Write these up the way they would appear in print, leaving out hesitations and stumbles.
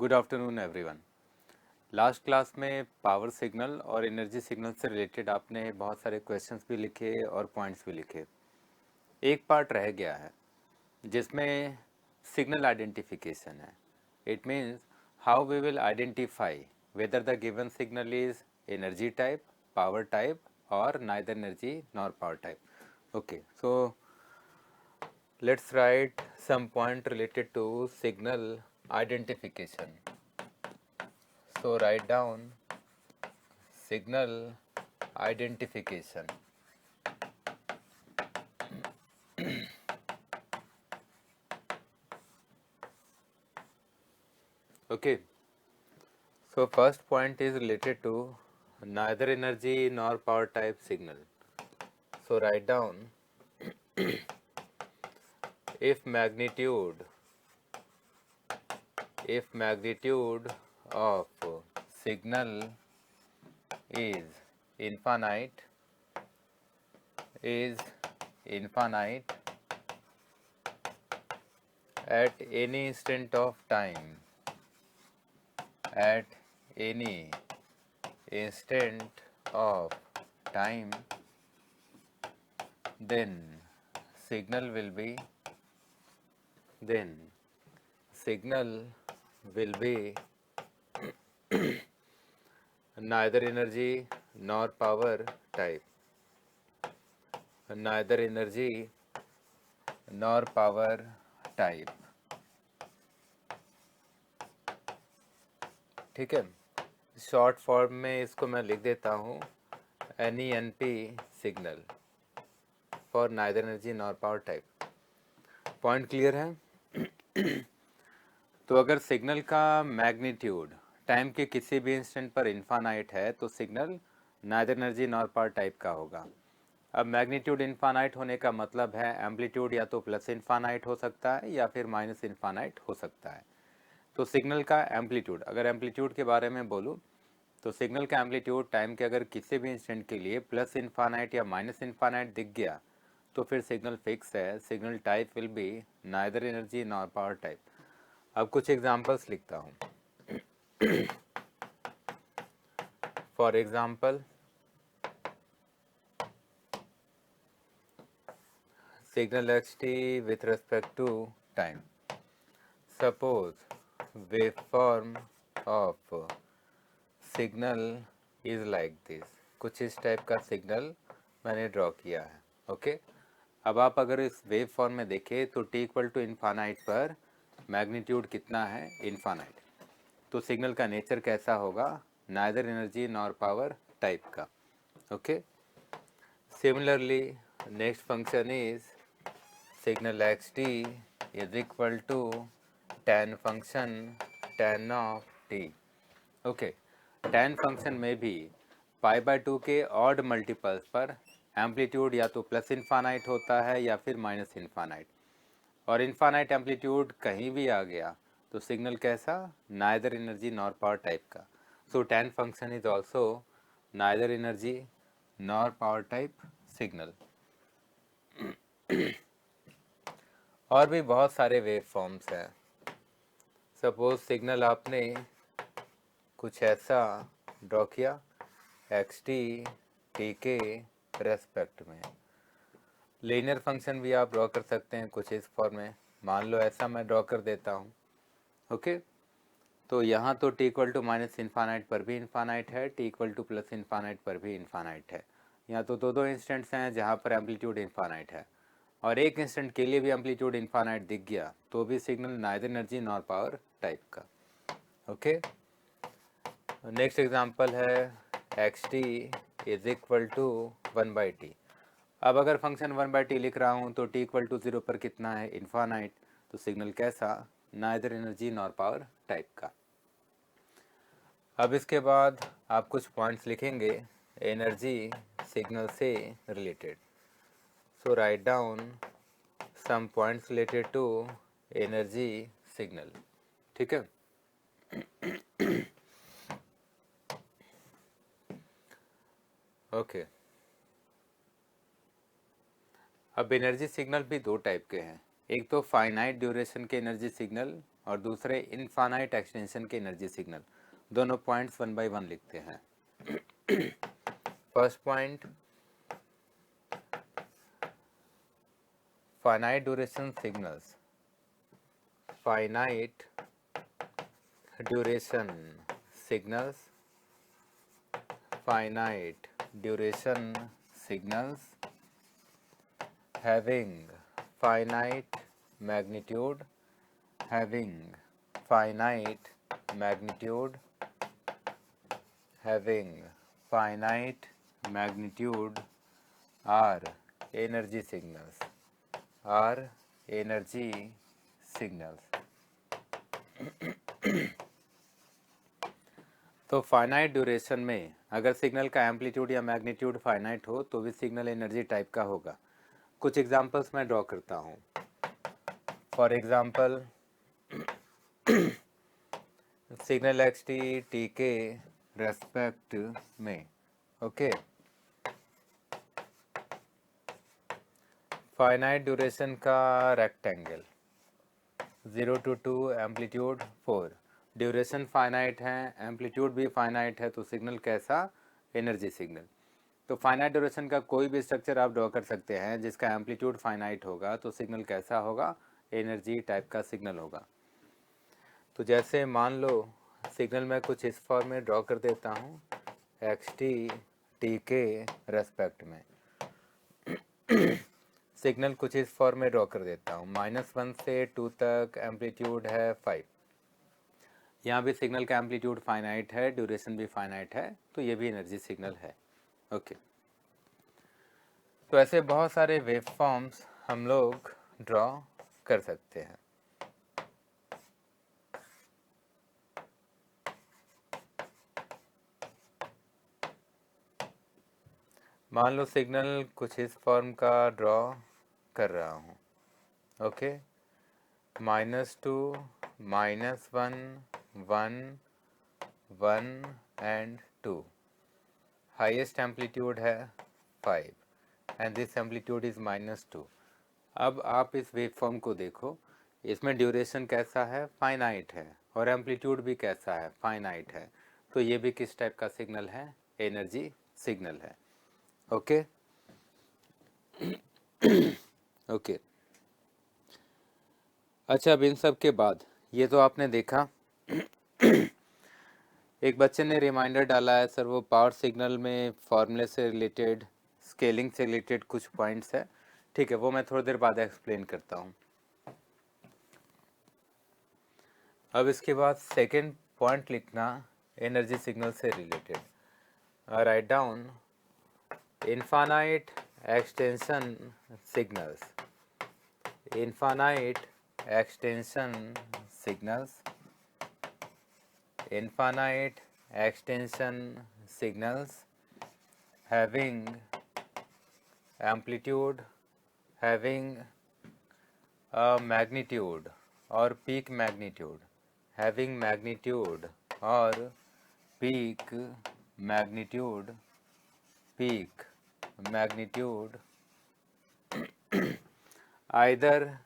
Good afternoon everyone. Last class में power signal और energy signal से रिलेटेड आपने बहुत सारे क्वेश्चंस भी लिखे और पॉइंट्स भी लिखे। एक पार्ट रह गया है जिसमें सिग्नल आइडेंटिफिकेशन है। It means how we will identify whether the given signal is energy type, power type और neither energy nor power type. Okay, so let's write some point related to signal identification. So write down signal identification. Okay, so first point is related to neither energy nor power type signal. So write down if magnitude of signal is infinite is infinite at any instant of time, at any instant of time, then signal will be then signal will be neither energy nor power type, neither energy nor power type। ठीक है, short form में इसको मैं लिख देता हूँ NENP signal for neither energy nor power type. Point clear है? तो अगर सिग्नल का मैग्नीट्यूड टाइम के किसी भी इंस्टेंट पर इन्फानाइट है तो signal neither energy nor power type का होगा। अब मैग्नीट्यूड इन्फानाइट होने का मतलब है एम्पलीट्यूड या तो प्लस इन्फानाइट हो सकता है या फिर माइनस इन्फानाइट हो सकता है। तो सिग्नल का एम्पलीट्यूड, अगर एम्पलीट्यूड के बारे में बोलूँ तो सिग्नल का एम्पलीट्यूड टाइम के अगर किसी भी इंस्टेंट के लिए प्लस इन्फानाइट या माइनस इन्फानाइट दिख गया तो फिर सिग्नल फिक्स है, signal type will be neither energy nor power type. अब कुछ एग्जांपल्स लिखता हूँ। For example, signal xt with respect to time. Suppose waveform of signal is like this. कुछ इस टाइप का सिग्नल मैंने ड्रॉ किया है। ओके, अब आप अगर इस वेव फॉर्म में देखें तो t इक्वल टू इन्फानाइट पर मैग्नीट्यूड कितना है? इन्फानाइट। तो सिग्नल का नेचर कैसा होगा? Neither energy nor power type का। Okay, similarly next function is signal xt is equal to tan function tan of t। Okay, tan function में भी π/2 के ऑड मल्टीपल्स पर एम्पलीट्यूड या तो प्लस इन्फानाइट होता है या फिर माइनस इन्फानाइट, और इन्फानाइट एम्पलीट्यूड कहीं भी आ गया तो सिग्नल कैसा? Neither energy nor power type का। सो tan function is also neither energy nor power type signal. और भी बहुत सारे वेव फॉर्म्स हैं। सपोज सिग्नल आपने कुछ ऐसा ड्रॉ किया xt t के रेस्पेक्ट में। लीनियर फंक्शन भी आप ड्रॉ कर सकते हैं कुछ इस फॉर्म में। मान लो ऐसा मैं ड्रॉ कर देता हूँ। ओके, तो यहाँ तो t equal to minus infinite पर भी इन्फानाइट है, t equal to plus infinite पर भी इन्फानाइट है। यहाँ तो दो इंस्टेंट्स हैं जहाँ पर एम्पलीट्यूड इन्फानाइट है, और एक इंस्टेंट के लिए भी एम्पलीट्यूड इन्फानाइट दिख गया तो भी signal neither energy nor power type का। ओके, नेक्स्ट एग्जांपल है xt is equal to 1/t। अब अगर फंक्शन 1/t लिख रहा हूँ तो t इक्वल टू 0 पर कितना है? इन्फानाइट। तो सिग्नल कैसा? Neither energy nor power type का। अब इसके बाद आप कुछ पॉइंट्स लिखेंगे एनर्जी सिग्नल से related. So write down some points related to energy signal. ठीक है, ओके। अब एनर्जी सिग्नल भी दो टाइप के हैं। एक तो फाइनाइट ड्यूरेशन के एनर्जी सिग्नल और दूसरे इनफाइनाइट एक्सटेंशन के एनर्जी सिग्नल। दोनों पॉइंट्स 1 बाय 1 लिखते हैं। First point, finite duration signals. Finite duration signals, finite duration signals having finite magnitude, having finite magnitude, having finite magnitude are energy signals, are energy signals। तो finite duration में अगर signal का amplitude या magnitude finite हो तो भी signal energy type का होगा। कुछ एग्जांपल्स मैं ड्रॉ करता हूँ। For example signal x t के रेस्पेक्ट में, ओके, फाइनाइट ड्यूरेशन का rectangle 0 to 2, amplitude 4, duration finite है, एम्पलीट्यूड भी फाइनाइट है, तो सिग्नल कैसा? Energy signal. तो फाइनाइट ड्यूरेशन का कोई भी स्ट्रक्चर आप ड्रॉ कर सकते हैं जिसका एम्पलीट्यूड फाइनाइट होगा, तो सिग्नल कैसा होगा? एनर्जी टाइप का सिग्नल होगा। तो जैसे मान लो सिग्नल मैं कुछ इस फॉर्म में ड्रॉ कर देता हूँ, एक्स टी के रेस्पेक्ट में। सिग्नल कुछ इस फॉर्म में ड्रॉ कर देता हूँ, -1 से 2 तक एम्पलीट्यूड है 5। यहाँ भी सिग्नल का एम्पलीट्यूड फाइनाइट है, ड्यूरेशन भी फाइनाइट है, तो ये भी एनर्जी सिग्नल है। ओके, तो ऐसे बहुत सारे वेव फॉर्म्स हम लोग ड्रॉ कर सकते हैं। मान लो सिग्नल कुछ इस फॉर्म का ड्रॉ कर रहा हूँ, ओके, -2, -1, 1, 1 एंड 2, हाईएस्ट एम्पलीट्यूड है 5 एंड दिस एम्पलीट्यूड इज -2। अब आप इस वेव फॉर्म को देखो, इसमें ड्यूरेशन कैसा है? फाइनाइट है, और एम्पलीट्यूड भी कैसा है? फाइनाइट है, तो ये भी किस टाइप का सिग्नल है? एनर्जी सिग्नल है। ओके ओके, अच्छा, अब इन सब के बाद ये तो आपने देखा। एक बच्चे ने रिमाइंडर डाला है, सर वो पावर सिग्नल में फॉर्मूले से रिलेटेड, स्केलिंग से रिलेटेड कुछ पॉइंट्स है। ठीक है, वो मैं थोड़ी देर बाद एक्सप्लेन करता हूँ। अब इसके बाद सेकेंड पॉइंट लिखना एनर्जी सिग्नल से related. Write down infinite extension signals, infinite extension signals, infinite extension signals having amplitude, having a magnitude or peak magnitude, having magnitude or peak magnitude, peak magnitude either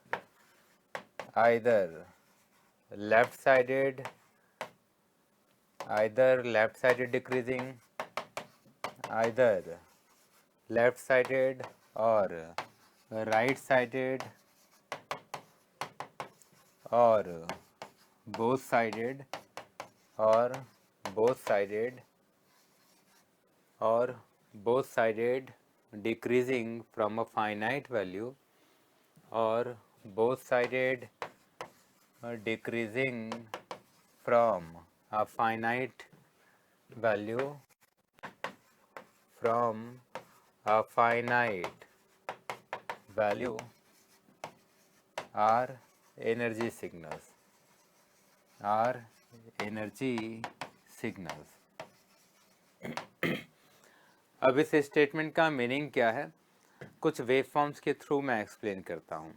left-sided, either left-sided decreasing, either left-sided or right-sided or both-sided or both-sided or both-sided decreasing from a finite value or both-sided decreasing from a finite value, from a finite value are energy signals, are energy signals। अब इस statement का meaning क्या है, कुछ wave forms के through मैं explain करता हूँ।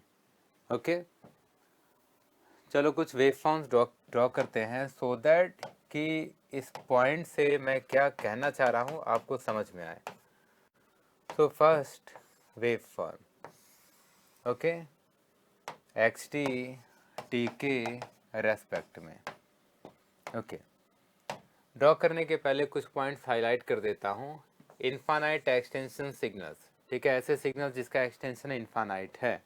ओके, चलो कुछ वेव फॉर्म्स ड्रॉ करते हैं सो दैट कि इस पॉइंट से मैं क्या कहना चाह रहा हूँ आपको समझ में आए। So first wave form, okay, x t के रेस्पेक्ट में। ओके, ड्रॉ करने के पहले कुछ पॉइंट्स हाईलाइट कर देता हूँ। इनफानाइट एक्सटेंशन सिग्नल्स, ठीक है, ऐसे सिग्नल जिसका एक्सटेंशन इनफानाइट है।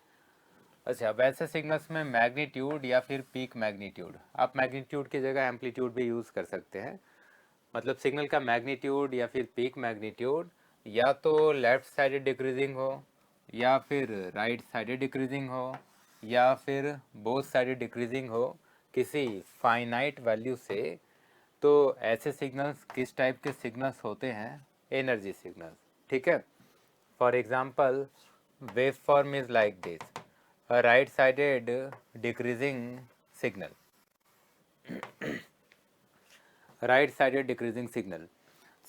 अच्छा, वैसे सिग्नल्स में मैग्नीट्यूड या फिर पीक मैग्नीट्यूड, आप मैग्नीट्यूड की जगह एम्पलीट्यूड भी यूज़ कर सकते हैं। मतलब सिग्नल का मैग्नीट्यूड या फिर पीक मैग्नीट्यूड या तो लेफ्ट साइडेड डिक्रीजिंग हो या फिर राइट साइडेड डिक्रीजिंग हो या फिर बोथ साइडेड डिक्रीजिंग हो किसी फाइनाइट वैल्यू से। तो ऐसे सिग्नल्स किस टाइप के सिग्नल्स होते हैं? एनर्जी सिग्नल्स, ठीक है। For example, wave form is like this, a right sided decreasing signal, right sided decreasing signal.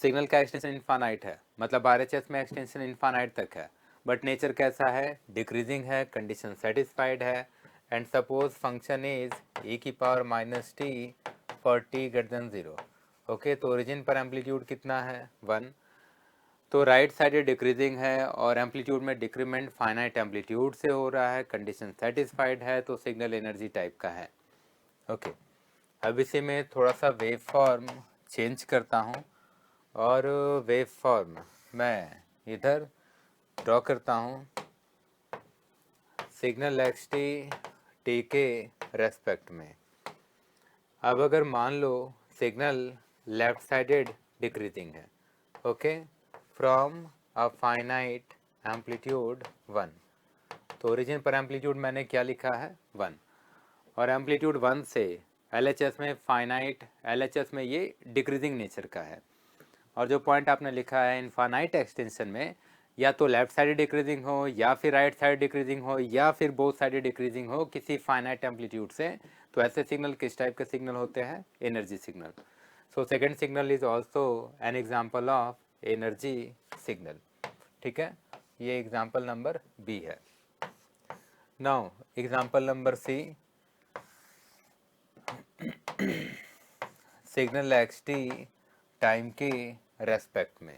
Signal का एक्सटेंशन इनफानाइट है, मतलब आरएचएस में एक्सटेंशन इनफानाइट तक है, बट नेचर कैसा है? डिक्रीजिंग है, कंडीशन सेटिस्फाइड है। And suppose function is e की power minus T for T greater than 0। Okay, तो ओरिजिन पर एम्पलीट्यूड कितना है? 1। तो राइट साइडेड डिक्रीजिंग है और एम्पलीट्यूड में डिक्रीमेंट फाइनाइट एम्पलीट्यूड से हो रहा है, कंडीशन सेटिस्फाइड है, तो सिग्नल एनर्जी टाइप का है। ओके, अब इसे मैं थोड़ा सा वेव फॉर्म चेंज करता हूँ और वेव फॉर्म मैं इधर ड्रॉ करता हूँ सिग्नल एक्स टी के रेस्पेक्ट में। अब अगर मान लो सिग्नल लेफ्ट साइडेड डिक्रीजिंग है, okay, from a finite amplitude 1, तो ओरिजिन पर एम्पलीट्यूड मैंने क्या लिखा है? 1। और एम्पलीट्यूड 1 से एलएचएस में फाइनाइट, एलएचएस में ये डिक्रीजिंग नेचर का है। और जो पॉइंट आपने लिखा है इनफाइनाइट एक्सटेंशन में, या तो लेफ्ट साइड डिक्रीजिंग हो या फिर राइट साइड डिक्रीजिंग हो या फिर बोथ साइड डिक्रीजिंग हो किसी फाइनाइट एम्पलीट्यूड से, तो ऐसे सिग्नल किस टाइप के सिग्नल होते हैं? Energy signal. So second signal is also an example of energy signal, ठीक है। ये एग्जाम्पल नंबर बी है। Now example number C, signal x T time के रेस्पेक्ट में।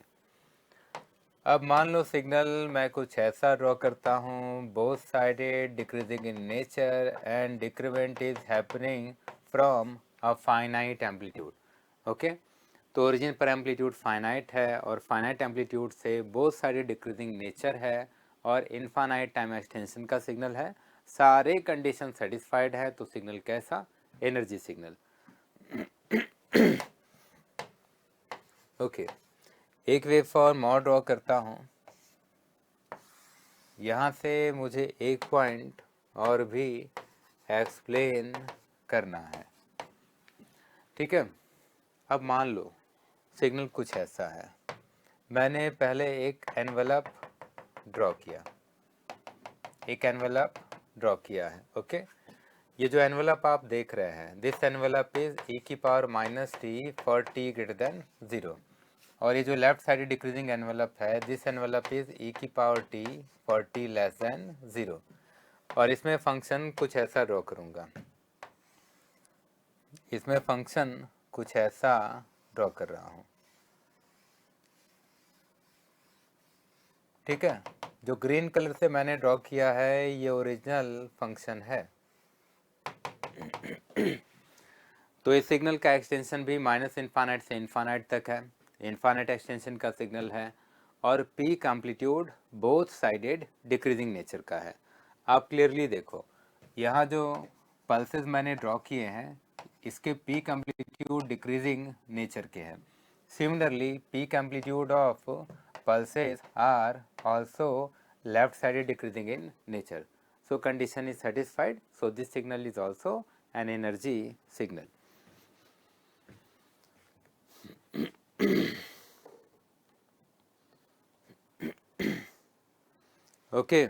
अब मान लो सिग्नल मैं कुछ ऐसा ड्रॉ करता हूँ, both sided decreasing in nature and decrement is happening from a finite amplitude. Okay, तो ओरिजिन पर एम्पलीट्यूड फाइनाइट है और फाइनाइट एम्पलीट्यूड से बोथ साइडेड डिक्रीजिंग नेचर है और इनफाइनाइट टाइम एक्सटेंशन का सिग्नल है। सारे कंडीशन सेटिस्फाइड है, तो सिग्नल कैसा? Energy signal. ओके, एक वेव फॉर्म और ड्रॉ करता हूँ। यहाँ से मुझे एक पॉइंट और भी एक्सप्लेन करना है, ठीक है। अब मान लो सिग्नल कुछ ऐसा है, मैंने पहले एक एनवेलप ड्रॉ किया, एक एनवेलप ड्रॉ किया है। ओके, ये जो एनवेलप आप देख रहे हैं, दिस एनवेलप इज e की power minus T for T greater than 0। और ये जो लेफ्ट साइड डिक्रीजिंग एनवेलप है, दिस एनवेलप इज e की power T for T less than 0। और इसमें फंक्शन कुछ ऐसा ड्रॉ करूँगा, इसमें फंक्शन कुछ ऐसा ड्रॉ कर रहा हूँ, ठीक है। जो ग्रीन कलर से मैंने ड्रॉ किया है ये ओरिजिनल फंक्शन है। तो इस सिग्नल का एक्सटेंशन भी माइनस इनफाइनाइट से इनफाइनाइट तक है, इनफाइनाइट एक्सटेंशन का सिग्नल है और peak amplitude both sided decreasing nature का है। आप क्लियरली देखो, यहाँ जो पल्सेस मैंने ड्रॉ किए हैं इसके पीक एम्पलीट्यूड डिक्रीजिंग नेचर के हैं। Similarly peak amplitude of pulses are also left sided decreasing in nature, so condition is satisfied, so this signal is also an energy signal. Okay,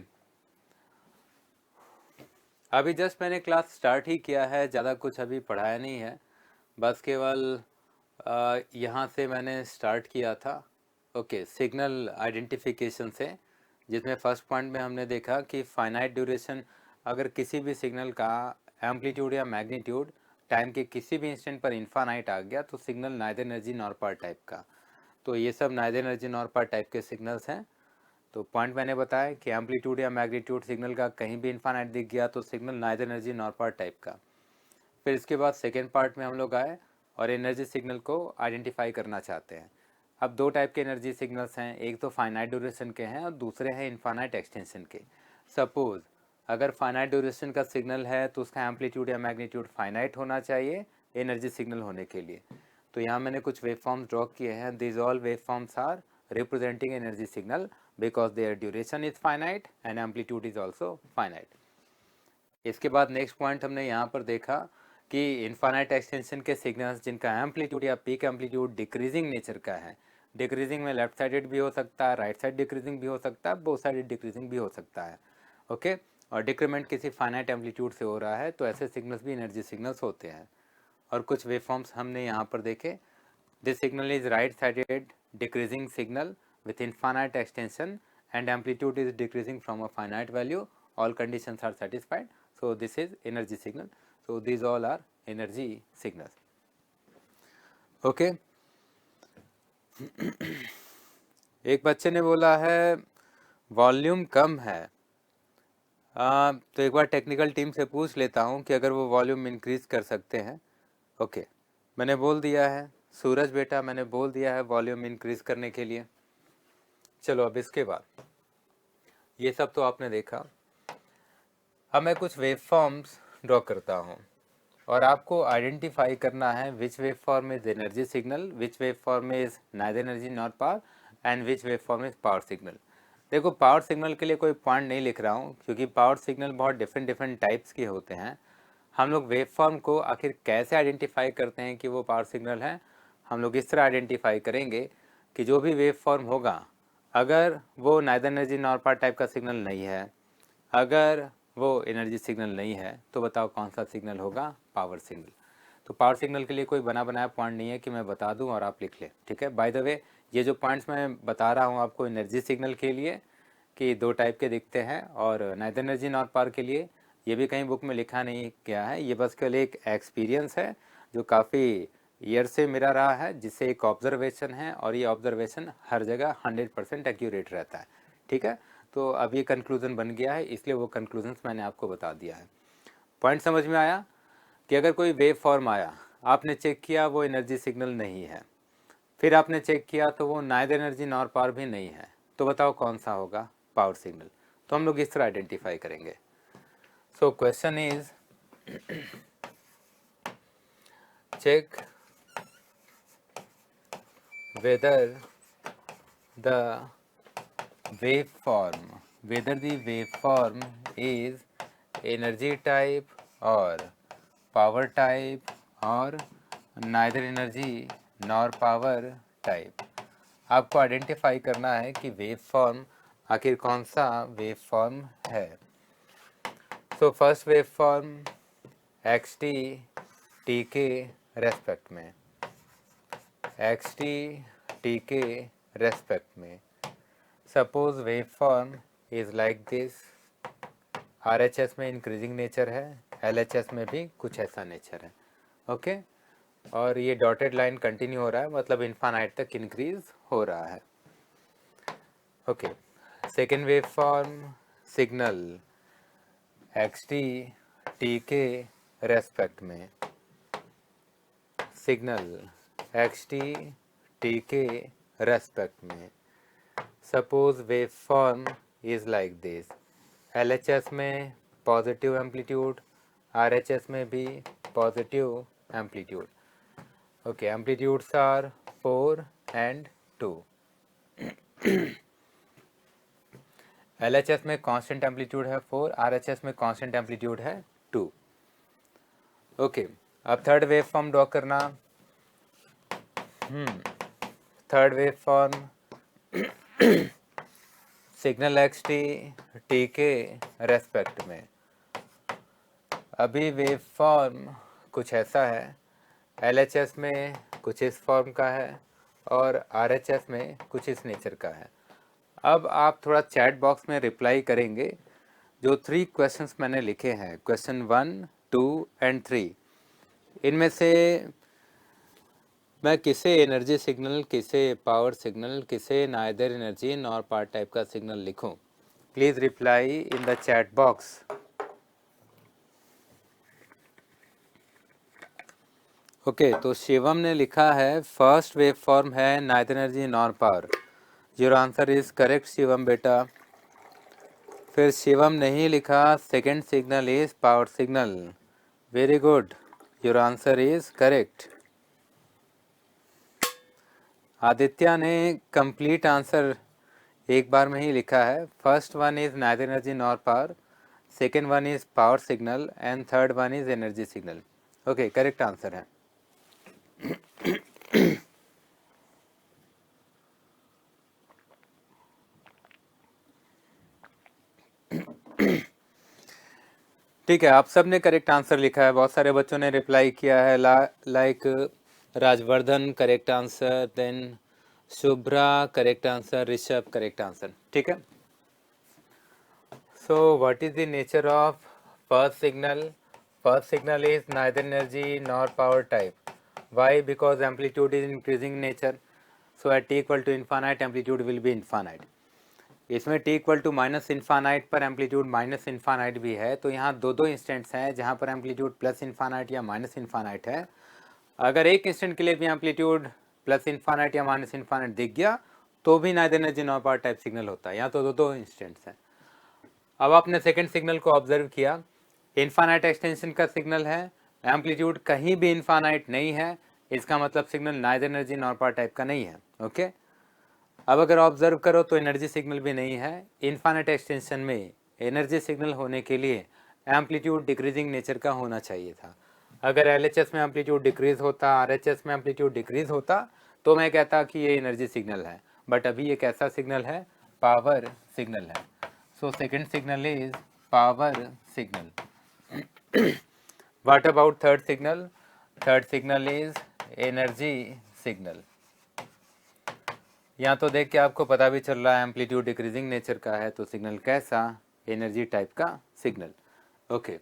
अभी just मैंने class start ही किया है, ज़्यादा कुछ अभी पढ़ाया नहीं है, बस केवल यहाँ से मैंने स्टार्ट किया था। ओके, सिग्नल आइडेंटिफिकेशन से, जिसमें फर्स्ट पॉइंट में हमने देखा कि फाइनाइट ड्यूरेशन, अगर किसी भी सिग्नल का एम्पलीट्यूड या मैग्नीट्यूड टाइम के किसी भी इंस्टेंट पर इनफाइनाइट आ गया तो signal neither energy nor part type का। तो ये सब neither energy nor part type के सिग्नल्स हैं। तो पॉइंट मैंने बताया कि एम्पलीट्यूड या मैग्नीट्यूड सिग्नल का कहीं भी इनफाइनाइट दिख गया तो signal neither energy nor part type का। फिर इसके बाद सेकेंड पार्ट में हम लोग आए और एनर्जी सिग्नल को आइडेंटिफाई करना चाहते हैं। अब दो टाइप के एनर्जी सिग्नल्स हैं, एक तो फाइनाइट ड्यूरेशन के हैं और दूसरे हैं इनफाइनाइट एक्सटेंशन के। सपोज अगर फाइनाइट ड्यूरेशन का सिग्नल है तो उसका एम्पलीट्यूड या मैग्नीट्यूड फाइनाइट होना चाहिए एनर्जी सिग्नल होने के लिए। तो यहाँ मैंने कुछ वेव फॉर्म्स ड्रॉ किए हैं। This all waveforms are representing energy signal because their duration is finite and amplitude is also finite. इसके बाद नेक्स्ट पॉइंट हमने यहाँ पर देखा कि इनफाइनाइट एक्सटेंशन के सिग्नल्स जिनका एम्पलीट्यूड या पीक एम्पलीट्यूड डिक्रीजिंग नेचर का है, डिक्रीजिंग में लेफ्ट साइडेड भी हो सकता है, राइट साइड डिक्रीजिंग भी हो सकता है, बोथ साइडेड डिक्रीजिंग भी हो सकता है। ओके, और डिक्रीमेंट किसी फाइनाइट एम्पलीट्यूड से हो रहा है तो ऐसे सिग्नल्स भी एनर्जी सिग्नल्स होते हैं। और कुछ वेव फॉर्म्स हमने यहाँ पर देखे। This signal is right sided decreasing signal with infinite extension and amplitude is decreasing from a finite value. All conditions are satisfied, so this is energy signal. So these all are energy signals. Okay. एक बच्चे ने बोला है volume कम है, तो एक बार technical team से पूछ लेता हूँ कि अगर वो वॉल्यूम इंक्रीज कर सकते हैं। ओके, मैंने बोल दिया है सूरज बेटा, मैंने बोल दिया है वॉल्यूम इंक्रीज करने के लिए। चलो अब इसके बाद ये सब तो आपने देखा। अब मैं कुछ वेव फॉर्म्स ड्रॉ करता हूँ और आपको आइडेंटिफाई करना है which wave form is energy signal, which wave form is neither energy not power and which wave form is power signal. देखो पावर सिग्नल के लिए कोई पॉइंट नहीं लिख रहा हूँ क्योंकि पावर सिग्नल बहुत डिफरेंट डिफरेंट टाइप्स के होते हैं। हम लोग वेव फॉर्म को आखिर कैसे आइडेंटिफाई करते हैं कि वो पावर सिग्नल है, हम लोग इस तरह आइडेंटिफाई करेंगे कि जो भी वेव फॉर्म होगा अगर वो neither energy nor power type का सिग्नल नहीं है, अगर वो एनर्जी सिग्नल नहीं है, तो बताओ कौन सा सिग्नल होगा, पावर सिग्नल। तो पावर सिग्नल के लिए कोई बना बनाया पॉइंट नहीं है कि मैं बता दूं और आप लिख लें, ठीक है। बाय द वे ये जो पॉइंट्स मैं बता रहा हूं आपको एनर्जी सिग्नल के लिए कि दो टाइप के दिखते हैं और नाइदर एनर्जी नॉट पावर के लिए ये भी कहीं बुक में लिखा नहीं गया है, ये बस केवल एक एक्सपीरियंस है जो काफ़ी ईयर से मेरा रहा है, जिससे एक ऑब्जर्वेशन है और ये ऑब्जर्वेशन हर जगह 100% एक्यूरेट रहता है, ठीक है। तो अब ये कंक्लूजन बन गया है, इसलिए वो कंक्लूजन्स मैंने आपको बता दिया है। पॉइंट समझ में आया कि अगर कोई वेव फॉर्म आया, आपने चेक किया वो एनर्जी सिग्नल नहीं है, फिर आपने चेक किया तो वो नाइदर एनर्जी नॉर पावर भी नहीं है, तो बताओ कौन सा होगा, पावर सिग्नल। तो हम लोग इस तरह आइडेंटिफाई करेंगे। So question is check whether the waveform is energy type or power type or neither energy nor power type। आपको आइडेंटिफाई करना है कि वेव फॉर्म आखिर कौन सा वेव फॉर्म है। So first wave form xt t के रेस्पेक्ट में, xt t के रेस्पेक्ट में। Suppose wave form is like this, RHS में इंक्रीजिंग नेचर है, LHS में भी कुछ ऐसा नेचर है, ओके। और ये डॉटेड लाइन कंटिन्यू हो रहा है, मतलब इनफाइनाइट तक इंक्रीज हो रहा है, okay. Second waveform signal xt t के रेस्पेक्ट में, सिग्नल xt t के रेस्पेक्ट में। Suppose wave form is like this, LHS में पॉजिटिव एम्पलीट्यूड, RHS में भी positive amplitude, okay. Amplitudes are 4 and 2। LHS में कांस्टेंट एम्पलीट्यूड है 4, RHS में कांस्टेंट एम्पलीट्यूड है 2, ओके। अब थर्ड वेव फॉर्म ड्रॉ करना। Third wave form signal xt t के रेस्पेक्ट में। अभी वेव फॉर्म कुछ ऐसा है, LHS में कुछ इस फॉर्म का है और RHS में कुछ इस नेचर का है। अब आप थोड़ा चैट बॉक्स में रिप्लाई करेंगे जो 3 क्वेश्चंस मैंने लिखे हैं, क्वेश्चन 1, 2 and 3, इनमें से मैं किसे एनर्जी सिग्नल, किसे पावर सिग्नल, किसे neither energy nor power type का सिग्नल लिखूं। Please reply in the chat box. Okay, तो शिवम ने लिखा है फर्स्ट वेव फॉर्म है neither energy nor power. Your answer is correct Shivam बेटा। फिर शिवम नहीं लिखा second signal is power signal. Very good, your answer is correct. Aditya ने कंप्लीट आंसर एक बार में ही लिखा है। First one is neither energy nor power, second one is power signal and third one is energy signal. Okay, correct answer है। ठीक है, आप सब ने करेक्ट आंसर लिखा है। बहुत सारे बच्चों ने रिप्लाई किया है, like Rajvardhan correct answer, then Shubhra correct answer, Rishabh correct answer. ठीक है, so what is the nature of first signal? First signal is neither energy nor power type. Why? Because amplitude is increasing nature, so at t equal to infinite amplitude will be infinite. इसमें t equal to minus infinite पर amplitude minus infinite भी है, तो यहाँ दो instants हैं जहाँ पर एम्पलीट्यूड प्लस इन्फानाइट या माइनस इन्फानाइट है। अगर एक इंस्टेंट के लिए भी एम्पलीट्यूड प्लस इन्फानाइट या माइनस इन्फानाइट दिख गया तो भी neither energy nor power type signal होता है। यहाँ तो दो इंस्टेंट्स हैं। अब आपने सेकेंड सिग्नल को ऑब्जर्व किया, इन्फानाइट एक्सटेंशन का सिग्नल है, एम्पलीट्यूड कहीं भी इन्फानाइट नहीं है, इसका मतलब signal neither energy nor power type का नहीं है। ओके, अब अगर ऑब्जर्व करो तो एनर्जी सिग्नल भी नहीं है। इन्फानाइट एक्सटेंशन में एनर्जी सिग्नल होने के लिए एम्पलीट्यूड डिक्रीजिंग नेचर का होना चाहिए था। अगर एलएचएस में एम्पलीट्यूड डिक्रीज होता, आरएचएस में एम्पलीट्यूड डिक्रीज होता, तो मैं कहता कि ये एनर्जी सिग्नल है, बट अभी ये कैसा सिग्नल है? पावर सिग्नल है। सो second signal is power signal. What about third signal? Third signal is energy signal. यहाँ तो देख के आपको पता भी चल रहा है एम्पलीट्यूड डिक्रीजिंग नेचर का है, तो सिग्नल कैसा? एनर्जी टाइप का सिग्नल। ओके,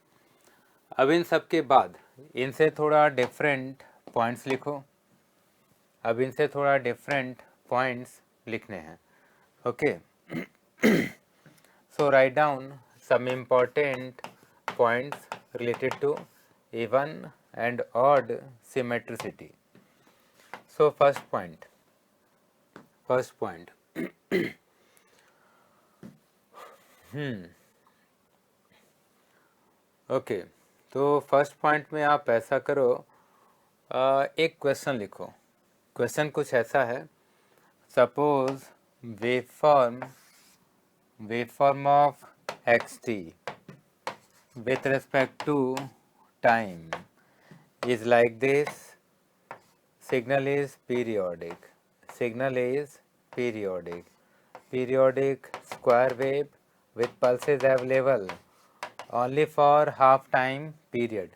अब इन सब के बाद इनसे थोड़ा डिफरेंट पॉइंट्स लिखो। अब इनसे थोड़ा डिफरेंट पॉइंट्स लिखने हैं। Okay, so write down some important points related to even and odd symmetricity. So first point, okay, तो फर्स्ट पॉइंट में आप ऐसा करो, एक क्वेश्चन लिखो। क्वेश्चन कुछ ऐसा है, suppose waveform of xt with respect to time is like this. Signal is periodic. Periodic square wave with pulses available only for half time period.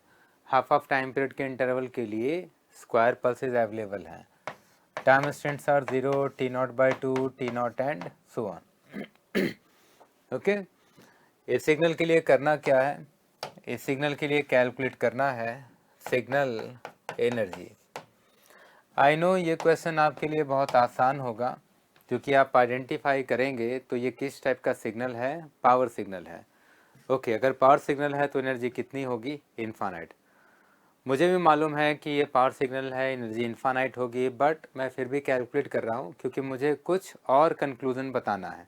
Half of time period के interval के लिए square pulses available हैं। Time instants are 0, t0/2, t0 and so on. Okay, इस signal के लिए करना क्या है? इस सिग्नल के लिए कैलकुलेट करना है सिग्नल एनर्जी। आई नो ये क्वेश्चन आपके लिए बहुत आसान होगा, क्योंकि आप आइडेंटिफाई करेंगे तो ये किस टाइप का सिग्नल है? पावर सिग्नल है। ओके, अगर पावर सिग्नल है तो एनर्जी कितनी होगी? इन्फानाइट। मुझे भी मालूम है कि ये पावर सिग्नल है, एनर्जी इन्फानाइट होगी, बट मैं फिर भी कैलकुलेट कर रहा हूँ क्योंकि मुझे कुछ और कंक्लूजन बताना है।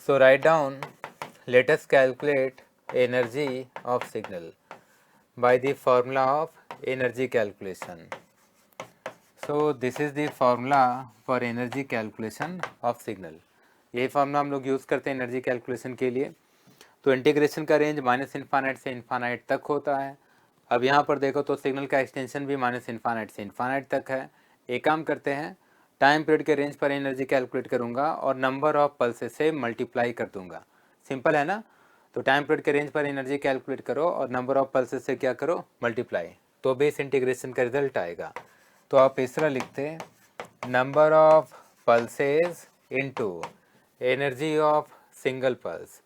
So write down, let us calculate energy of signal by the formula of energy calculation. So this is the formula for energy calculation of signal. यही फार्मूला हम लोग यूज़ करते हैं एनर्जी कैलकुलेशन के लिए। तो इंटीग्रेशन का रेंज माइनस इन्फानाइट से इन्फानाइट तक होता है। अब यहाँ पर देखो तो सिग्नल का एक्सटेंशन भी माइनस इन्फानाइट से इन्फानाइट तक है। एक काम करते हैं, टाइम पीरियड के रेंज पर एनर्जी कैलकुलेट करूँगा और नंबर ऑफ पल्सेस से मल्टीप्लाई कर दूंगा। सिंपल है ना? तो टाइम पीरियड के रेंज पर एनर्जी कैलकुलेट करो और नंबर ऑफ पल्सेस से क्या करो? मल्टीप्लाई, तो बेस इंटीग्रेशन का रिजल्ट आएगा। तो आप इस तरह लिखते हैं, number of pulses into energy of single pulse.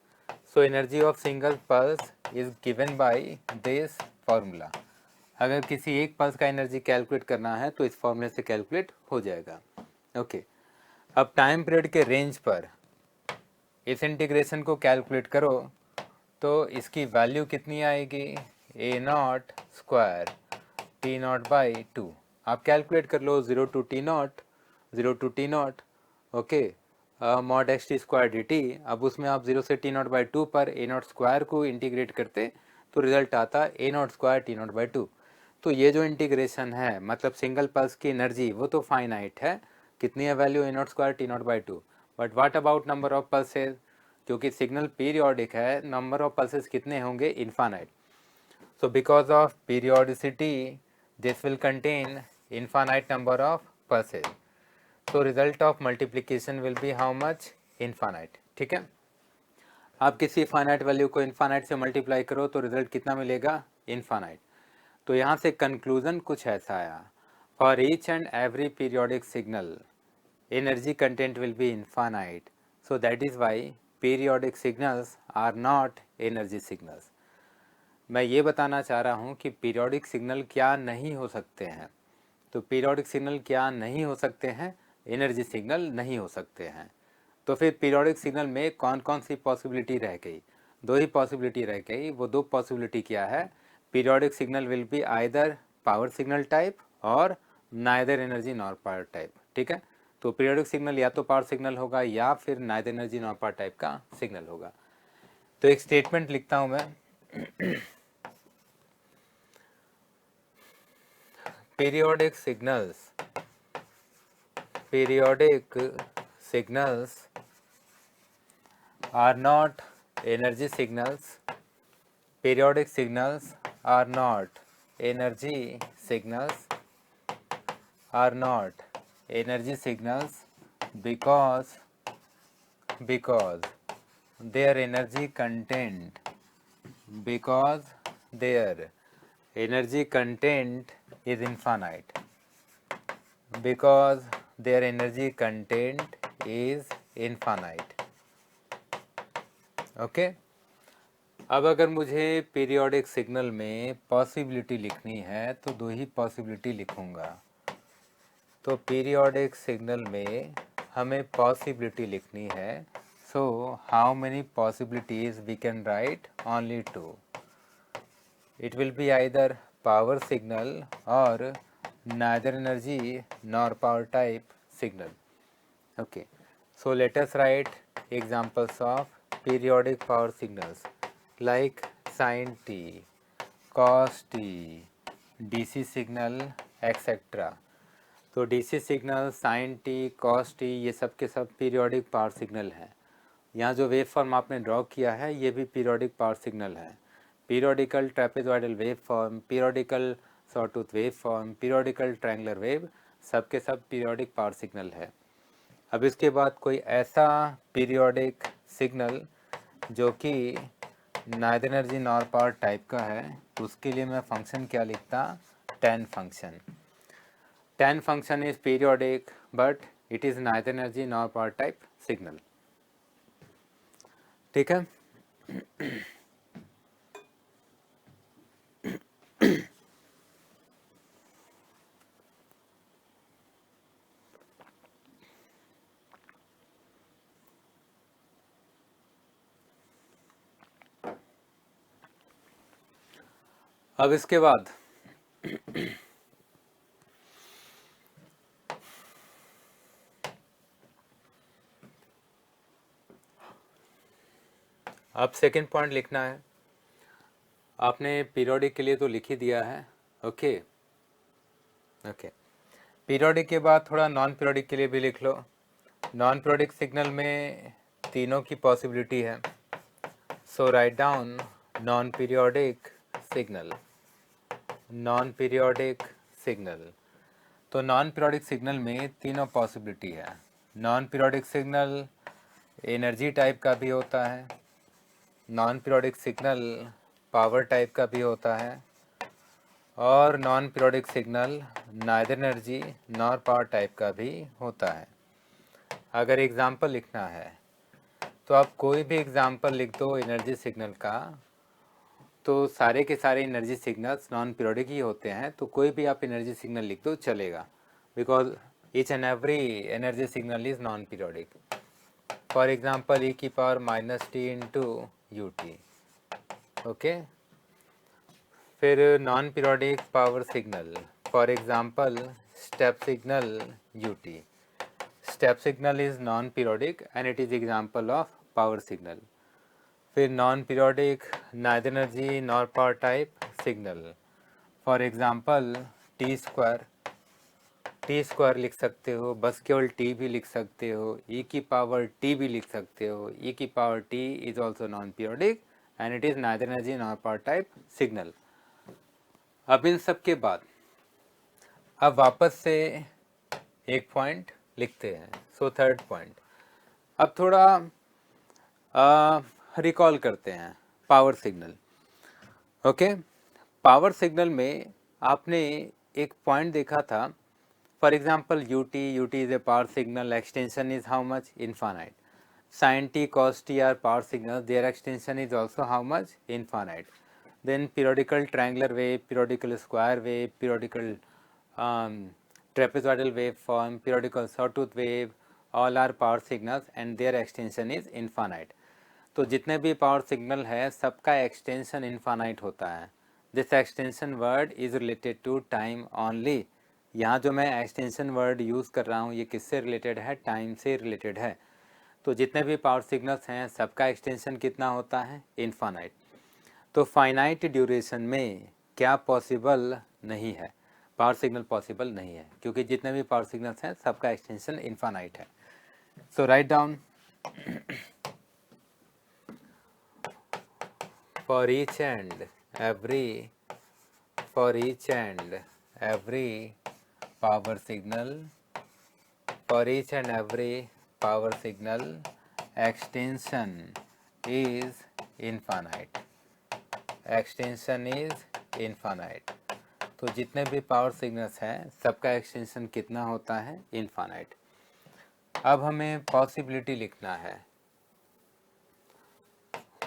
So energy of single pulse is given by this formula. अगर किसी एक पल्स का एनर्जी कैलकुलेट करना है तो इस फॉर्मूले से कैलकुलेट हो जाएगा। ओके, अब टाइम पीरियड के रेंज पर इस इंटीग्रेशन को कैलकुलेट करो तो इसकी वैल्यू कितनी आएगी? A naught square t naught by two. आप कैलकुलेट कर लो, 0 to t naught, 0 to t naught, okay, mod x t square d t. अब उसमें आप 0 से टी नॉट बाई टू पर ए नॉट स्क्वायर को इंटीग्रेट करते तो रिजल्ट आता a naught square t naught by two. तो ये जो इंटीग्रेशन है, मतलब सिंगल पल्स की एनर्जी वो तो फाइनाइट है, कितनी है value, A naught square t naught by to. But what about number of pulses, क्योंकि सिग्नल पीरियोडिक है, नंबर ऑफ पल्सेस कितने होंगे, infinite. So because of periodicity, this will contain infinite number of pulses. So result of multiplication will be how much, infinite। ठीक है, आप किसी finite value को infinite से मल्टीप्लाई करो तो रिजल्ट कितना मिलेगा, इनफाइनाइट। तो यहाँ से कंक्लूजन कुछ ऐसा आया, for each and every periodic signal energy content will be infinite, so that is why periodic signals are not energy signals। मैं ये बताना चाह रहा हूँ कि पीरियोडिक सिग्नल क्या नहीं हो सकते हैं। तो पीरियोडिक सिग्नल क्या नहीं हो सकते हैं, एनर्जी सिग्नल नहीं हो सकते हैं। तो फिर पीरियोडिक सिग्नल में कौन कौन सी पॉसिबिलिटी रह गई, दो ही पॉसिबिलिटी रह गई। वो दो पॉसिबिलिटी क्या है, periodic signal will be either power signal type और neither energy nor power type. ठीक है, तो पीरियोडिक सिग्नल या तो पावर सिग्नल होगा या फिर neither energy nor power type का सिग्नल होगा। तो एक स्टेटमेंट लिखता हूँ मैं, periodic signals are not energy signals, periodic signals are not energy signals, are not energy signals because their energy content, because their energy content is infinite, because their energy content is infinite। Okay, अब अगर मुझे periodic signal में possibility लिखनी है तो दो ही possibility लिखूंगा। तो पीरियोडिक सिग्नल में हमें पॉसिबिलिटी लिखनी है, so how many possibilities we can write, only two. It will be either power signal or neither energy nor power type signal। Okay, so let us write examples of periodic power signals like sin t, cos t, DC signal etc। तो DC signal, sin t, cos t, ये सब के सब periodic power signal हैं। यहाँ जो wave form आपने draw किया है ये भी पीरियोडिक पावर सिग्नल है। Periodical trapezoidal wave form, periodical sawtooth wave form, periodical triangular wave, सब के सब पीरियोडिक पावर सिग्नल है। अब इसके बाद कोई ऐसा पीरियोडिक सिग्नल जो कि neither energy nor power type का है, तो उसके लिए मैं फंक्शन क्या लिखता, tan function. tan function is periodic but it is neither energy nor power type signal. ठीक है, अब इसके बाद अब सेकंड पॉइंट लिखना है। आपने पीरियोडिक के लिए तो लिख ही दिया है, ओके ओके। पीरियोडिक के बाद थोड़ा नॉन पीरियोडिक के लिए भी लिख लो। नॉन पीरियोडिक सिग्नल में तीनों की पॉसिबिलिटी है, so write down non periodic signal, non periodic signal. तो नॉन पीरियोडिक सिग्नल में तीनों पॉसिबिलिटी है। Non periodic signal energy type का भी होता है, non periodic signal power type का भी होता है, और non periodic signal neither energy nor power type का भी होता है। अगर एग्जाम्पल लिखना है तो आप कोई भी एग्जाम्पल लिख दो एनर्जी सिग्नल का, तो सारे के सारे एनर्जी सिग्नल्स नॉन पीरियोडिक ही होते हैं। तो कोई भी आप एनर्जी सिग्नल लिख दो चलेगा, because each and every energy signal is non periodic. For example e की power -t into u t, okay. फिर non periodic power signal, for example step signal u t. Step signal is non periodic and it is example of power signal. फिर non periodic neither energy nor power type signal, for example t square लिख सकते हो, बस केवल T भी लिख सकते हो, ई की पावर टी भी लिख सकते हो. ई की power T is also non periodic and it is neither energy nor power type signal. अब इन सब के बाद अब वापस से एक पॉइंट लिखते हैं. सो थर्ड पॉइंट, अब थोड़ा रिकॉल करते हैं power signal. Okay, power signal में आपने एक पॉइंट देखा था. For example UT is a power signal, extension is how much, infinite. sin t cos t are power signals, their extension is also how much, infinite. Then periodical triangular wave, periodical square wave, periodical trapezoidal waveform, periodical sawtooth wave, all are power signals and their extension is infinite. तो जितने भी power signal है सबका extension infinite होता है. This extension word is related to time only. यहाँ जो मैं एक्सटेंशन वर्ड यूज़ कर रहा हूँ ये किससे रिलेटेड है, टाइम से रिलेटेड है. तो जितने भी पावर सिग्नल्स हैं सबका एक्सटेंशन कितना होता है, इनफाइनाइट. तो फाइनाइट ड्यूरेशन में क्या पॉसिबल नहीं है, पावर सिग्नल पॉसिबल नहीं है, क्योंकि जितने भी पावर सिग्नल्स हैं सबका एक्सटेंशन इनफाइनाइट है. So write down, for each and every power signal, extension is infinite. तो जितने भी पावर सिग्नल्स हैं सबका एक्सटेंशन कितना होता है, इनफाइनाइट. अब हमें पॉसिबिलिटी लिखना है.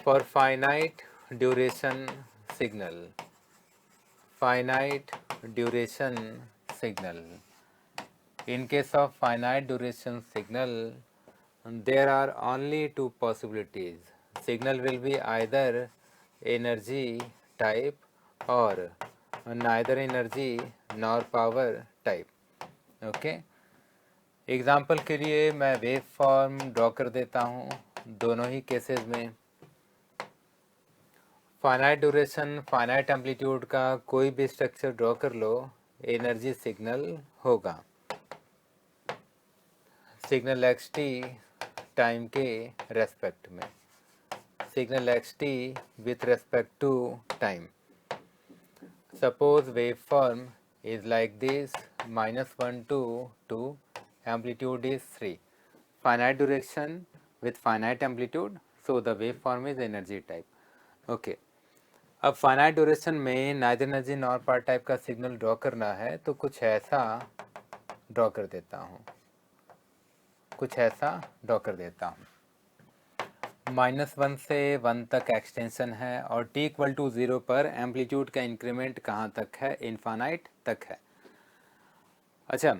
For finite duration signal, in case of finite duration signal, there are only two possibilities. Signal will be either energy type or neither energy nor power type. Okay, example के लिए मैं wave form draw कर देता हूँ दोनों ही cases में. Finite duration finite amplitude का कोई भी स्ट्रक्चर ड्रॉ कर लो, एनर्जी सिग्नल होगा. सिग्नल एक्स टी टाइम के रेस्पेक्ट में, signal x t with respect to time. Suppose wave form is like this, -1 to 2, amplitude is 3. Finite duration with finite amplitude, so the wave form is energy type. Okay, अब finite duration में neither energy nor power type का signal draw करना है तो कुछ ऐसा draw कर देता हूँ, -1 से 1 तक एक्सटेंशन है और t इक्वल टू 0 पर एम्पलीट्यूड का इंक्रीमेंट कहाँ तक है, इनफाइनाइट तक है. अच्छा,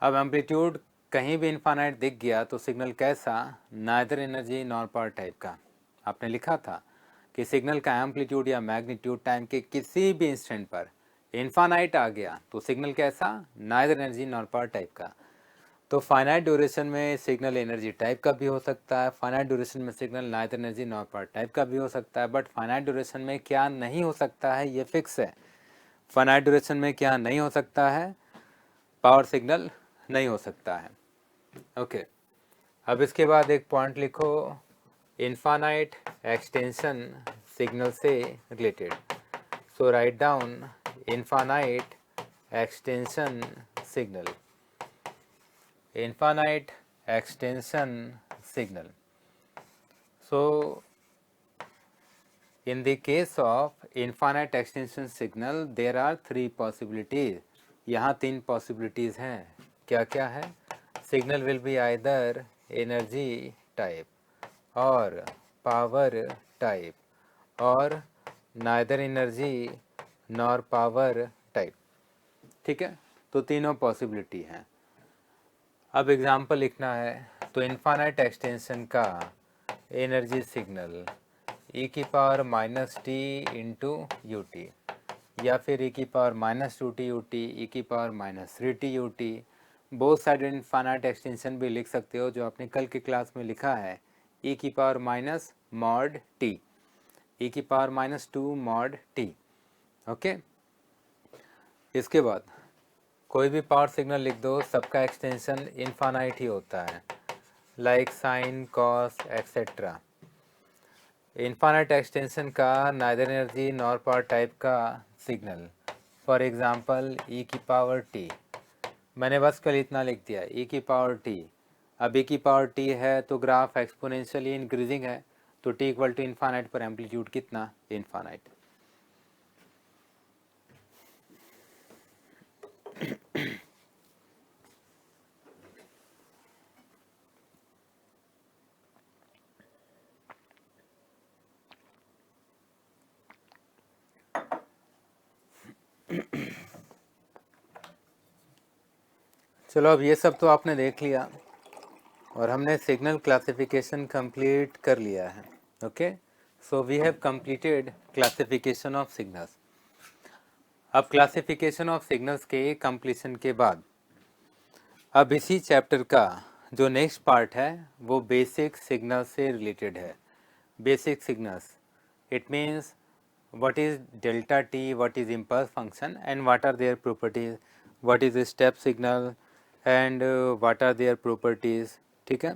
अब एम्पलीट्यूड कहीं भी इनफाइनाइट दिख गया तो सिग्नल कैसा, neither energy nor power type का. आपने लिखा था कि सिग्नल का एम्पलीट्यूड या मैग्नीट्यूड टाइम के किसी भी इंस्टेंट पर इनफाइनाइट आ गया तो सिग्नल कैसा, neither energy nor power type का. तो फाइनाइट ड्यूरेशन में सिग्नल एनर्जी टाइप का भी हो सकता है, फाइनाइट ड्यूरेशन में signal neither energy nor power type का भी हो सकता है. बट फाइनाइट ड्यूरेशन में क्या नहीं हो सकता है, ये फिक्स है. फाइनाइट ड्यूरेशन में क्या नहीं हो सकता है, पावर सिग्नल नहीं हो सकता है. ओके, अब इसके बाद एक पॉइंट लिखो, इनफाइनाइट एक्सटेंशन सिग्नल से related. So write down infinite extension signal. So in the case of infinite extension signal there are 3 possibilities. यहाँ 3 possibilities हैं. क्या क्या है, signal will be either energy type और power type और neither energy nor power type. ठीक है, तो तीनों पॉसिबिलिटी हैं. अब एग्जाम्पल लिखना है तो इनफाइनाइट एक्सटेंशन का एनर्जी सिग्नल e की पावर -t इंटू यूटी. या फिर e की पावर -2t ut, e की power -3t ut, both side infinite extension भी लिख सकते हो जो आपने कल की क्लास में लिखा है, e की power minus mod t, e की पावर -2 मॉड t। ओके, इसके बाद कोई भी पावर सिग्नल लिख दो, सबका एक्सटेंशन इनफाइनाइट ही होता है, like sine, cos etcetera. Infinite extension का neither energy nor power type का सिग्नल, फॉर एग्जांपल e की पावर t, मैंने बस कल इतना लिख दिया e की पावर t। अब e की पावर t है तो ग्राफ एक्सपोनेंशियली इंक्रीजिंग है, तो t इक्वल टू इनफाइनाइट पर एम्पलीट्यूड कितना, इनफाइनाइट। चलो, अब ये सब तो आपने देख लिया और हमने सिग्नल क्लासिफिकेशन कंप्लीट कर लिया है। Okay, so we have completed classification of signals. अब क्लासिफिकेशन ऑफ सिग्नल्स के कंप्लीशन के बाद अब इसी चैप्टर का जो नेक्स्ट पार्ट है वो बेसिक सिग्नल से रिलेटेड है। Basic signals, it means what is delta t, what is impulse function and what are their properties, what is a step signal and what are their properties। ठीक है,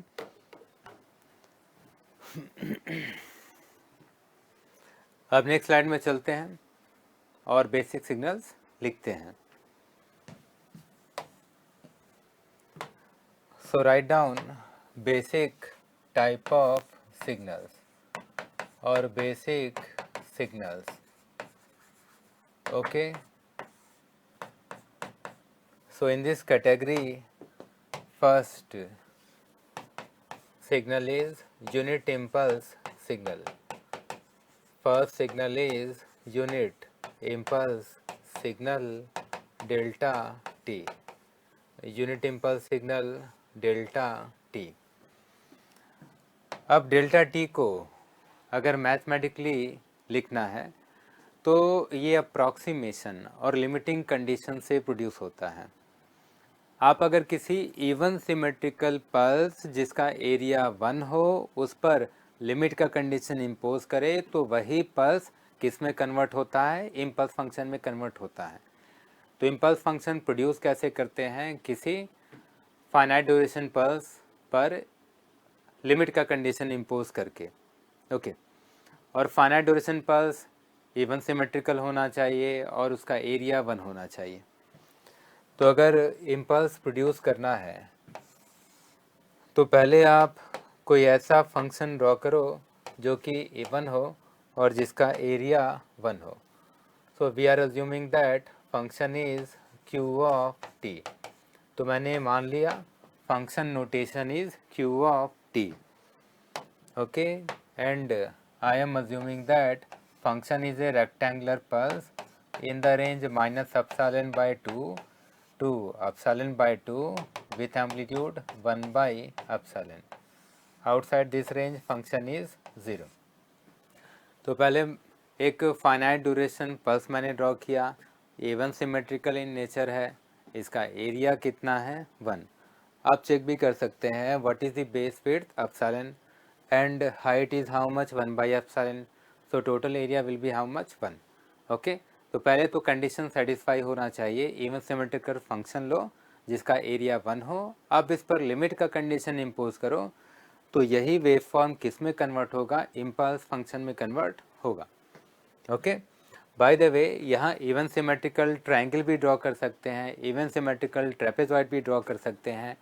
अब next slide में चलते हैं और basic signals लिखते हैं। So write down basic type of signals और basic signals. Okay, so in this category first signal is unit impulse signal. First signal is unit impulse signal delta t, unit impulse signal delta t। अब delta t को अगर mathematically लिखना है तो ये approximation और limiting condition से produce होता है। आप अगर किसी इवन सिमेट्रिकल पल्स जिसका एरिया 1 हो उस पर लिमिट का कंडीशन इम्पोज करे तो वही पल्स किस में कन्वर्ट होता है, इम्पल्स फंक्शन में कन्वर्ट होता है। तो इम्पल्स फंक्शन प्रोड्यूस कैसे करते हैं, किसी फाइनाइट ड्यूरेशन पल्स पर लिमिट का कंडीशन इम्पोज करके। ओके, और finite duration pulse even symmetrical होना चाहिए और उसका एरिया 1 होना चाहिए। तो अगर इम्पल्स प्रोड्यूस करना है तो पहले आप कोई ऐसा फंक्शन ड्रॉ करो जो कि इवन हो और जिसका एरिया 1 हो। So we are assuming that function is q of t। तो मैंने मान लिया function notation is q of t। Okay, and I am assuming that function is a rectangular pulse in the range -ε/2 to ε/2 with amplitude 1/ε। Outside this range function is 0। तो पहले एक finite duration pulse मैंने draw किया, even symmetrical in nature है, इसका area कितना है, 1। आप चेक भी कर सकते हैं what is the base width epsilon and height is how much 1/ε। So total area will be how much, 1। Okay, तो पहले तो कंडीशन सेटिस्फाई होना चाहिए, इवन सिमेट्रिकल फंक्शन लो जिसका एरिया 1 हो। अब इस पर लिमिट का कंडीशन इम्पोज करो तो यही वेव फॉर्म किस में कन्वर्ट होगा, इम्पल्स फंक्शन में कन्वर्ट होगा। ओके, बाय द वे यहाँ इवन सिमेट्रिकल ट्रायंगल भी ड्रॉ कर सकते हैं, इवन सिमेट्रिकल ट्रेपेजॉइड भी ड्रॉ कर सकते हैं,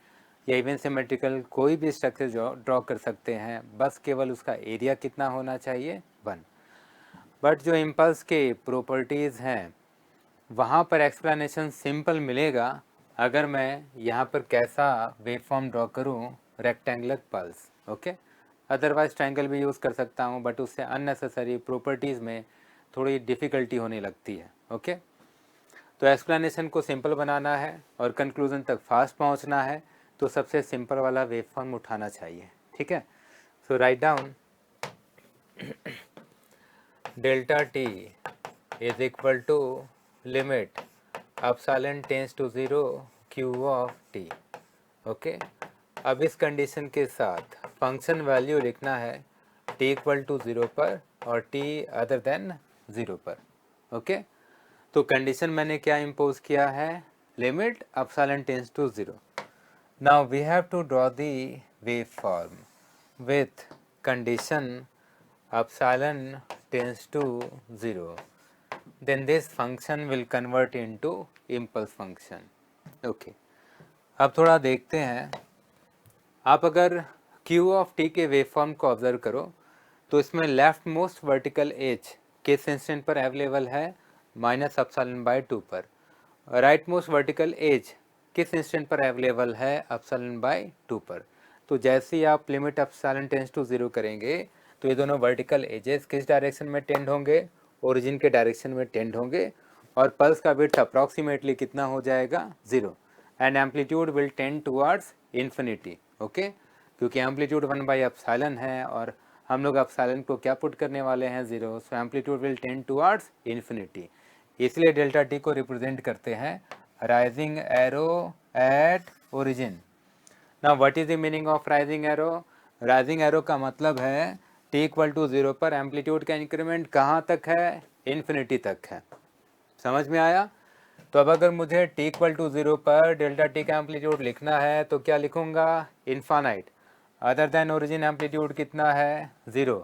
या इवन सिमेट्रिकल कोई भी स्ट्रक्चर ड्रॉ कर सकते हैं, बस केवल उसका एरिया कितना होना चाहिए, 1। बट जो इम्पल्स के प्रॉपर्टीज़ हैं वहाँ पर एक्सप्लेनेशन सिंपल मिलेगा अगर मैं यहाँ पर कैसा वेव फॉर्म ड्रॉ करूँ, rectangular pulse. Okay, otherwise triangle भी यूज़ कर सकता हूँ बट उससे अननेसेसरी प्रॉपर्टीज़ में थोड़ी डिफ़िकल्टी होने लगती है। ओके, तो एक्सप्लेनेशन को सिंपल बनाना है और कंक्लूजन तक फास्ट पहुँचना है तो सबसे सिंपल वाला वेव फॉर्म उठाना चाहिए। ठीक है, so write down delta t is equal to limit epsilon tends to 0 q of t. Okay, अब इस कंडीशन के साथ फंक्शन वैल्यू लिखना है टी इक्वल टू 0 पर और टी अदर देन 0 पर। ओके, तो कंडीशन मैंने क्या इम्पोज किया है, limit epsilon tends to 0। Now we have to draw the wave form with condition epsilon tends to 0, then this function will convert into impulse function. Okay, अब थोड़ा देखते हैं। आप अगर q ऑफ t के वेव फॉर्म को observe करो तो इसमें लेफ्ट मोस्ट वर्टिकल एज किस इंस्टेंट पर अवेलेबल है, माइनस एप्सिलॉन बाई 2 पर। राइट मोस्ट वर्टिकल एज किस इंस्टेंट पर अवेलेबल है, एप्सिलॉन बाई 2 पर। तो जैसे ही आप लिमिट एप्सिलॉन टेंड्स टू 0 करेंगे तो ये दोनों वर्टिकल एजेस किस डायरेक्शन में टेंड होंगे, ओरिजिन के डायरेक्शन में टेंड होंगे, और पल्स का विड्थ अप्रॉक्सीमेटली कितना हो जाएगा, 0, and amplitude will tend towards infinity. Okay, क्योंकि एम्पलीट्यूड 1/एप्सिलॉन है और हम लोग एप्सिलॉन को क्या पुट करने वाले हैं, 0, so amplitude will tend towards infinity. इसलिए डेल्टा टी को रिप्रेजेंट करते हैं rising arrow at origin. Now what is the meaning of rising arrow, rising arrow का मतलब है टी इक्वल टू 0 पर एम्पलीट्यूड का इंक्रीमेंट कहाँ तक है, इन्फिनिटी तक है। समझ में आया? तो अब अगर मुझे टी इक्वल टू 0 पर डेल्टा टी का एम्पलीट्यूड लिखना है तो क्या लिखूंगा, infinite. Other than origin amplitude कितना है, 0।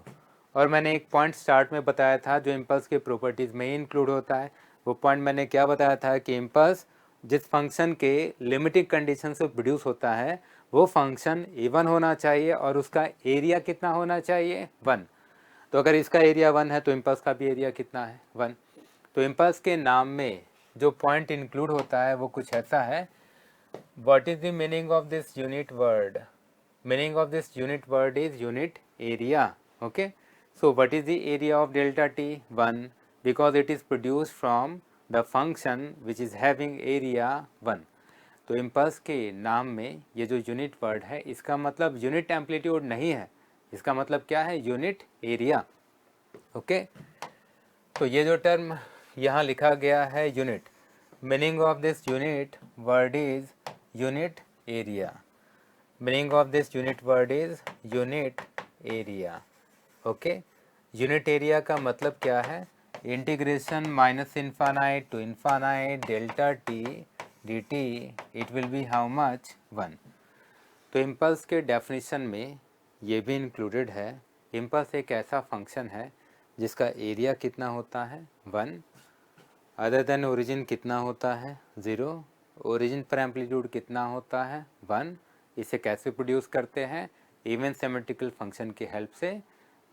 और मैंने एक पॉइंट स्टार्ट में बताया था जो इम्पल्स के प्रॉपर्टीज़ में ही इंक्लूड होता है। वो पॉइंट मैंने क्या बताया था कि इम्पल्स जिस फंक्शन के लिमिटिंग कंडीशन से प्रोड्यूस होता है वो फंक्शन इवन होना चाहिए और उसका एरिया कितना होना चाहिए, 1। तो अगर इसका एरिया 1 है तो इम्पल्स का भी एरिया कितना है, 1। तो इम्पल्स के नाम में जो पॉइंट इंक्लूड होता है वो कुछ ऐसा है, what is the meaning of this unit word, meaning of this unit word is unit area. Okay, so what is the area of delta T, 1, because it is produced from the function which is having area 1। तो impulse के नाम में ये जो unit word है इसका मतलब unit amplitude नहीं है, इसका मतलब क्या है, यूनिट एरिया। ओके, तो ये जो टर्म यहाँ लिखा गया है unit, meaning of this unit word is unit area, meaning of this unit word is unit area. Okay, unit area का मतलब क्या है, integration minus infinite to infinite delta t d t, it will be how much, 1। तो impulse के definition में ये भी included है, इम्पल्स एक ऐसा फंक्शन है जिसका एरिया कितना होता है, 1, अदर देन ओरिजिन कितना होता है, 0, ओरिजिन पर एम्पलीट्यूड कितना होता है, 1। इसे कैसे प्रोड्यूस करते हैं, इवन सिमेट्रिकल फंक्शन की हेल्प से,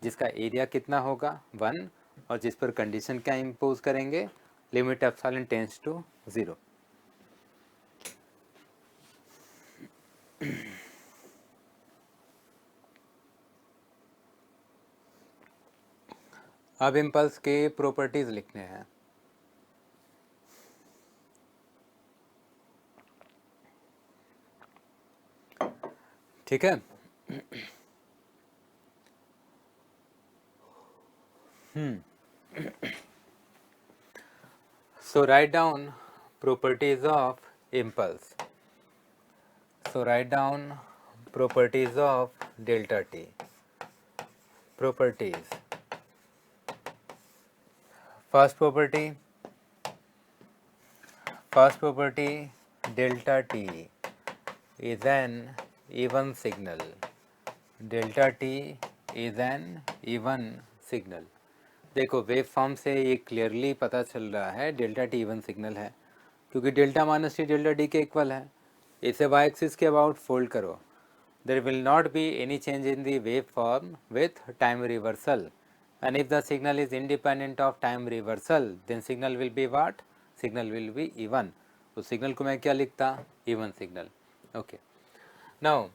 जिसका एरिया कितना होगा, 1, और जिस पर कंडीशन क्या इम्पोज करेंगे, लिमिट एप्सिलॉन टेंड्स टू 0। अब इम्पल्स के प्रॉपर्टीज लिखने हैं। ठीक है, so write down properties of impulse. So write down properties of delta t. Properties. First property delta t is an even signal. Delta t is an even signal. देखो wave form से ये clearly पता चल रहा है delta T even signal है, क्योंकि delta minus t delta d के इक्वल है। इसे वाई एक्सिस के अबाउट फोल्ड करो, there will not be any change in the wave form with time reversal, and if the signal is independent of time reversal then signal will be what, signal will be even. उस signal को मैं क्या लिखता, even signal. Okay, now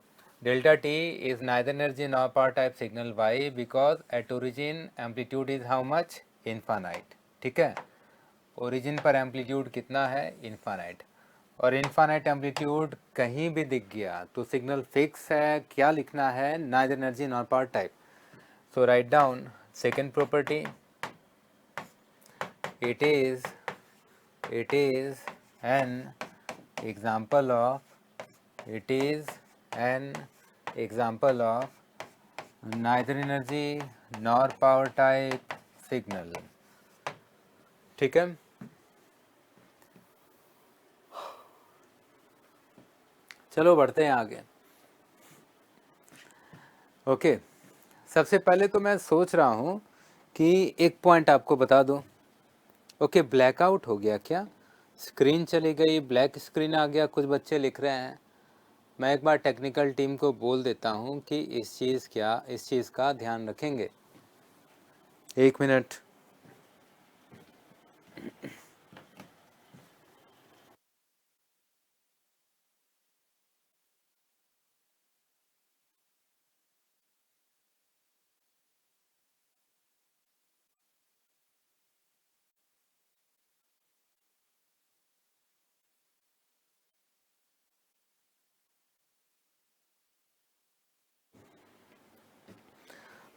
delta t is neither energy nor power type signal. Why? Because at origin amplitude is how much, infinite। ठीक है, origin पर amplitude कितना है, इन्फानाइट, और इन्फानाइट एम्पलीट्यूड कहीं भी दिख गया तो सिग्नल फिक्स है। क्या लिखना है, neither energy nor power type. So write down second property, it is an example of neither energy nor power type signal. ठीक है, चलो बढ़ते हैं आगे। ओके, सबसे पहले तो मैं सोच रहा हूँ कि एक पॉइंट आपको बता दूँ। ओके, ब्लैकआउट हो गया क्या? स्क्रीन चली गई, ब्लैक स्क्रीन आ गया, कुछ बच्चे लिख रहे हैं। मैं एक बार टेक्निकल टीम को बोल देता हूँ कि इस चीज़ का ध्यान रखेंगे। 1 मिनट।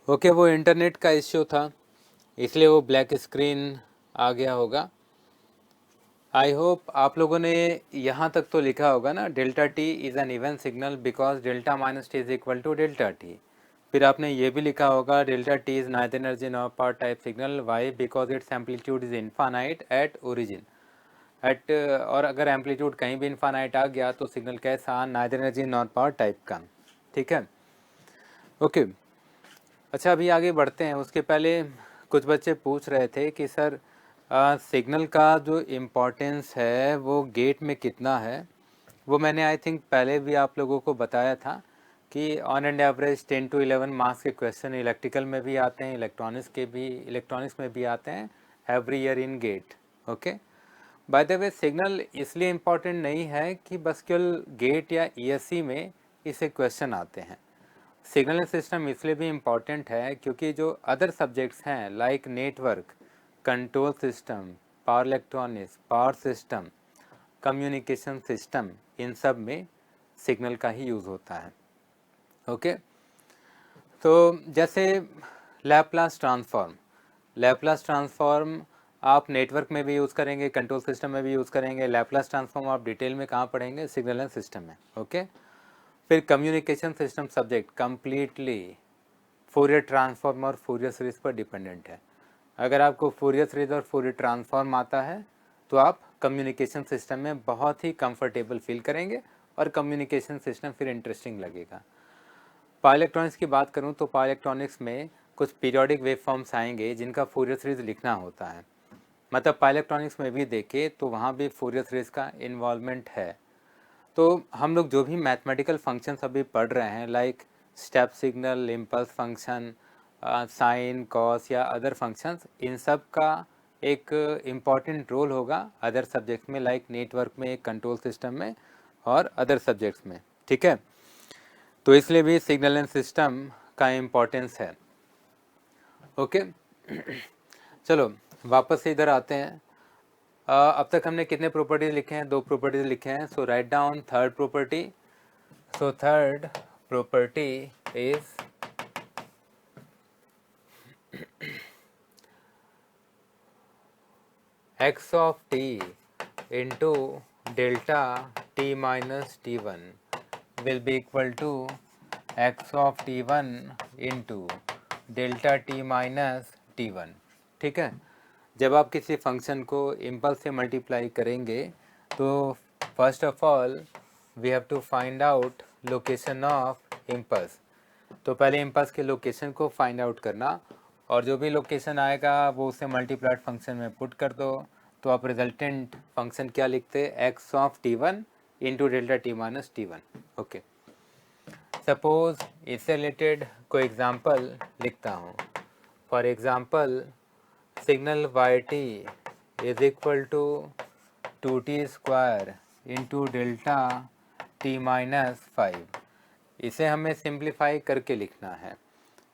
ओके, वो इंटरनेट का इश्यू था, इसलिए वो ब्लैक स्क्रीन आ गया होगा। आई होप आप लोगों ने यहाँ तक तो लिखा होगा ना, delta t is an even signal because delta minus t is equal to delta t. फिर आपने ये भी लिखा होगा delta t is neither energy nor power type signal, why? Because it's amplitude is infinite at origin. और अगर amplitude कहीं भी इनफाइनाइट आ गया तो सिग्नल कैसा? Neither energy nor power type का। ठीक है, ओके। अच्छा, अभी आगे बढ़ते हैं। उसके पहले कुछ बच्चे पूछ रहे थे कि सर सिग्नल का जो इम्पोर्टेंस है वो गेट में कितना है। वो मैंने आई थिंक पहले भी आप लोगों को बताया था कि on and average 10 to 11 marks के क्वेश्चन इलेक्ट्रिकल में भी आते हैं, इलेक्ट्रॉनिक्स में भी आते हैं every year in GATE. Okay, by the way signal इसलिए इम्पोर्टेंट नहीं है कि बस केवल गेट या ईएससी में इसे क्वेश्चन आते हैं। सिग्नल सिस्टम इसलिए भी इम्पॉर्टेंट है क्योंकि जो अदर सब्जेक्ट्स हैं like network, control system, power electronics, power system, communication system, इन सब में सिग्नल का ही यूज़ होता है। ओके, तो जैसे लैप्लास ट्रांसफॉर्म आप नेटवर्क में भी यूज़ करेंगे, कंट्रोल सिस्टम में भी यूज़ करेंगे। लैप्लास ट्रांसफॉर्म आप डिटेल में कहाँ पढ़ेंगे? सिग्नल एंड सिस्टम में। ओके, फिर communication system subject completely Fourier transform और फोरियर सीरीज पर डिपेंडेंट है। अगर आपको फोरियर सीरीज और फोरियर ट्रांसफॉर्म आता है तो आप कम्युनिकेशन सिस्टम में बहुत ही कंफर्टेबल फील करेंगे और कम्युनिकेशन सिस्टम फिर इंटरेस्टिंग लगेगा। पावर इलेक्ट्रॉनिक्स की बात करूं तो पावर इलेक्ट्रॉनिक्स में कुछ पीरियोडिक वेव फॉर्म्स आएंगे जिनका फोरियर सीरीज लिखना होता है। मतलब पावर इलेक्ट्रॉनिक्स में भी देखें तो वहाँ भी फोरियर सीरीज का इन्वॉल्वमेंट है। तो हम लोग जो भी मैथमेटिकल फंक्शंस अभी पढ़ रहे हैं like step signal, impulse function, sine, cos या अदर फंक्शंस, इन सब का एक इम्पॉर्टेंट रोल होगा अदर सब्जेक्ट्स में लाइक नेटवर्क में, कंट्रोल सिस्टम में और अदर सब्जेक्ट्स में। ठीक है, तो इसलिए भी सिग्नल एंड सिस्टम का इम्पोर्टेंस है। ओके, चलो वापस से इधर आते हैं। अब तक हमने कितने प्रॉपर्टीज लिखे हैं? 2 प्रॉपर्टीज लिखे हैं। So write down third property. So third property is x of t into delta t minus t1 will be equal to x of t1 into delta t minus t1। ठीक है, जब आप किसी function को impulse से multiply करेंगे तो first of all we have to find out location of impulse. तो पहले इम्पल्स के लोकेशन को फाइंड आउट करना और जो भी लोकेशन आएगा वो उसे मल्टीप्लाइड फंक्शन में पुट कर दो। तो आप रिजल्टेंट फंक्शन क्या लिखते हैं? X of t one into delta t minus t one. Okay, suppose इससे रिलेटेड कोई एग्जांपल लिखता हूँ। For example signal y t is equal to 2t square into delta t minus 5। इसे हमें सिंप्लीफाई करके लिखना है।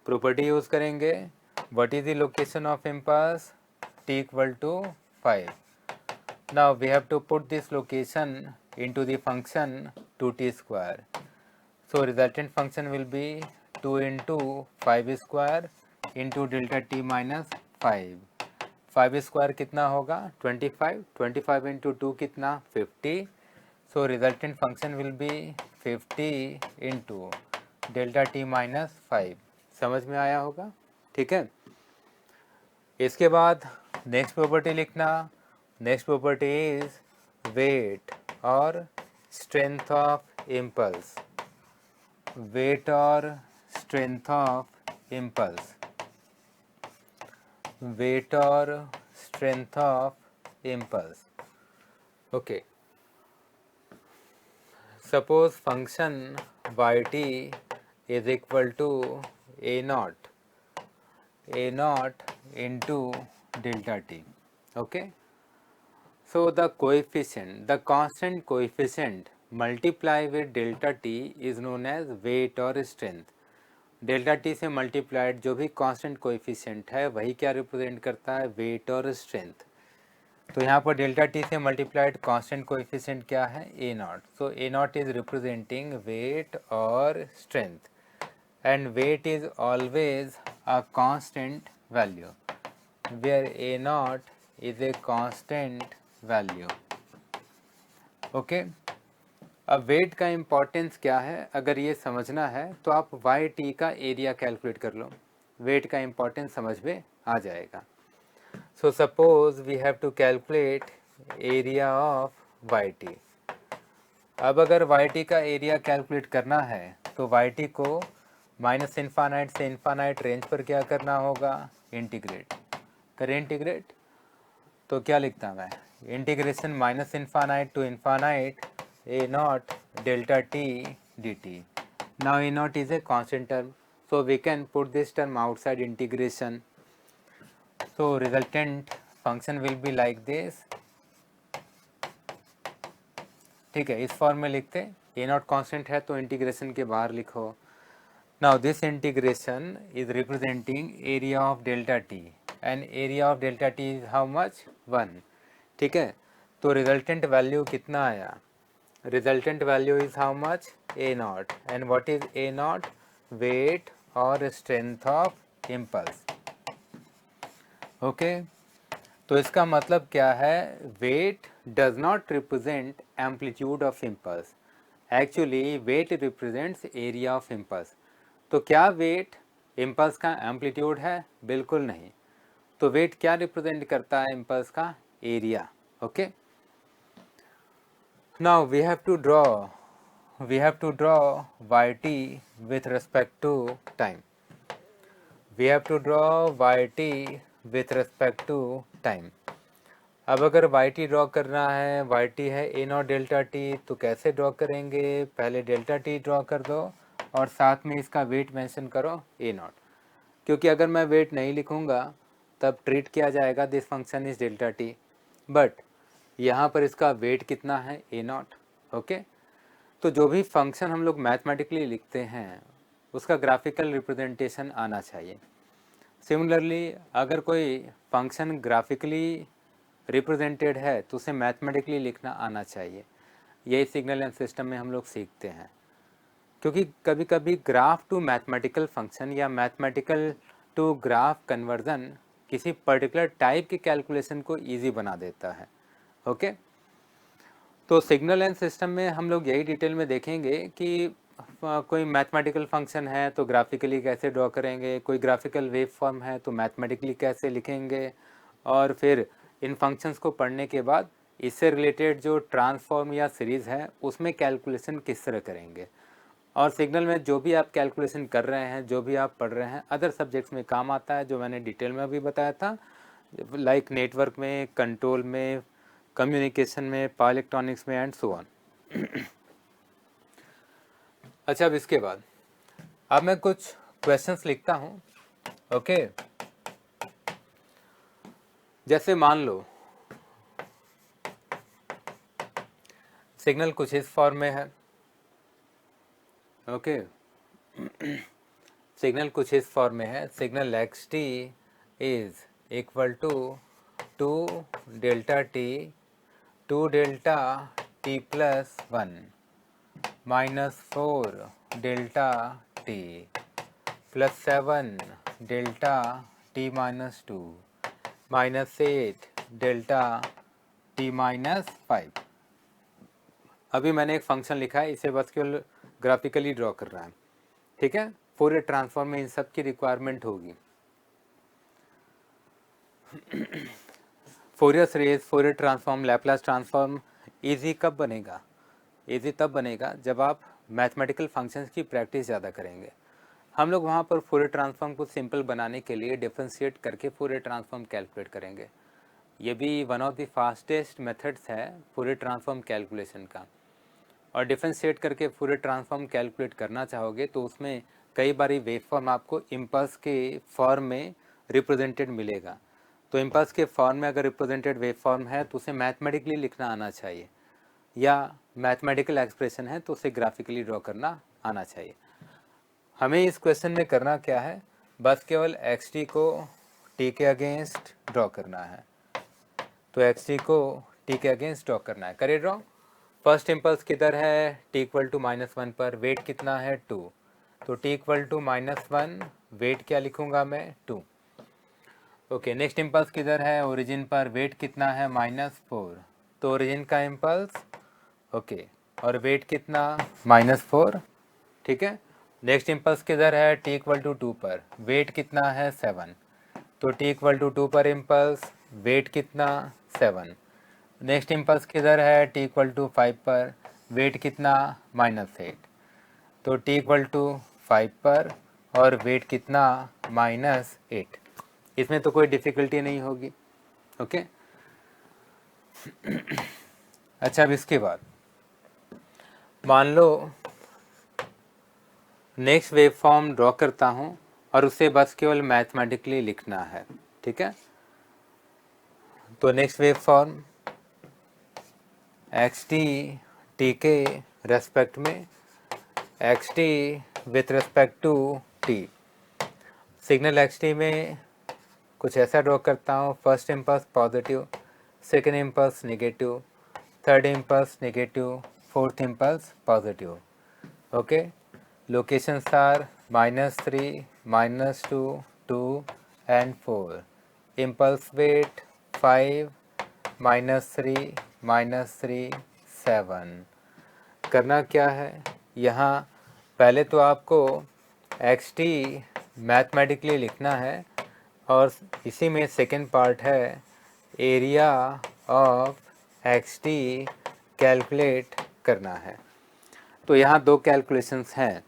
प्रॉपर्टी यूज़ करेंगे, what is the location of impulse? t equal to 5। Now we have to put this location into the function 2t square. So resultant function will be 2 into 5 square into delta t minus 5 5 square कितना होगा 25, 25 into 2 कितना 50, so resultant function will be 50 into delta t minus 5। समझ में आया होगा, ठीक है। इसके बाद नेक्स्ट प्रॉपर्टी लिखना, नेक्स्ट प्रॉपर्टी इज वेट और स्ट्रेंथ ऑफ इम्पल्स, वेट और स्ट्रेंथ ऑफ इम्पल्स, वेट और strength of impulse. Okay, suppose function yt is equal to a naught into delta t. Okay, so the coefficient, the constant coefficient multiply with delta t is known as weight or strength. Delta t से multiplied जो भी constant coefficient है वही क्या represent करता है, wait और strength. तो यहाँ पर डेल्टा टी से मल्टीप्लाइड कांस्टेंट कोएफिशिएंट क्या है, a naught. So a naught is representing weight और strength, and weight is always a constant value where a naught is a constant value. Okay, अब weight का importance क्या है, अगर ये समझना है तो आप वाई टी का एरिया कैलकुलेट कर लो, वेट का इम्पोर्टेंस समझ में आ जाएगा। So suppose we have to calculate area of y t. अब अगर वाई टी का एरिया कैलकुलेट करना है तो वाई टी को माइनस इन्फानाइट से इन्फानाइट रेंज पर क्या करना होगा, इंटीग्रेट करें। इंटीग्रेट तो क्या लिखता मैं, integration minus infinite to infinite a naught delta t dt. Now a naught is a constant term, so we can put this term outside integration. So resultant function will be like this. ठीक है, इस form में लिखते, a naught constant है तो integration के बाहर लिखो। Now this integration is representing area of delta t, and area of delta t is how much, 1। ठीक है, तो रिजल्टेंट वैल्यू कितना आया, resultant value is how much, a naught, and what is a naught, weight or strength of impulse। Okay, तो इसका मतलब क्या है, weight does not represent amplitude of impulse, actually weight represents area of impulse। तो क्या weight impulse का amplitude है, बिल्कुल नहीं। तो weight क्या represent करता है, impulse का area। Okay, now we have to draw yt with respect to time, we have to draw yt with respect to time। अब अगर yt ड्रॉ करना है, yt है a नॉट डेल्टा t, तो कैसे ड्रॉ करेंगे, पहले डेल्टा t ड्रॉ कर दो और साथ में इसका वेट मेंशन करो a नॉट, क्योंकि अगर मैं वेट नहीं लिखूँगा तब ट्रीट किया जाएगा this function is delta t, but यहाँ पर इसका वेट कितना है, ए नॉट। ओके, तो जो भी फंक्शन हम लोग मैथमेटिकली लिखते हैं उसका ग्राफिकल रिप्रेजेंटेशन आना चाहिए। सिमिलरली अगर कोई फंक्शन ग्राफिकली रिप्रेजेंटेड है तो उसे मैथमेटिकली लिखना आना चाहिए। यही सिग्नल एंड सिस्टम में हम लोग सीखते हैं, क्योंकि कभी कभी ग्राफ टू मैथमेटिकल फंक्शन या मैथमेटिकल टू ग्राफ कन्वर्जन किसी पर्टिकुलर टाइप के कैलकुलेशन को ईजी बना देता है। ओके, तो सिग्नल एंड सिस्टम में हम लोग यही डिटेल में देखेंगे कि कोई मैथमेटिकल फंक्शन है तो ग्राफिकली कैसे ड्रॉ करेंगे, कोई ग्राफिकल वेव फॉर्म है तो मैथमेटिकली कैसे लिखेंगे, और फिर इन फंक्शंस को पढ़ने के बाद इससे रिलेटेड जो ट्रांसफॉर्म या सीरीज़ है उसमें कैलकुलेशन किस तरह करेंगे। और सिग्नल में जो भी आप कैलकुलेशन कर रहे हैं, जो भी आप पढ़ रहे हैं, अदर सब्जेक्ट्स में काम आता है, जो मैंने डिटेल में अभी बताया था, लाइक नेटवर्क में, कंट्रोल में, कम्युनिकेशन में, पावर इलेक्ट्रॉनिक्स में एंड सो ऑन। अच्छा, अब इसके बाद अब मैं कुछ क्वेश्चंस लिखता हूँ। ओके, जैसे मान लो सिग्नल कुछ इस फॉर्म में है। ओके, सिग्नल कुछ इस फॉर्म में है, signal x t is equal to 2 delta t plus 1 minus 4 delta t plus 7 delta t minus 2 -8 delta t -5। अभी मैंने एक फंक्शन लिखा है, इसे बस केवल ग्राफिकली ड्रॉ कर रहा है, ठीक है। फोरियर ट्रांसफॉर्म में इन सब की रिक्वायरमेंट होगी। Fourier series, Fourier transform, Laplace transform easy कब बनेगा? इजी तब बनेगा जब आप मैथमेटिकल फंक्शंस की प्रैक्टिस ज़्यादा करेंगे। हम लोग वहाँ पर फोरियर ट्रांसफॉर्म को सिंपल बनाने के लिए डिफरेंशिएट करके फोरियर ट्रांसफॉर्म कैलकुलेट करेंगे। ये भी one of the fastest methods है फोरियर ट्रांसफॉर्म कैलकुलेशन का। और डिफरेंशिएट करके फोरियर ट्रांसफॉर्म कैलकुलेट करना चाहोगे तो उसमें कई बारी वेव फॉर्म आपको इम्पल्स के फॉर्म में रिप्रेजेंटेड मिलेगा। तो इम्पल्स के फॉर्म में अगर रिप्रेजेंटेड वेव फॉर्म है तो उसे मैथमेटिकली लिखना आना चाहिए, या मैथमेटिकल एक्सप्रेशन है तो उसे ग्राफिकली ड्रॉ करना आना चाहिए। हमें इस क्वेश्चन में करना क्या है, बस केवल एक्स टी को टी के अगेंस्ट ड्रॉ करना है। तो एक्स टी को टी के अगेंस्ट ड्रॉ करना है, करिए ड्रॉ। फर्स्ट इम्पल्स किधर है? टी इक्वल टू -1 पर। वेट कितना है? 2। तो टी इक्वल टू -1, वेट क्या लिखूंगा मैं? 2। ओके, नेक्स्ट इम्पल्स किधर है? ओरिजिन पर। वेट कितना है? -4। तो ओरिजिन का इम्पल्स, ओके, और वेट कितना? -4, ठीक है। नेक्स्ट इम्पल्स किधर है? टी इक्वल टू 2 पर। वेट कितना है? 7। तो टी इक्वल टू 2 पर इम्पल्स, वेट कितना? 7। नेक्स्ट इम्पल्स किधर है? टी इक्वल टू 5 पर। वेट कितना? -8। तो टी इक्वल टू 5 पर और वेट कितना? -8। इसमें तो कोई डिफ़िकल्टी नहीं होगी, ओके। अच्छा, अब इसके बाद मान लो नेक्स्ट वेव फॉर्म ड्रॉ करता हूँ और उसे बस केवल मैथमेटिकली लिखना है, ठीक है। तो next wave form x t के रेस्पेक्ट में, x t with respect to t. Signal x t में कुछ ऐसा ड्रॉ करता हूँ। First impulse positive, second impulse negative, third impulse negative, fourth impulse positive, okay. Locations are -3, -2, 2 and 4. Impulse weight 5, -3, -3, 7। करना क्या है यहाँ? पहले तो आपको एक्स टी मैथमेटिकली लिखना है और इसी में सेकेंड पार्ट है area of x T calculate करना है। तो यहाँ दो कैलकुलेशंस हैं,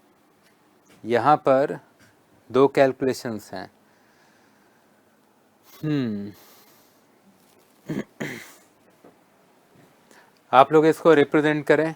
यहाँ पर दो कैलकुलेशंस हैं। आप लोग इसको रिप्रेजेंट करें।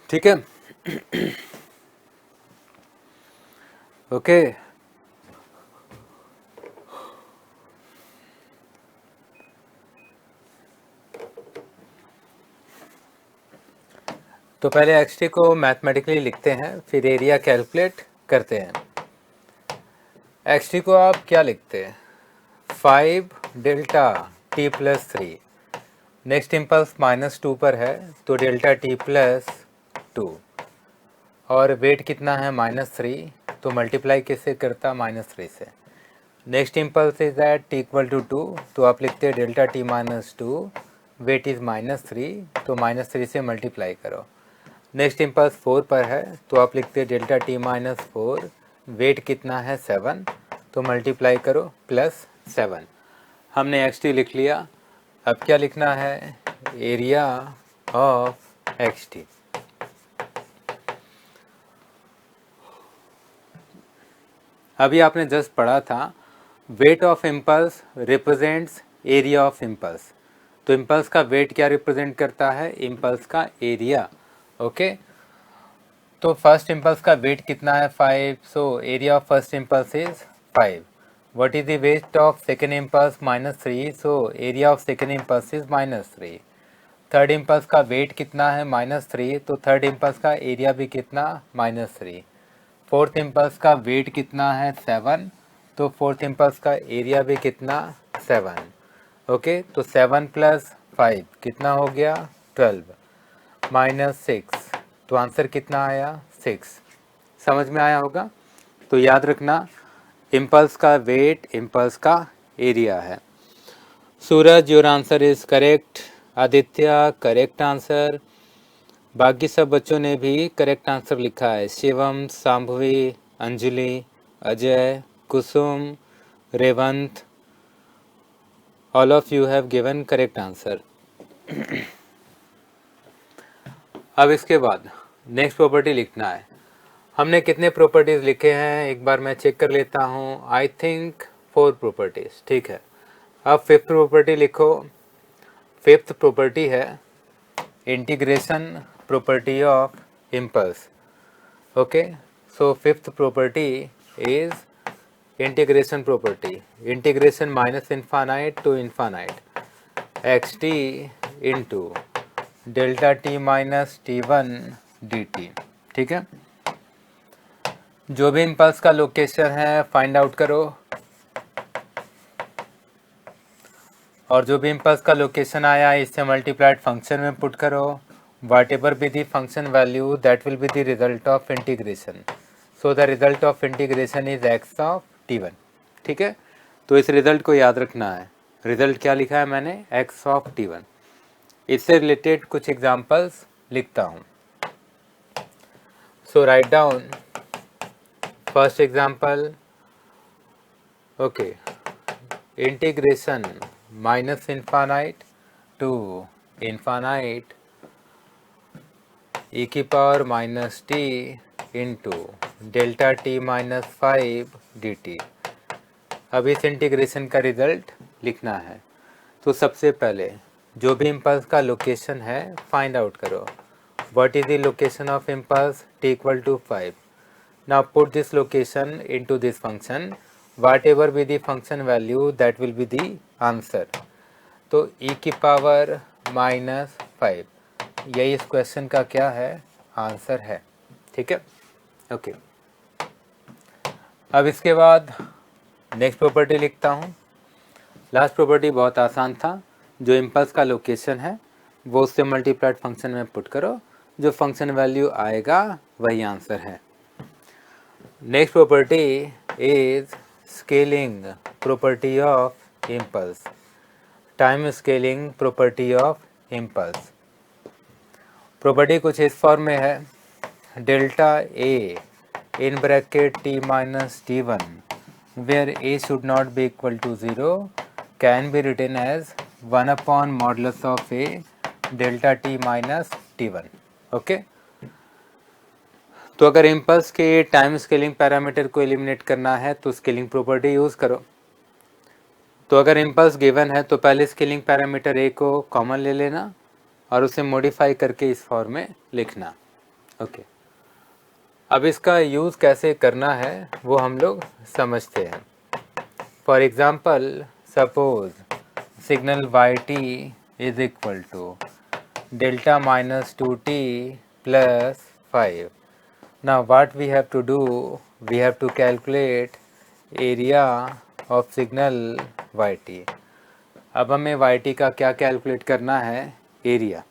ठीक है, ओके। तो पहले एक्स टी को मैथमेटिकली लिखते हैं, फिर एरिया कैलकुलेट करते हैं। एक्स टी को आप क्या लिखते हैं? 5 delta t plus 3। Next impulse -2 पर है तो डेल्टा टी प्लस 2, और वेट कितना है? -3। तो मल्टीप्लाई किससे करता? -3 से। Next impulse is at t equal to 2, तो आप लिखते हैं delta t minus 2, weight is -3, तो -3 से मल्टीप्लाई करो। नेक्स्ट इम्पल्स 4 पर है, तो आप लिखते हैं डेल्टा टी माइनस 4, वेट कितना है 7, तो मल्टीप्लाई करो +7। हमने एक्स टी लिख लिया। अब क्या लिखना है, एरिया ऑफ एक्स टी। अभी आपने जस्ट पढ़ा था weight of impulse represents area of impulse. तो इम्पल्स का वेट क्या रिप्रेजेंट करता है, इम्पल्स का एरिया। ओके, तो फर्स्ट इम्पल्स का वेट कितना है 5, so area of first impulse is 5। What is the weight of second impulse -3, so area of second impulse is -3। Third impulse का वेट कितना है -3, तो थर्ड इम्पल्स का एरिया भी कितना -3। फोर्थ इम्पल्स का वेट कितना है 7, तो फोर्थ इम्पल्स का एरिया भी कितना 7। ओके, तो 7 + 5 कितना हो गया 12 -6, तो आंसर कितना आया 6। समझ में आया होगा। तो याद रखना इम्पल्स का वेट इम्पल्स का एरिया है। Suraj your answer is correct. Aditya correct answer. बाकी सब बच्चों ने भी करेक्ट आंसर लिखा है। Shivam, Sambhavi, Anjali, Ajay, Kusum, Revant, all of you have given correct answer. अब इसके बाद नेक्स्ट प्रॉपर्टी लिखना है। हमने कितने प्रॉपर्टीज लिखे हैं एक बार मैं चेक कर लेता हूँ। आई थिंक 4 प्रॉपर्टीज, ठीक है। अब फिफ्थ प्रॉपर्टी लिखो। फिफ्थ प्रॉपर्टी है integration property of impulse. Okay, so fifth property is integration property. Integration minus infinite to infinite xt into delta t minus t1 dt। ठीक है, जो भी इम्पल्स का लोकेशन है फाइंड आउट करो, और जो भी इम्पल्स का लोकेशन आया इससे मल्टीप्लाइड फंक्शन में पुट करो। Whatever be the function value that will be the result of integration. So the result of integration is x of t1। ठीक है, तो इस रिजल्ट को याद रखना है। रिजल्ट क्या लिखा है मैंने, एक्स ऑफ t1। इससे रिलेटेड कुछ एग्जांपल्स लिखता हूँ। So write down first example. Okay, integration minus infinite to infinite e की power -t into delta t minus 5 dt। अब इस इंटीग्रेशन का रिजल्ट लिखना है। तो सबसे पहले जो भी इम्पल्स का लोकेशन है फाइंड आउट करो। What is the location of impulse, t equal to 5। Now put this location into this function, whatever be the function value that will be the answer. तो e की power -5 यही इस question का क्या है, answer है। ठीक है, ओके। अब इसके बाद नेक्स्ट प्रॉपर्टी लिखता हूँ। लास्ट प्रॉपर्टी बहुत आसान था, जो इम्पल्स का लोकेशन है वो उससे मल्टीप्लाइड फंक्शन में पुट करो, जो फंक्शन वैल्यू आएगा वही आंसर है। Next property is scaling property of impulse, time scaling property of impulse. Property कुछ इस फॉर्म में है, delta a in bracket t minus t1 where a should not be equal to 0 can be written as 1/मॉडुलस of a delta t minus t1। Okay, तो अगर impulse के time scaling parameter को eliminate करना है तो स्केलिंग प्रॉपर्टी यूज़ करो। तो अगर इम्पल्स गिवन है तो पहले स्केलिंग पैरामीटर a को कॉमन ले लेना और उसे मॉडिफाई करके इस फॉर्म में लिखना। ओके, अब इसका यूज़ कैसे करना है वो हम लोग समझते हैं। For example suppose signal yt is equal to delta minus 2t plus 5। Now what we have to do, we have to calculate area of signal yt। अब हमें yt का क्या कैलकुलेट करना है, एरिया।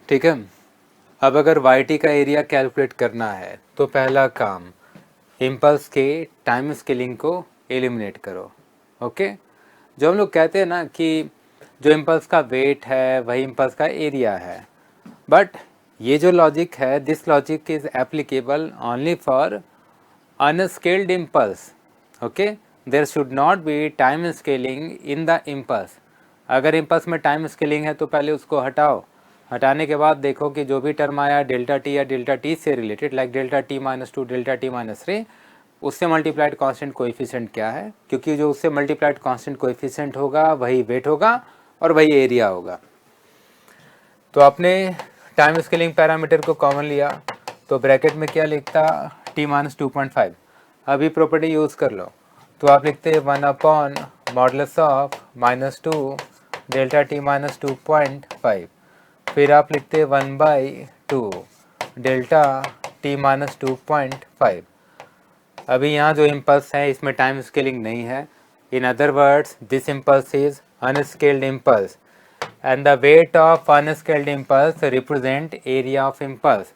ठीक है, अब अगर वाई का एरिया कैलकुलेट करना है तो पहला काम इम्पल्स के टाइम स्केलिंग को एलिमिनेट करो। ओके, जो हम लोग कहते हैं ना कि जो इम्पल्स का वेट है वही इम्पल्स का एरिया है, बट ये जो लॉजिक है, this logic is applicable only for unscaled impulse. Okay, there should not be time scaling in the impulse. अगर इम्पल्स में टाइम स्केलिंग है तो पहले उसको हटाओ, हटाने के बाद देखो कि जो भी टर्म आया डेल्टा टी या डेल्टा टी से related, like delta t minus two, delta t minus three, उससे मल्टीप्लाइड कांस्टेंट कोएफिशिएंट क्या है, क्योंकि जो उससे मल्टीप्लाइड कांस्टेंट कोएफिशिएंट होगा वही वेट होगा और वही एरिया होगा। तो आपने टाइम स्केलिंग पैरामीटर को कॉमन लिया तो ब्रैकेट में क्या लिखता, टी माइनस 2.5। अभी प्रॉपर्टी यूज़ कर लो तो आप लिखते 1 upon modulus of minus two delta t minus 2.5, फिर आप लिखते 1/2 डेल्टा टी माइनस 2.5। अभी यहाँ जो इम्पल्स है इसमें टाइम स्केलिंग नहीं है। In other words this impulse is unscaled impulse and the weight of unscaled impulse represent area of impulse।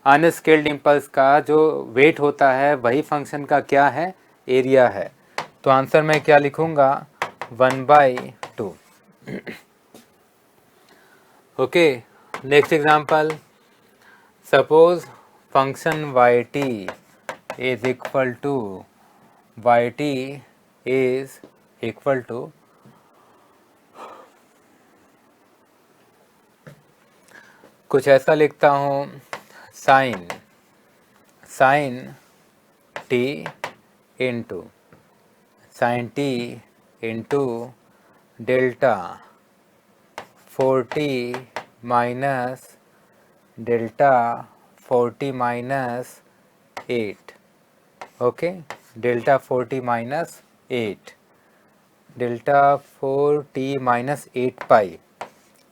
Unscaled impulse का जो वेट होता है वही फंक्शन का क्या है, एरिया है। तो आंसर मैं क्या लिखूंगा, 1/2। Okay, next example, suppose function yt is equal to yt is equal to कुछ ऐसा लिखता हूँ, sine t into delta 40 minus delta 40 minus 8। Okay, delta 40 minus 8, delta 4t minus 8 pi.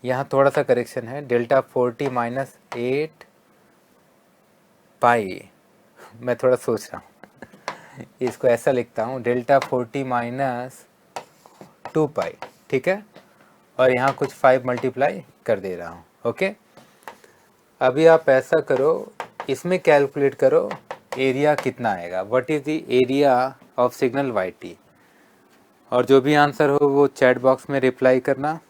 यहाँ थोड़ा सा करेक्शन है, डेल्टा 40 माइनस 8 पाई। मैं थोड़ा सोच रहा हूँ, इसको ऐसा लिखता हूँ, डेल्टा 40 माइनस 2 पाई, ठीक है, और यहाँ कुछ 5 मल्टीप्लाई कर दे रहा हूँ। ओके, अभी आप ऐसा करो, इसमें कैलकुलेट करो एरिया कितना आएगा, what is the area of signal yt, और जो भी आंसर हो वो चैट बॉक्स में रिप्लाई करना।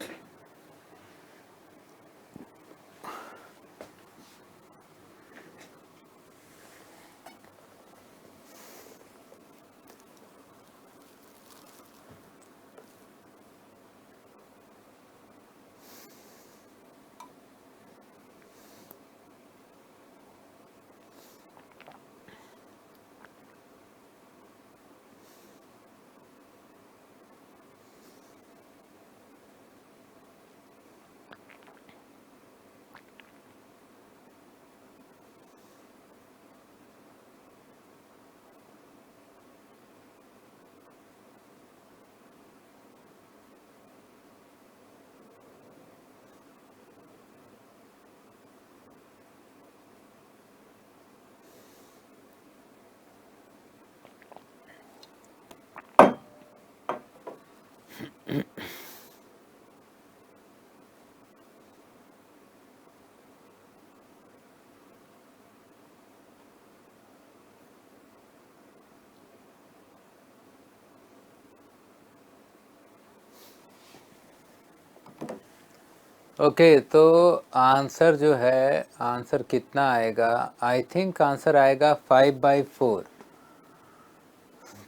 ओके, तो आंसर जो है, आंसर कितना आएगा, आई थिंक आंसर आएगा 5/4।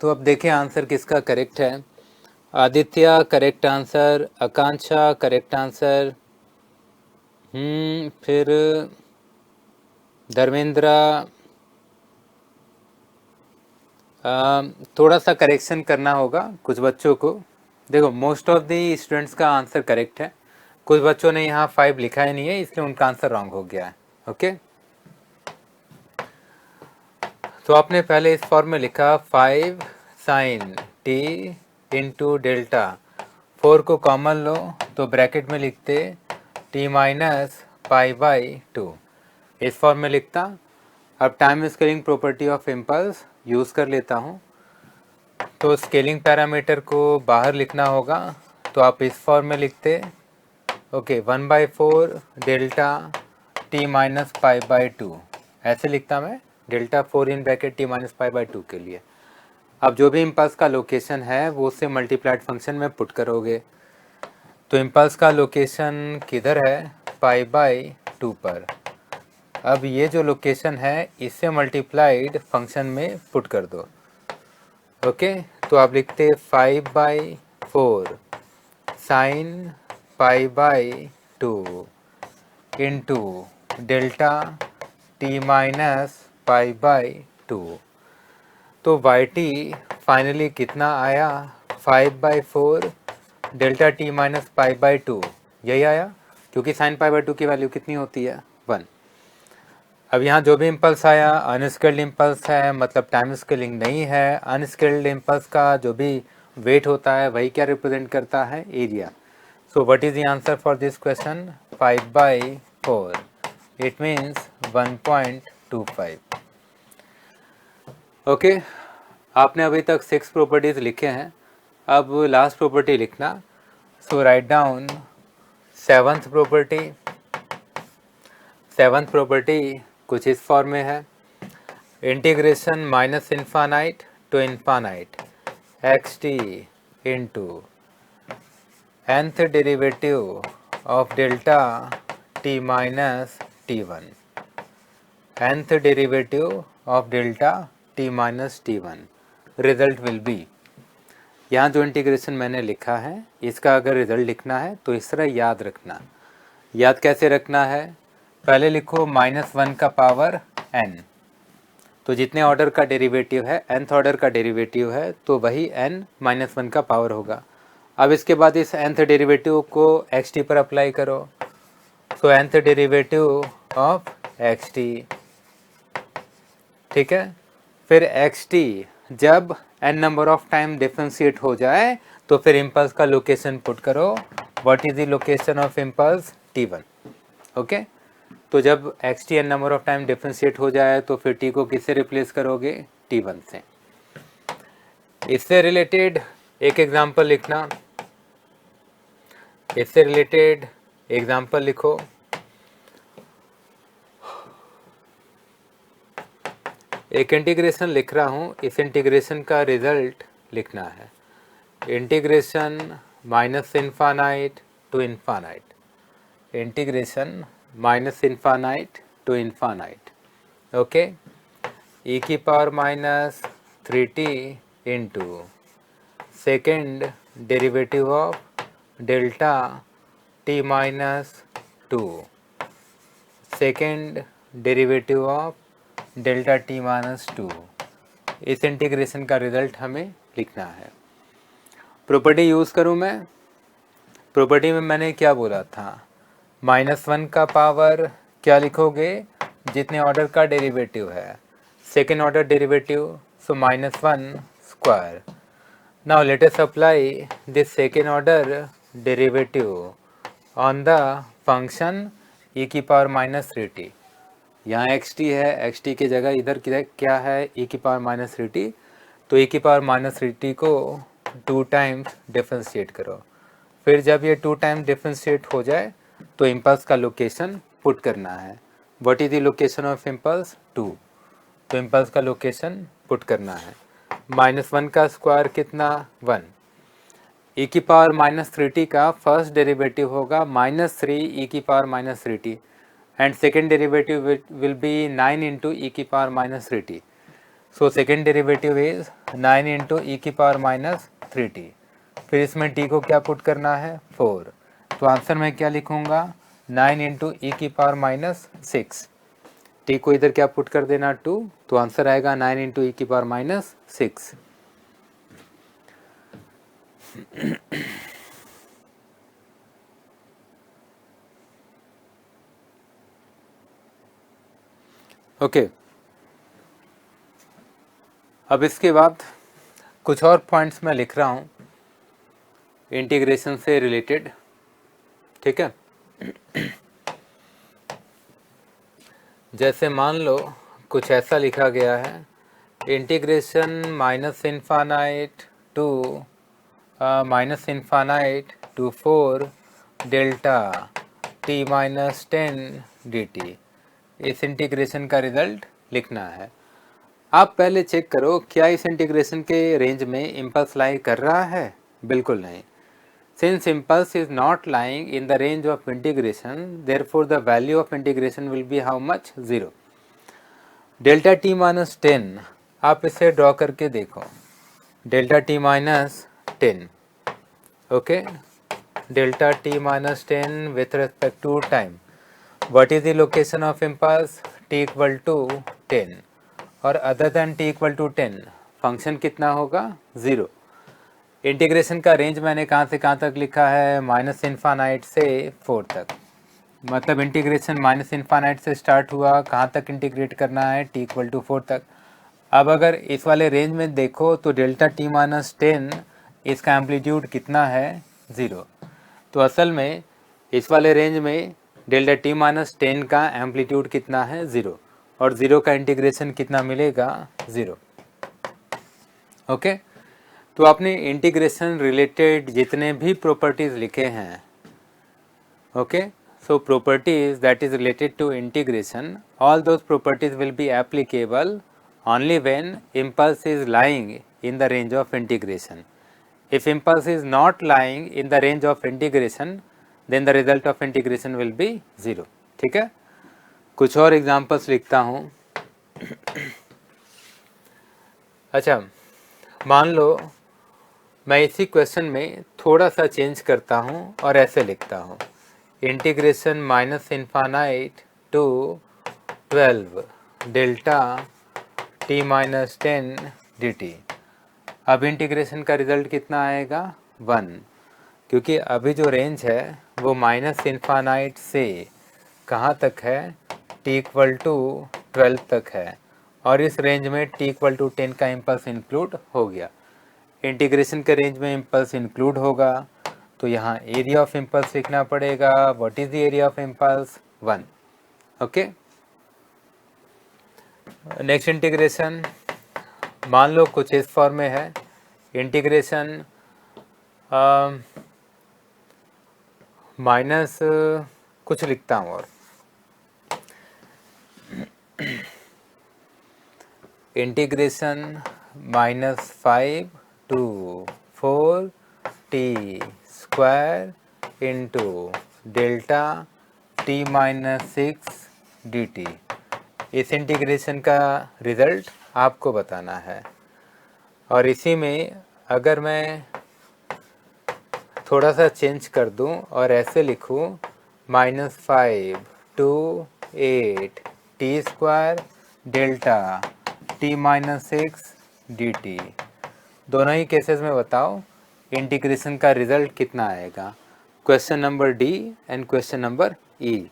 तो अब देखें आंसर किसका करेक्ट है। आदित्य करेक्ट आंसर, आकांक्षा करेक्ट आंसर, फिर धर्मेंद्र, थोड़ा सा करेक्शन करना होगा कुछ बच्चों को। देखो मोस्ट ऑफ द स्टूडेंट्स का आंसर करेक्ट है, कुछ बच्चों ने यहाँ 5 लिखा ही नहीं है इसलिए उनका आंसर रॉन्ग हो गया है। ओके, तो आपने पहले इस फॉर्म में लिखा 5 साइन टी इंटू डेल्टा, 4 को कॉमन लो तो ब्रैकेट में लिखते t माइनस π/2, इस फॉर्म में लिखता। अब time scaling property of impulse use कर लेता हूँ, तो स्केलिंग पैरामीटर को बाहर लिखना होगा, तो आप इस फॉर्म में लिखते। Okay, 1/4 delta t minus pi by two, ऐसे लिखता मैं delta 4 in bracket T minus pi by two के लिए। अब जो भी इम्पल्स का लोकेशन है वो उससे मल्टीप्लाइड फंक्शन में पुट करोगे, तो इम्पल्स का लोकेशन किधर है, पाई बाई टू पर। अब ये जो लोकेशन है इससे मल्टीप्लाइड फंक्शन में पुट कर दो। ओके, तो आप लिखते 5/4 sine pi by two into delta t minus pi by two. तो वाई टी फाइनली कितना आया, 5/4 delta t minus pi by two, यही आया, क्योंकि साइन पाई बाई टू की वैल्यू कितनी होती है, 1। अब यहाँ जो भी इम्पल्स आया अनस्केल्ड इम्पल्स है, मतलब टाइम स्केलिंग नहीं है। अनस्केल्ड इम्पल्स का जो भी वेट होता है वही क्या रिप्रेजेंट करता है, area. So what is the answer for this question, 5/4, it means 1.25। Okay, आपने अभी तक 6 प्रॉपर्टीज लिखे हैं, अब लास्ट प्रॉपर्टी लिखना। So write down seventh property. Seventh property कुछ इस फॉर्म में है, integration minus infinite to infinite x t into nth derivative of delta t minus t one, nth derivative of delta t minus t one, result will be. यहाँ जो integration मैंने लिखा है इसका अगर रिजल्ट लिखना है तो इस तरह याद रखना। याद कैसे रखना है, पहले लिखो -1 का पावर n, तो जितने ऑर्डर का डेरिवेटिव है nth ऑर्डर का डेरिवेटिव है तो वही n-1 का पावर होगा। अब इसके बाद इस nth डेरिवेटिव को xt पर अप्लाई करो, तो nth डेरिवेटिव ऑफ xt, ठीक है। फिर xt जब n number of time differentiate हो जाए तो फिर इम्पल्स का लोकेशन पुट करो, what is the location of impulse, t1। Okay, तो जब xt n number of time differentiate हो जाए तो फिर t को किससे रिप्लेस करोगे, t1 से। इससे रिलेटेड एक एग्जांपल लिखना, इससे रिलेटेड एग्जांपल लिखो। एक इंटीग्रेशन लिख रहा हूँ, इस इंटीग्रेशन का रिजल्ट लिखना है, integration minus infinite to infinite, integration minus infinite to infinite, okay, e की power minus 3t into second derivative of delta t minus 2, second derivative of delta t minus 2। इस integration का result हमें लिखना है। Property use करूँ मैं, property में मैंने क्या बोला था, -1 का पावर क्या लिखोगे, जितने ऑर्डर का डेरिवेटिव है, second order derivative, so -1 square. Now let us apply this second order derivative on the function e की पावर माइनस 3t। यहाँ xt है, xt की जगह इधर क्या है, e की पावर माइनस 3t, तो e की पावर माइनस 3t को 2 टाइम्स डिफरेंशिएट करो। फिर जब ये 2 टाइम डिफरेंशिएट हो जाए तो इम्पल्स का लोकेशन पुट करना है, what is the location of impulse, 2, तो इम्पल्स का लोकेशन पुट करना है। -1 का स्क्वायर कितना, 1, e की पावर माइनस 3t का फर्स्ट डेरिवेटिव होगा -3 e की power minus 3t and second derivative will be 9 into e की power minus 3t, so second derivative is 9 into e की पावर माइनस 3t। फिर इसमें t को क्या पुट करना है, 4, तो आंसर में क्या लिखूंगा, 9 इंटू ई की पावर माइनस 6, t को इधर क्या पुट कर देना, 2, तो आंसर आएगा 9 इंटू ई की पावर माइनस 6। ओके, अब इसके बाद कुछ और पॉइंट्स मैं लिख रहा हूँ इंटीग्रेशन से रिलेटेड, ठीक है। जैसे मान लो कुछ ऐसा लिखा गया है, integration minus infinite to 4 delta t minus 10 dt इस इंटीग्रेशन का रिजल्ट लिखना है। आप पहले चेक करो क्या इस इंटीग्रेशन के रेंज में इम्पल्स लाई कर रहा है, बिल्कुल नहीं। Since impulse is not lying in the range of integration, therefore the value of integration will be how much? 0. Delta t minus 10 आप इसे ड्रॉ करके देखो, delta t minus 10, okay, delta t minus 10 with respect to time. What is the location of impulse? t equal to 10 और other than t equal to 10 function कितना होगा? 0। Integration का range मैंने कहाँ से कहाँ तक लिखा है? माइनस इन्फानाइट से 4 तक, मतलब इंटीग्रेशन माइनस इन्फानाइट से स्टार्ट हुआ, कहाँ तक इंटीग्रेट करना है? t इक्वल टू 4 तक। अब अगर इस वाले रेंज में देखो तो डेल्टा t माइनस 10 इसका एम्पलीट्यूड कितना है? 0। तो असल में इस वाले रेंज में डेल्टा t माइनस 10 का एम्पलीट्यूड कितना है? 0, और 0 का इंटीग्रेशन कितना मिलेगा? 0। ओके, तो आपने इंटीग्रेशन रिलेटेड जितने भी प्रॉपर्टीज लिखे हैं, okay, so properties that is related to integration, all those properties will be applicable only when impulse is lying in the range of integration. If impulse is not lying in the range of integration, then the result of integration will be 0. ठीक है, कुछ और examples लिखता हूँ। अच्छा, मान लो मैं इसी क्वेश्चन में थोड़ा सा चेंज करता हूँ और ऐसे लिखता हूँ, integration minus infinite to 12 delta t minus 10 dt। अब इंटीग्रेशन का रिजल्ट कितना आएगा? 1, क्योंकि अभी जो रेंज है वो माइनस इन्फानाइट से कहाँ तक है? t इक्वल टू 12 तक है, और इस रेंज में t इक्वल टू 10 का इम्पल्स इंक्लूड हो गया। इंटीग्रेशन के रेंज में इम्पल्स इंक्लूड होगा तो यहाँ एरिया ऑफ इम्पल्स लिखना पड़ेगा। What is the area of impulse? 1। Okay, next integration मान लो कुछ इस फॉर्म में है, इंटीग्रेशन माइनस कुछ लिखता हूँ और integration -5 to 4t square into delta t minus 6 dt। इस इंटीग्रेशन का रिज़ल्ट आपको बताना है। और इसी में अगर मैं थोड़ा सा चेंज कर दूं और ऐसे लिखूं, -5 to 8 t square delta t minus 6 dt, दोनों ही केसेस में बताओ इंटीग्रेशन का रिजल्ट कितना आएगा? Question number D and question number ई।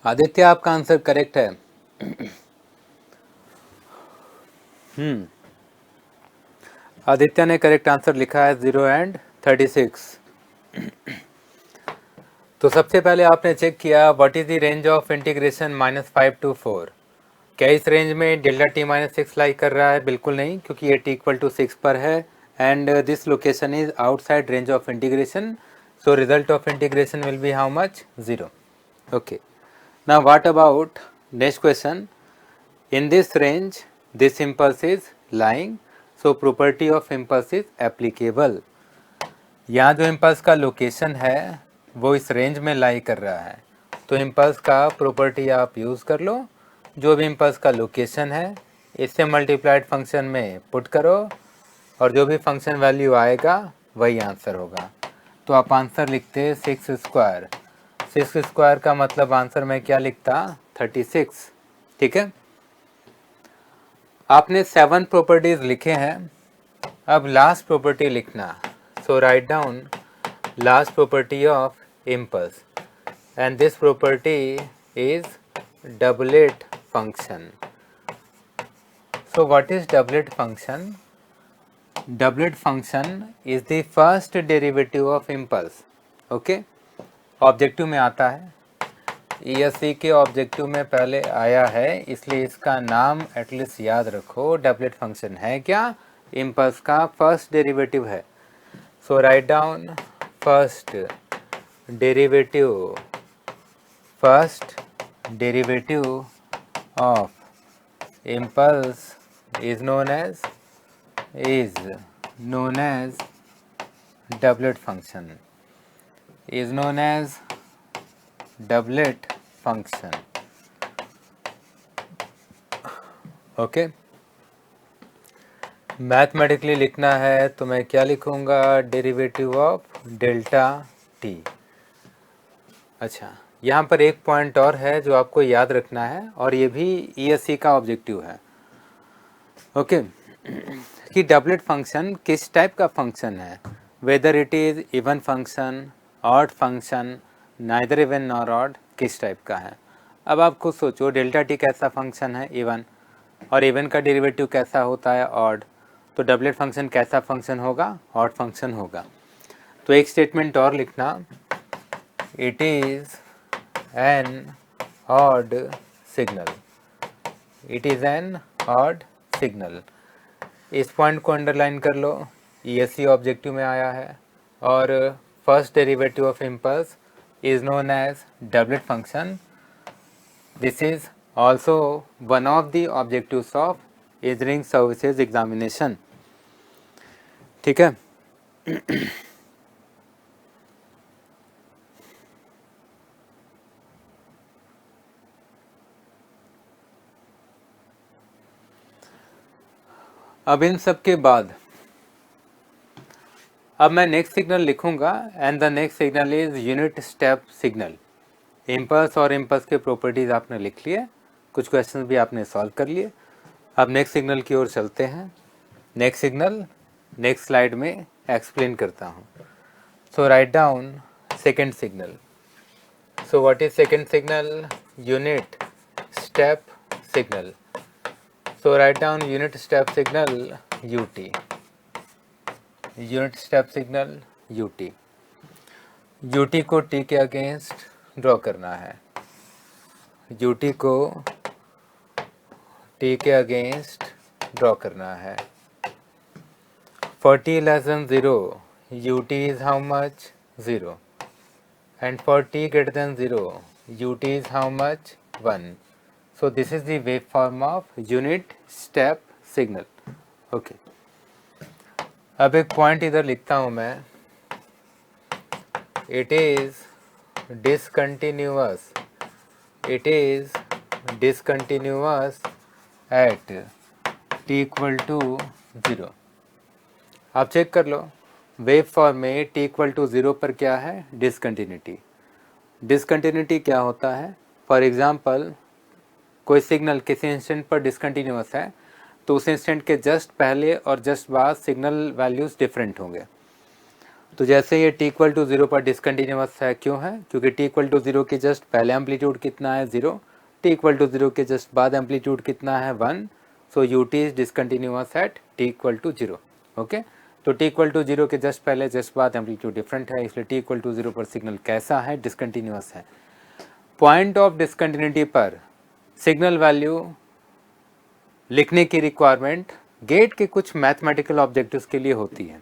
आदित्य, आपका आंसर करेक्ट है। आदित्य ने करेक्ट आंसर लिखा है 0 एंड 36। तो सबसे पहले आपने चेक किया what is the range of integration -5 to 4। क्या इस रेंज में डेल्टा टी माइनस 6 लाई कर रहा है? बिल्कुल नहीं, क्योंकि ये t इक्वल टू 6 पर है and this location is outside range of integration, so result of integration will be how much? 0। Okay, now what about next question? In this range this impulse is lying, so property of impulse is applicable। यहाँ जो impulse का location है वो इस range में लाई कर रहा है, तो impulse का प्रॉपर्टी आप यूज़ कर लो। जो भी impulse का लोकेशन है इससे मल्टीप्लाइड फंक्शन में पुट करो और जो भी फंक्शन वैल्यू आएगा वही आंसर होगा। तो आप आंसर लिखते 6 स्क्वायर। 6 स्क्वायर का मतलब आंसर में क्या लिखता? 36। ठीक है, आपने 7 प्रॉपर्टीज लिखे हैं अब लास्ट प्रॉपर्टी लिखना, so write down last property of impulse and this property is doublet function. So what is doublet function? Doublet function is the first derivative of impulse. Okay, objective में आता है, ESE के objective में पहले आया है, इसलिए इसका नाम एटलीस्ट याद रखो। डबलेट फंक्शन है क्या? इम्पल्स का फर्स्ट डेरिवेटिव है। So write down first derivative of impulse is known as doublet function, is known as doublet function. Okay, mathematically लिखना है तो मैं क्या लिखूंगा? Derivative of delta T. अच्छा, यहाँ पर एक पॉइंट और है जो आपको याद रखना है, और ये भी ESE का ऑब्जेक्टिव है। ओके, कि डबलेट फंक्शन किस टाइप का फंक्शन है, whether it is even function, odd function, neither even nor odd, किस टाइप का है। अब आप खुद सोचो, डेल्टा टी कैसा फंक्शन है? इवन, और इवन का डेरिवेटिव कैसा होता है? ऑड। तो डबलेट फंक्शन कैसा फंक्शन होगा? ऑड फंक्शन होगा। तो एक स्टेटमेंट और लिखना, it is an odd signal, it is an odd signal। इस पॉइंट को अंडरलाइन कर लो, ESE ऑब्जेक्टिव में आया है, और first derivative of impulse is known as doublet function. This is also one of the objectives of engineering services examination. ठीक है। अब इन सब के बाद अब मैं नेक्स्ट सिग्नल लिखूंगा, and the next signal is unit step signal. Impulse और इम्पल्स के प्रॉपर्टीज आपने लिख लिए, कुछ क्वेश्चन भी आपने सॉल्व कर लिए। अब नेक्स्ट सिग्नल की ओर चलते हैं। नेक्स्ट सिग्नल नेक्स्ट स्लाइड में एक्सप्लेन करता हूँ। So write down second signal. So what is second signal? Unit step signal. So write down unit step signal UT. Unit step signal UT. UT को T के against draw करना है। UT को T के against draw करना है। For T less than 0, UT is how much? 0. And for T greater than 0, UT is how much? 1. So this is the waveform of unit step signal. Okay. अब एक point इधर लिखता हूँ मैं, it is discontinuous at t equal to 0। आप check कर लो, wave form में t equal to 0 पर क्या है? डिसकंटिन्यूटी। डिसकंटिन्यूटी क्या होता है? फॉर एग्जाम्पल, कोई सिग्नल किसी इंस्टेंट पर डिसकंटिन्यूअस है, तो उस इंस्टेंट के जस्ट पहले और जस्ट बाद सिग्नल वैल्यूज़ डिफरेंट होंगे। तो जैसे ये t इक्वल टू 0 पर डिसकंटिन्यूअस है, क्यों है? क्योंकि t इक्वल टू 0 के जस्ट पहले एम्पलीट्यूड कितना है? 0। t इक्वल टू 0 के जस्ट बाद एम्पलीट्यूड कितना है? 1। So ut is discontinuous at t equal to 0। Okay, तो t इक्वल टू 0 के जस्ट पहले जस्ट बाद एम्पलीट्यूड डिफरेंट है, इसलिए t इक्वल टू 0 पर सिग्नल कैसा है? डिसकंटिन्यूअस है। पॉइंट ऑफ डिसकंटिन्यूटी पर सिग्नल वैल्यू लिखने की रिक्वायरमेंट गेट के कुछ मैथमेटिकल ऑब्जेक्टिव्स के लिए होती है।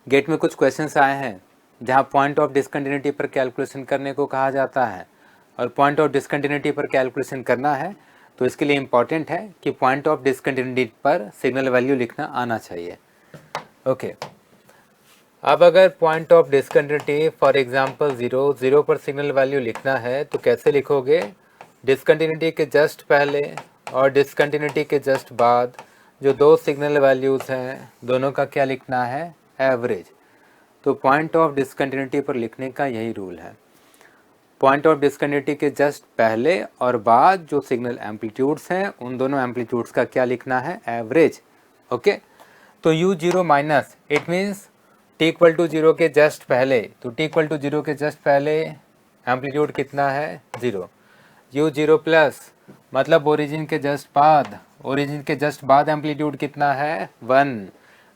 गेट में कुछ क्वेश्चंस आए हैं जहां पॉइंट ऑफ डिसकंटिन्यूटी पर कैलकुलेशन करने को कहा जाता है, और पॉइंट ऑफ डिसकंटिन्यूटी पर कैलकुलेशन करना है तो इसके लिए इम्पॉर्टेंट है कि पॉइंट ऑफ डिसकंटिन्यूटी पर सिग्नल वैल्यू लिखना आना चाहिए। ओके, अब अगर point of discontinuity for example 0 पर सिग्नल वैल्यू लिखना है तो कैसे लिखोगे? डिसकंटिन्यूटी के जस्ट पहले और डिसकंटिन्यूटी के जस्ट बाद जो दो सिग्नल वैल्यूज़ हैं, दोनों का क्या लिखना है? एवरेज। तो पॉइंट ऑफ डिसकंटिन्यूटी पर लिखने का यही रूल है। पॉइंट ऑफ डिसकंटिन्यूटी के जस्ट पहले और बाद जो सिग्नल एम्पलीट्यूड्स हैं, उन दोनों एम्पलीट्यूड्स का क्या लिखना है? एवरेज। ओके, तो u zero minus, it means t equal to zero के जस्ट पहले, तो t इक्वल टू जीरो के जस्ट पहले एम्पलीट्यूड कितना है, जीरो। u जीरो प्लस मतलब ओरिजिन के जस्ट बाद, ओरिजिन के जस्ट बाद एम्पलीट्यूड कितना है, वन,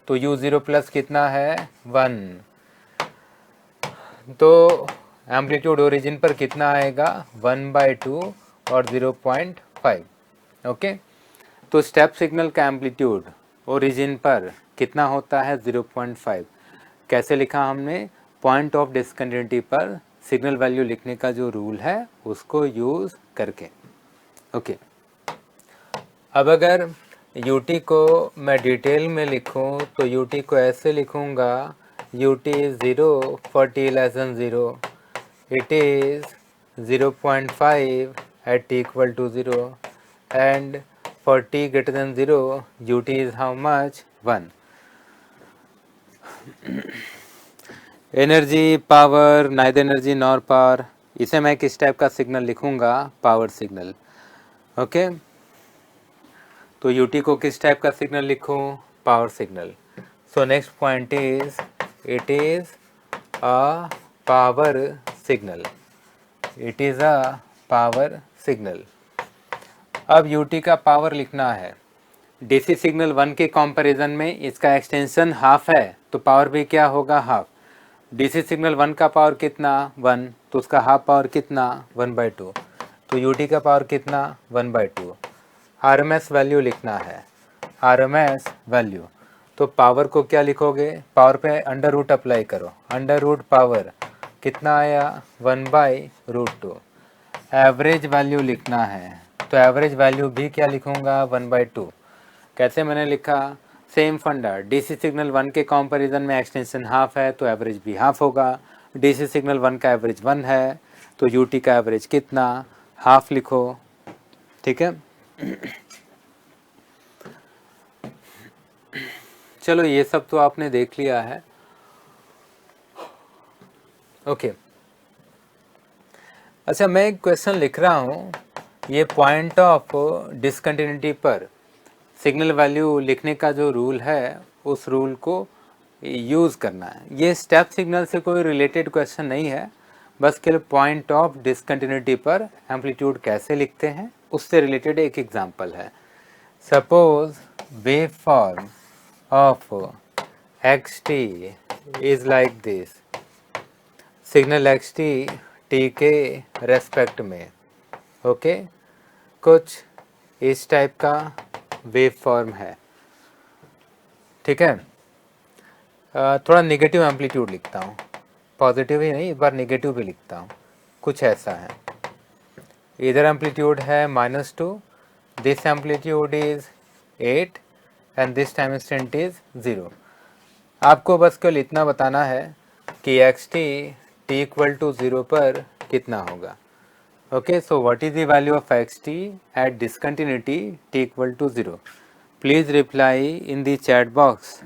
तो u जीरो प्लस कितना है, वन। तो एम्पलीट्यूड ओरिजिन पर कितना आएगा, 1/2 और 0.5। ओके, तो स्टेप सिग्नल का एम्पलीट्यूड ओरिजिन पर कितना होता है, 0.5। कैसे लिखा हमने, पॉइंट ऑफ डिसकंटिन्यूटी पर सिग्नल वैल्यू लिखने का जो रूल है उसको यूज़ करके। ओके, अब अगर ut को मैं डिटेल में लिखूं तो ut को ऐसे लिखूंगा, ut is 0 for t less than 0, it is 0.5 at t equal to 0, and for t greater than 0 ut is how much, 1। Energy, power, neither energy nor power, इसे मैं किस टाइप का सिग्नल लिखूंगा, पावर सिग्नल। ओके, तो ut को किस type का signal लिखूं, power signal. So next point is it is a power signal, it is a power signal. अब ut का पावर लिखना है, डीसी सिग्नल 1 के कंपैरिजन में इसका एक्सटेंशन हाफ है, तो पावर भी क्या होगा, हाफ। डीसी सिग्नल 1 का पावर कितना, 1, तो उसका हाफ पावर कितना, 1/2, तो ut का पावर कितना, 1/2। आरएमएस वैल्यू लिखना है, आरएमएस वैल्यू, तो पावर को क्या लिखोगे, पावर पे अंडर रूट अप्लाई करो, अंडर रूट पावर कितना आया, 1/√2। एवरेज वैल्यू लिखना है, तो एवरेज वैल्यू भी क्या लिखूंगा, 1/2। कैसे मैंने लिखा, सेम फंडा, डीसी सिग्नल 1 के कंपैरिजन में एक्सटेंशन हाफ है तो एवरेज भी हाफ होगा। डीसी सिग्नल 1 का एवरेज 1 है तो यूटी का एवरेज कितना, हाफ लिखो। ठीक है, चलो ये सब तो आपने देख लिया है। ओके, अच्छा मैं एक क्वेश्चन लिख रहा हूँ, ये पॉइंट ऑफ डिसकंटिन्यूटी पर सिग्नल वैल्यू लिखने का जो रूल है उस रूल को यूज़ करना है। ये स्टेप सिग्नल से कोई रिलेटेड क्वेश्चन नहीं है, बस के पॉइंट ऑफ डिसकंटिन्यूटी पर एम्पलीट्यूड कैसे लिखते हैं उससे रिलेटेड एक एग्जांपल है। Suppose wave form of xt is like this, signal xt t के रेस्पेक्ट में, ओके, कुछ इस टाइप का वेव फॉर्म है। ठीक है, थोड़ा नेगेटिव एम्पलीट्यूड लिखता हूँ, पॉजिटिव ही नहीं, इस बार नेगेटिव भी लिखता हूँ। कुछ ऐसा है, इधर एम्पलीट्यूड है -2, this amplitude is 8 and this time instant is 0। आपको बस केवल इतना बताना है कि xt t इक्वल टू 0 पर कितना होगा। Okay, so what is the value of xt at discontinuity t equal to 0? Please reply in the chat box.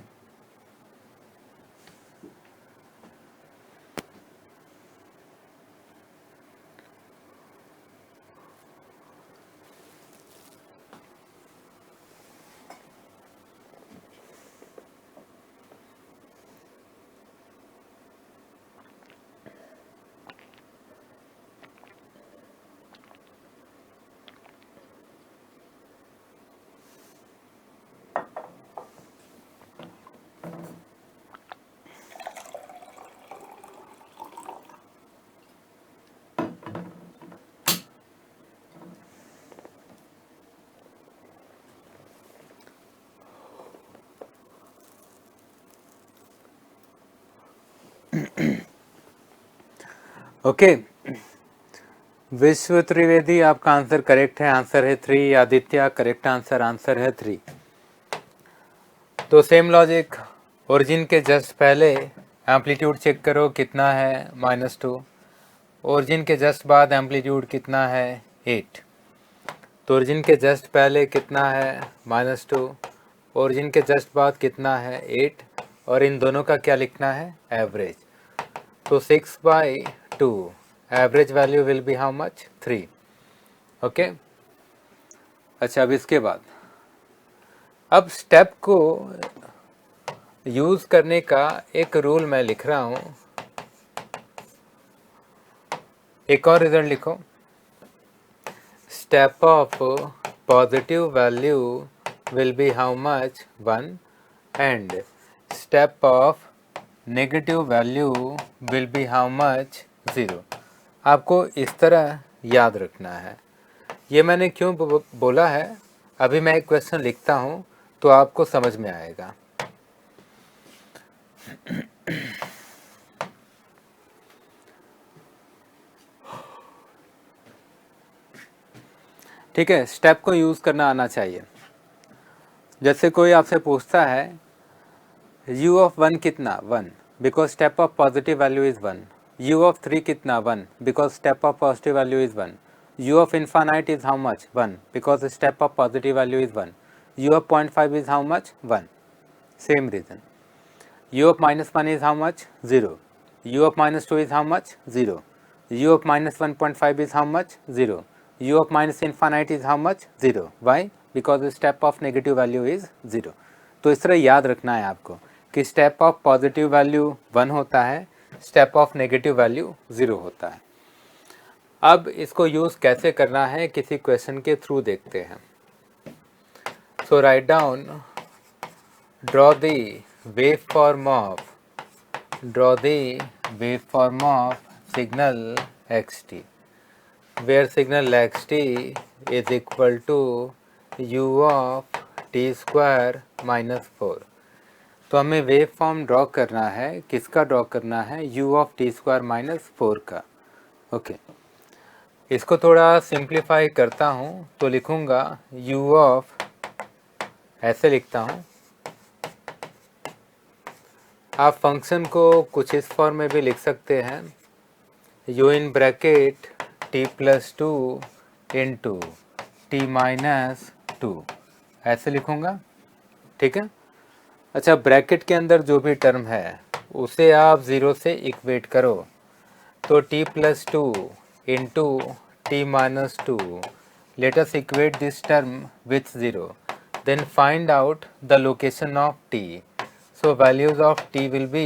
Okay, Vishwa Trivedi आपका आंसर करेक्ट है, आंसर है 3। आदित्य करेक्ट आंसर, आंसर है 3। तो सेम लॉजिक, ओरिजिन के just पहले एम्पलीट्यूड चेक करो कितना है, -2। ओरिजिन के जस्ट बाद एम्पलीट्यूड कितना है, 8। तो ओरिजिन के जस्ट पहले कितना है, -2, ओरिजिन के जस्ट बाद कितना है, 8, और इन दोनों का क्या लिखना है, एवरेज। तो 6/2, average value will be how much, 3। Okay, अच्छा अब इसके बाद, अब स्टेप को यूज़ करने का एक रूल मैं लिख रहा हूँ, एक और रिजल्ट लिखो। Step of positive value will be how much 1 and step of negative value will be how much 0। आपको इस तरह याद रखना है। ये मैंने क्यों बोला है, अभी मैं एक क्वेश्चन लिखता हूँ तो आपको समझ में आएगा। ठीक है, स्टेप को यूज़ करना आना चाहिए। जैसे कोई आपसे पूछता है u ऑफ 1 कितना 1, because step of positive value is 1। u of 3 कितना 1, because step of positive value is 1। u of infinite is how much 1, because step of positive value is 1। u of 0.5 is how much 1, same reason. u of -1 is how much 0, u of -2 is how much 0, u of -1.5 is how much 0, u of minus infinite is how much 0। Why? Because the step of negative value is 0। तो इस तरह याद रखना है आपको कि step of positive value 1 होता है, स्टेप ऑफ नेगेटिव वैल्यू 0 होता है। अब इसको यूज़ कैसे करना है किसी क्वेश्चन के थ्रू देखते हैं। So write down, draw the waveform of signal xt, where signal xt is equal to u of t square minus 4। तो हमें वेव फॉर्म ड्रॉ करना है, किसका ड्रॉ करना है, u of t square minus 4 का। ओके, इसको थोड़ा सिंप्लीफाई करता हूँ तो लिखूँगा u of, ऐसे लिखता हूँ। आप फंक्शन को कुछ इस फॉर्म में भी लिख सकते हैं, u इन bracket t plus 2 into t minus 2, ऐसे लिखूँगा। ठीक है, अच्छा, ब्रैकेट के अंदर जो भी टर्म है उसे आप 0 से इक्वेट करो, तो t plus 2 into t minus 2, let us equate this term with 0, then find out the location of t। So values of t will be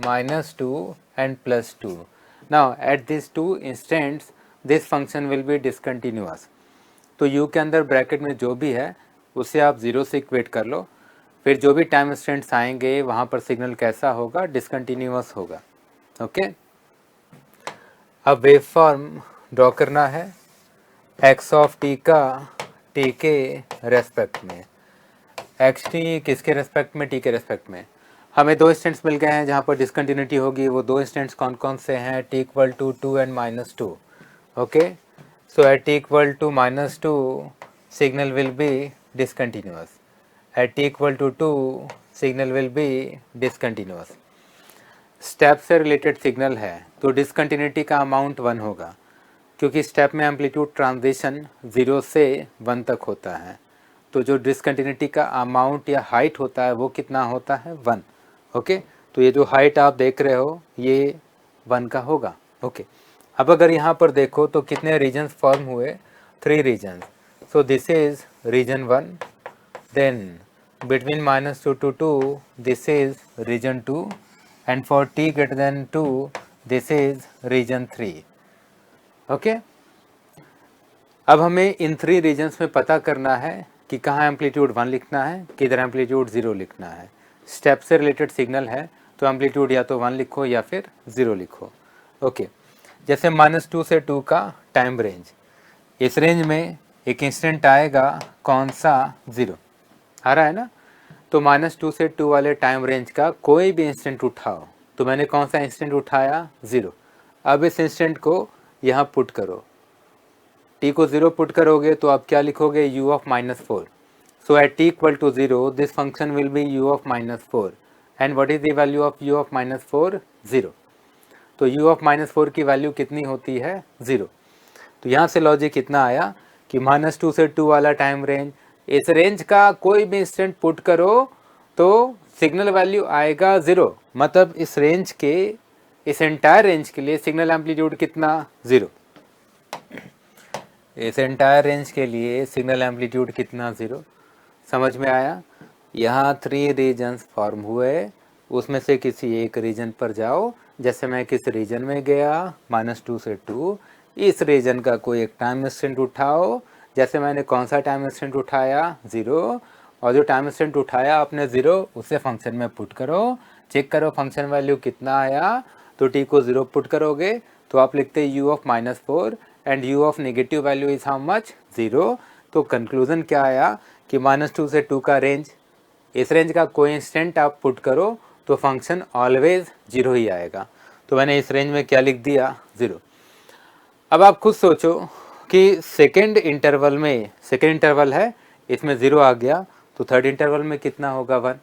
-2 and +2. Now at these two instants this function will be discontinuous। तो u के अंदर bracket में जो भी है उसे आप 0 से इक्वेट कर लो, फिर जो भी टाइम इंस्टेंट्स आएंगे वहाँ पर सिग्नल कैसा होगा, डिसकंटिन्यूअस होगा। ओके, अब वेव फॉर्म ड्रॉ करना है x ऑफ t का t के रेस्पेक्ट में, एक्स टी किसके रेस्पेक्ट में, टी के रेस्पेक्ट में। हमें दो इंस्टेंट्स मिल गए हैं जहाँ पर डिसकंटिन्यूटी होगी। वो दो इंस्टेंट्स कौन कौन से हैं, t equal to 2 and -2। Okay, so at t equal to -2 signal will be discontinuous, at t equal to 2 signal will be discontinuous. Step से रिलेटेड सिग्नल है तो डिसकंटिन्यूटी का अमाउंट 1 होगा, क्योंकि स्टेप में एम्पलीट्यूड ट्रांजिशन 0 से 1 तक होता है। तो जो डिसकंटिन्यूटी का अमाउंट या हाइट होता है वो कितना होता है, 1। ओके, तो ये जो हाइट आप देख रहे हो ये 1 का होगा। ओके, अब अगर यहाँ पर देखो तो कितने रीजन्स फॉर्म हुए, 3 regions. So this is region 1, then between -2 to 2 this is region 2, and for t greater than 2 this is region 3। Okay, अब हमें इन 3 रीजन्स में पता करना है कि कहाँ एम्पलीट्यूड 1 लिखना है, किधर एम्पलीट्यूड 0 लिखना है। स्टेप से रिलेटेड सिग्नल है तो एम्पलीट्यूड या तो 1 लिखो या फिर 0 लिखो। ओके, जैसे -2 से 2 का टाइम रेंज, इस रेंज में एक इंस्टेंट आएगा कौन सा, 0 आ रहा है ना। तो -2 से 2 वाले टाइम रेंज का कोई भी इंस्टेंट उठाओ, तो मैंने कौन सा इंस्टेंट उठाया, 0। अब इस इंस्टेंट को यहाँ पुट करो, t को 0 पुट करोगे तो आप क्या लिखोगे, u of -4। So at t equal to 0 this function will be u of -4, and what is the value of u of -4, 0। तो u ऑफ -4 की वैल्यू कितनी होती है, 0। तो यहाँ से लॉजिक कितना आया कि -2 से 2 वाला टाइम रेंज, इस रेंज का कोई भी इंस्टेंट पुट करो तो सिग्नल वैल्यू आएगा 0। मतलब इस रेंज के, इस एंटायर रेंज के लिए सिग्नल एम्पलीट्यूड कितना, 0। इस एंटायर रेंज के लिए सिग्नल एम्पलीट्यूड कितना, 0। समझ में आया। यहाँ 3 रीजन्स फॉर्म हुए, उसमें से किसी एक रीजन पर जाओ। जैसे मैं किस रीजन में गया, -2 से 2, इस रीजन का कोई एक टाइम इंस्टेंट उठाओ। जैसे मैंने कौन सा टाइम इंस्टेंट उठाया, 0, और जो टाइम इंस्टेंट उठाया आपने 0, उसे फंक्शन में पुट करो, चेक करो फंक्शन वैल्यू कितना आया। तो t को 0 पुट करोगे तो आप लिखते u of -4 and u of negative value is how much, 0। तो कंक्लूजन क्या आया कि -2 से 2 का रेंज, इस रेंज का कोई इंस्टेंट आप पुट करो तो फंक्शन ऑलवेज 0 ही आएगा। तो मैंने इस रेंज में क्या लिख दिया, 0। अब आप खुद सोचो कि सेकेंड इंटरवल में, सेकेंड इंटरवल है, इसमें 0 आ गया, तो थर्ड इंटरवल में कितना होगा, 1,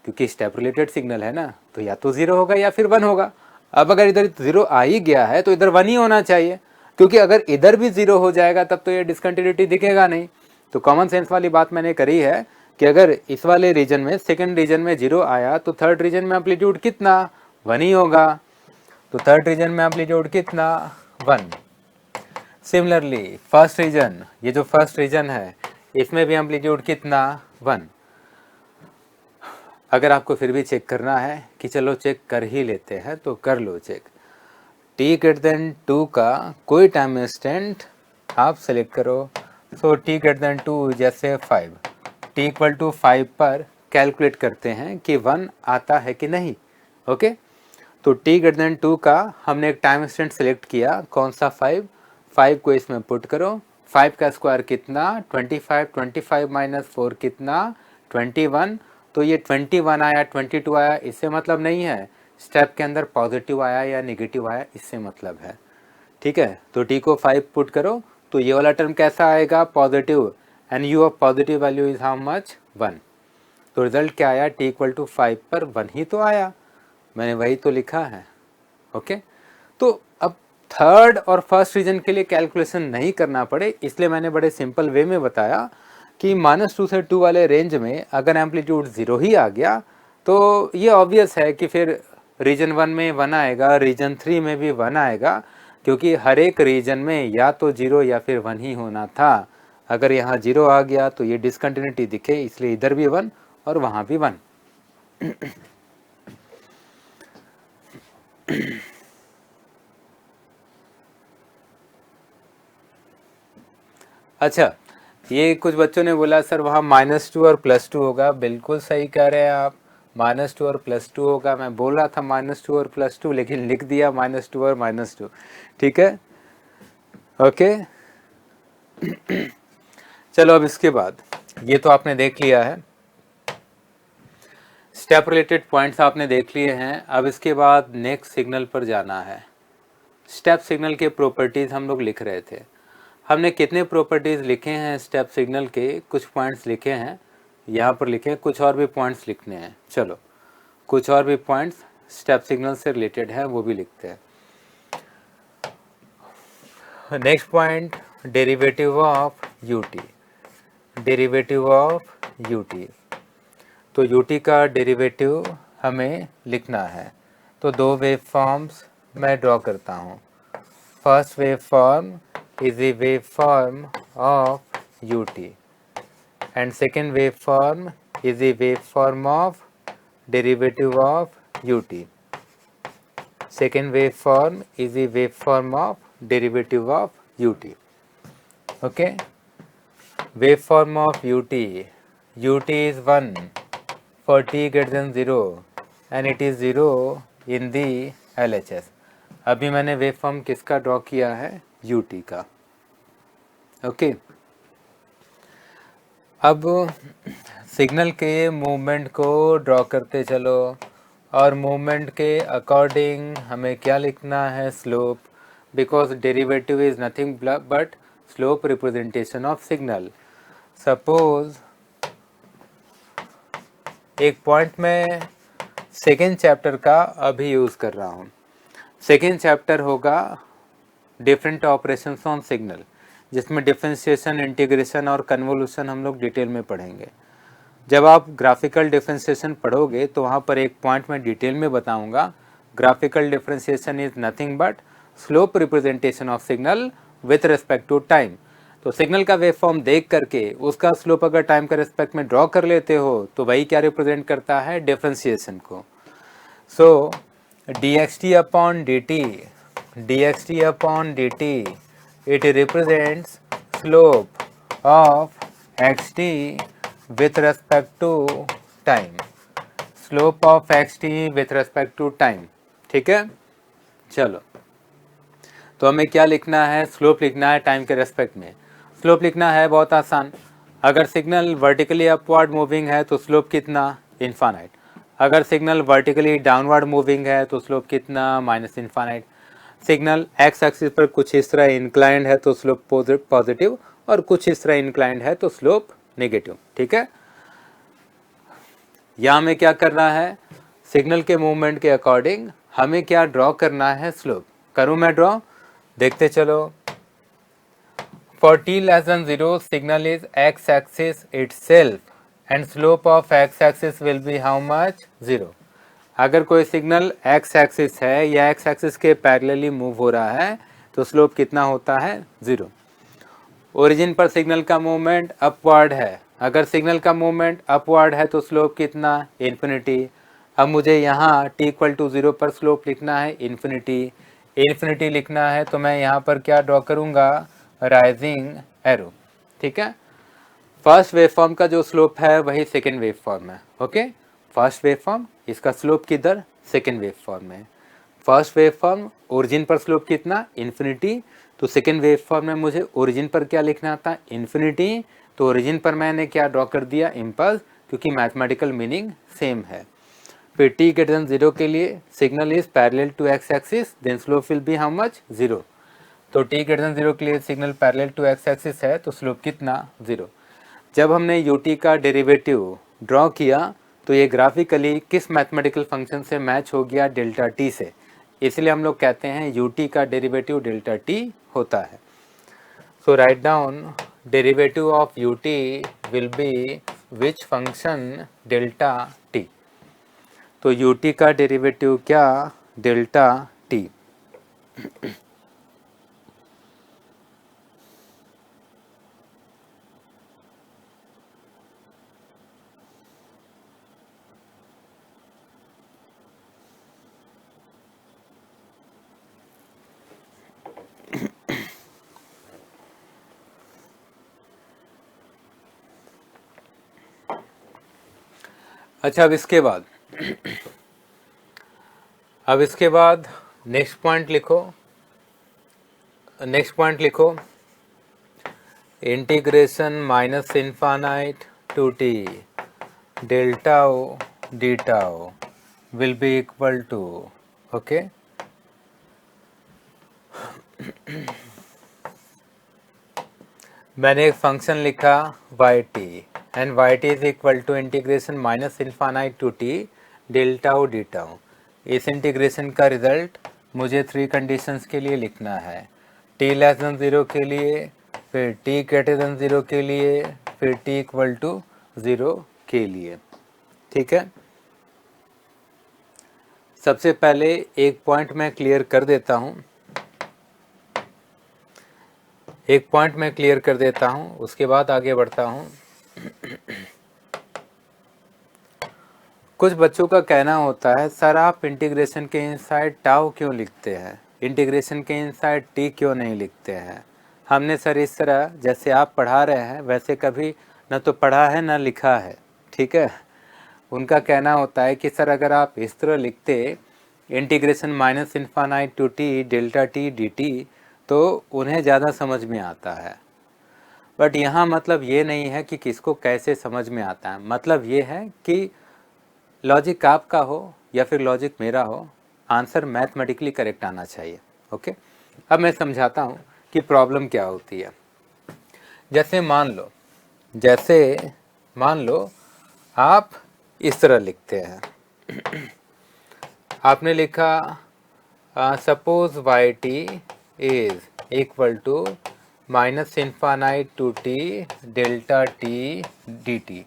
क्योंकि स्टेप रिलेटेड सिग्नल है ना, तो या तो 0 होगा या फिर 1 होगा। अब अगर इधर 0 आ ही गया है तो इधर 1 ही होना चाहिए, क्योंकि अगर इधर भी 0 हो जाएगा तब तो ये डिसकंटिन्यूटी दिखेगा नहीं। तो कॉमन सेंस वाली बात मैंने करी है कि अगर इस वाले रीजन में, सेकेंड रीजन में 0 आया तो थर्ड रीजन में एम्पलीट्यूड कितना, 1 ही होगा। तो थर्ड रीजन में एम्पलीट्यूड कितना, 1। सिमिलरली फर्स्ट रीजन, ये जो फर्स्ट रीजन है इसमें भी एम्पलीट्यूड कितना, 1। अगर आपको फिर भी चेक करना है कि चलो चेक कर ही लेते हैं तो कर लो चेक। t>2 का कोई टाइम इंस्टेंट आप सेलेक्ट करो। सो t>2 जैसे 5, t=5 पर कैलकुलेट करते हैं कि 1 आता है कि नहीं। ओके, तो t>2 का हमने एक टाइम इंस्टेंट सेलेक्ट किया, कौन सा, 5 को इसमें पुट करो। 5 का स्क्वायर कितना, 25, 25 - 4 कितना, 21। तो ये 21 आया, 22 आया, इससे मतलब नहीं है स्टेप के अंदर पॉजिटिव आया या नेगेटिव आया, इससे मतलब है। ठीक है, तो t को 5 पुट करो तो ये वाला टर्म कैसा आएगा, positive, and u of positive value is how much, 1। तो रिजल्ट क्या आया, t=5 पर 1 ही तो आया, मैंने वही तो लिखा है। ओके, तो अब थर्ड और फर्स्ट रीजन के लिए कैलकुलेशन नहीं करना पड़े, इसलिए मैंने बड़े सिंपल वे में बताया कि -2 से 2 वाले रेंज में अगर एम्पलीट्यूड 0 ही आ गया तो ये ऑब्वियस है कि फिर रीजन 1 में 1 आएगा, रीजन 3 में भी 1 आएगा, क्योंकि हर एक रीजन में या तो 0 या फिर 1 ही होना था। अगर यहाँ 0 आ गया तो ये डिसकंटिन्यूटी दिखे, इसलिए इधर भी 1 और वहाँ भी 1। अच्छा, ये कुछ बच्चों ने बोला सर वहाँ -2 और +2 होगा, बिल्कुल सही कह रहे हैं आप, -2 और +2 होगा। मैं बोल रहा था -2 और +2, लेकिन लिख दिया -2 और -2। ठीक है, ओके। चलो अब इसके बाद, ये तो आपने देख लिया है, स्टेप रिलेटेड पॉइंट्स आपने देख लिए हैं। अब इसके बाद नेक्स्ट सिग्नल पर जाना है। स्टेप सिग्नल के प्रॉपर्टीज़ हम लोग लिख रहे थे। हमने कितने प्रॉपर्टीज़ लिखे हैं स्टेप सिग्नल के, कुछ पॉइंट्स लिखे हैं, यहाँ पर लिखे हैं, कुछ और भी पॉइंट्स लिखने हैं। चलो कुछ और भी पॉइंट्स स्टेप सिग्नल से रिलेटेड है वो भी लिखते हैं। Next point, derivative of UT, derivative of UT. तो यूटी का डेरिवेटिव हमें लिखना है। तो दो वेव फॉर्म्स मैं ड्रॉ करता हूँ। First wave form is a waveform of ut and second waveform is a waveform of derivative of ut. Second waveform is a waveform of derivative of ut. Okay, waveform of ut, ut is 1 for t greater than 0 and it is 0 in the LHS. अभी मैंने waveform किसका draw किया है, ut का। Okay, अब signal के movement को draw करते चलो, और मूवमेंट के अकॉर्डिंग हमें क्या लिखना है, slope, because derivative is nothing but slope representation of signal. Suppose एक पॉइंट में सेकेंड चैप्टर का अभी यूज़ कर रहा हूँ। सेकेंड चैप्टर होगा डिफरेंट ऑपरेशंस ऑन सिग्नल, जिसमें डिफरेंशिएशन, इंटीग्रेशन और कन्वोल्यूशन हम लोग डिटेल में पढ़ेंगे। जब आप ग्राफिकल डिफरेंशिएशन पढ़ोगे तो वहाँ पर एक पॉइंट में डिटेल में बताऊंगा, graphical differentiation is nothing but slope representation of signal with respect to time. तो सिग्नल का वेव फॉर्म देख करके उसका स्लोप अगर टाइम के रिस्पेक्ट में ड्रॉ कर लेते हो तो वही क्या रिप्रेजेंट करता है, डिफरेंशिएशन को। सो dxt upon dt it represents slope of xt with respect to time, slope of xt with respect to time। ठीक है, चलो तो हमें क्या लिखना है, स्लोप लिखना है टाइम के रेस्पेक्ट में। स्लोप लिखना है बहुत आसान, अगर सिग्नल वर्टिकली अपवर्ड मूविंग है तो स्लोप कितना, इन्फानाइट। अगर सिग्नल वर्टिकली डाउनवर्ड मूविंग है तो स्लोप कितना, minus infinite. Signal x axis पर कुछ इस तरह इंक्लाइंड है तो स्लोप पॉजिटिव, और कुछ इस तरह इंक्लाइंड है तो स्लोप नेगेटिव। ठीक है, यहाँ हमें क्या करना है, सिग्नल के मूवमेंट के अकॉर्डिंग हमें क्या ड्रॉ करना है, स्लोप। करूँ मैं ड्रॉ, देखते चलो। For t less than 0, signal is x axis itself and slope of x axis will be how much, 0। अगर कोई सिग्नल x एक्सिस है या x एक्सिस के पैरेलली मूव हो रहा है तो स्लोप कितना होता है, 0। ओरिजिन पर सिग्नल का मूवमेंट अपवर्ड है, अगर सिग्नल का मूवमेंट अपवर्ड है तो स्लोप कितना, इन्फिनिटी। अब मुझे यहाँ t इक्वल टू 0 पर स्लोप लिखना है इन्फिनिटी। इन्फिनिटी लिखना है तो मैं यहाँ पर क्या ड्रॉ करूँगा, राइजिंग एरो। ठीक है, फर्स्ट वेव फॉर्म का जो स्लोप है वही सेकेंड वेव फॉर्म है। ओके, फर्स्ट वेव फॉर्म, इसका स्लोप किधर, सेकेंड वेव फॉर्म में। फर्स्ट वेव फॉर्म ओरिजिन पर स्लोप कितना, इन्फिनिटी, तो सेकेंड वेव फॉर्म में मुझे ओरिजिन पर क्या लिखना था, इन्फिनिटी। तो ओरिजिन पर मैंने क्या ड्रॉ कर दिया, इम्पल्स, क्योंकि मैथमेटिकल मीनिंग सेम है। फिर t ग्रेटर देन 0 के लिए signal is parallel to x axis, then slope will be how much, 0। तो t ग्रेटर देन 0 के लिए signal parallel to x axis है तो स्लोप कितना, 0। जब हमने ut का डेरिवेटिव ड्रॉ किया तो ये ग्राफिकली किस मैथमेटिकल फंक्शन से मैच हो गया, डेल्टा t से, इसलिए हम लोग कहते हैं ut का डेरिवेटिव डेल्टा t होता है। So write down derivative of ut will be which function, delta t। तो ut का डेरिवेटिव क्या, डेल्टा t। अच्छा, अब इसके बाद नेक्स्ट पॉइंट लिखो, integration minus infinite to t delta ओ डीटा ओ will be equal to, okay, मैंने एक फंक्शन लिखा yt and yt is equal to integration minus infinite to t delta ओ डीटा ओ। इस इंटीग्रेशन का रिजल्ट मुझे 3 कंडीशंस के लिए लिखना है, t लेस देन 0 के लिए, फिर t ग्रेटर देन 0 के लिए, फिर t इक्वल टू 0 के लिए। ठीक है, सबसे पहले एक पॉइंट मैं क्लियर कर देता हूँ, उसके बाद आगे बढ़ता हूँ। कुछ बच्चों का कहना होता है, सर आप इंटीग्रेशन के इनसाइड टाउ क्यों लिखते हैं, इंटीग्रेशन के इनसाइड टी क्यों नहीं लिखते हैं। हमने सर इस तरह जैसे आप पढ़ा रहे हैं वैसे कभी न तो पढ़ा है न लिखा है। ठीक है, उनका कहना होता है कि सर अगर आप इस तरह लिखते integration minus infinite to t delta t d t तो उन्हें ज़्यादा समझ में आता है। बट यहाँ मतलब ये नहीं है कि किसको कैसे समझ में आता है, मतलब ये है कि लॉजिक आपका हो या फिर लॉजिक मेरा हो, आंसर मैथमेटिकली करेक्ट आना चाहिए। ओके, अब मैं समझाता हूँ कि प्रॉब्लम क्या होती है। जैसे मान लो आप इस तरह लिखते हैं, आपने लिखा suppose yt is equal to minus infinite to t delta t d t.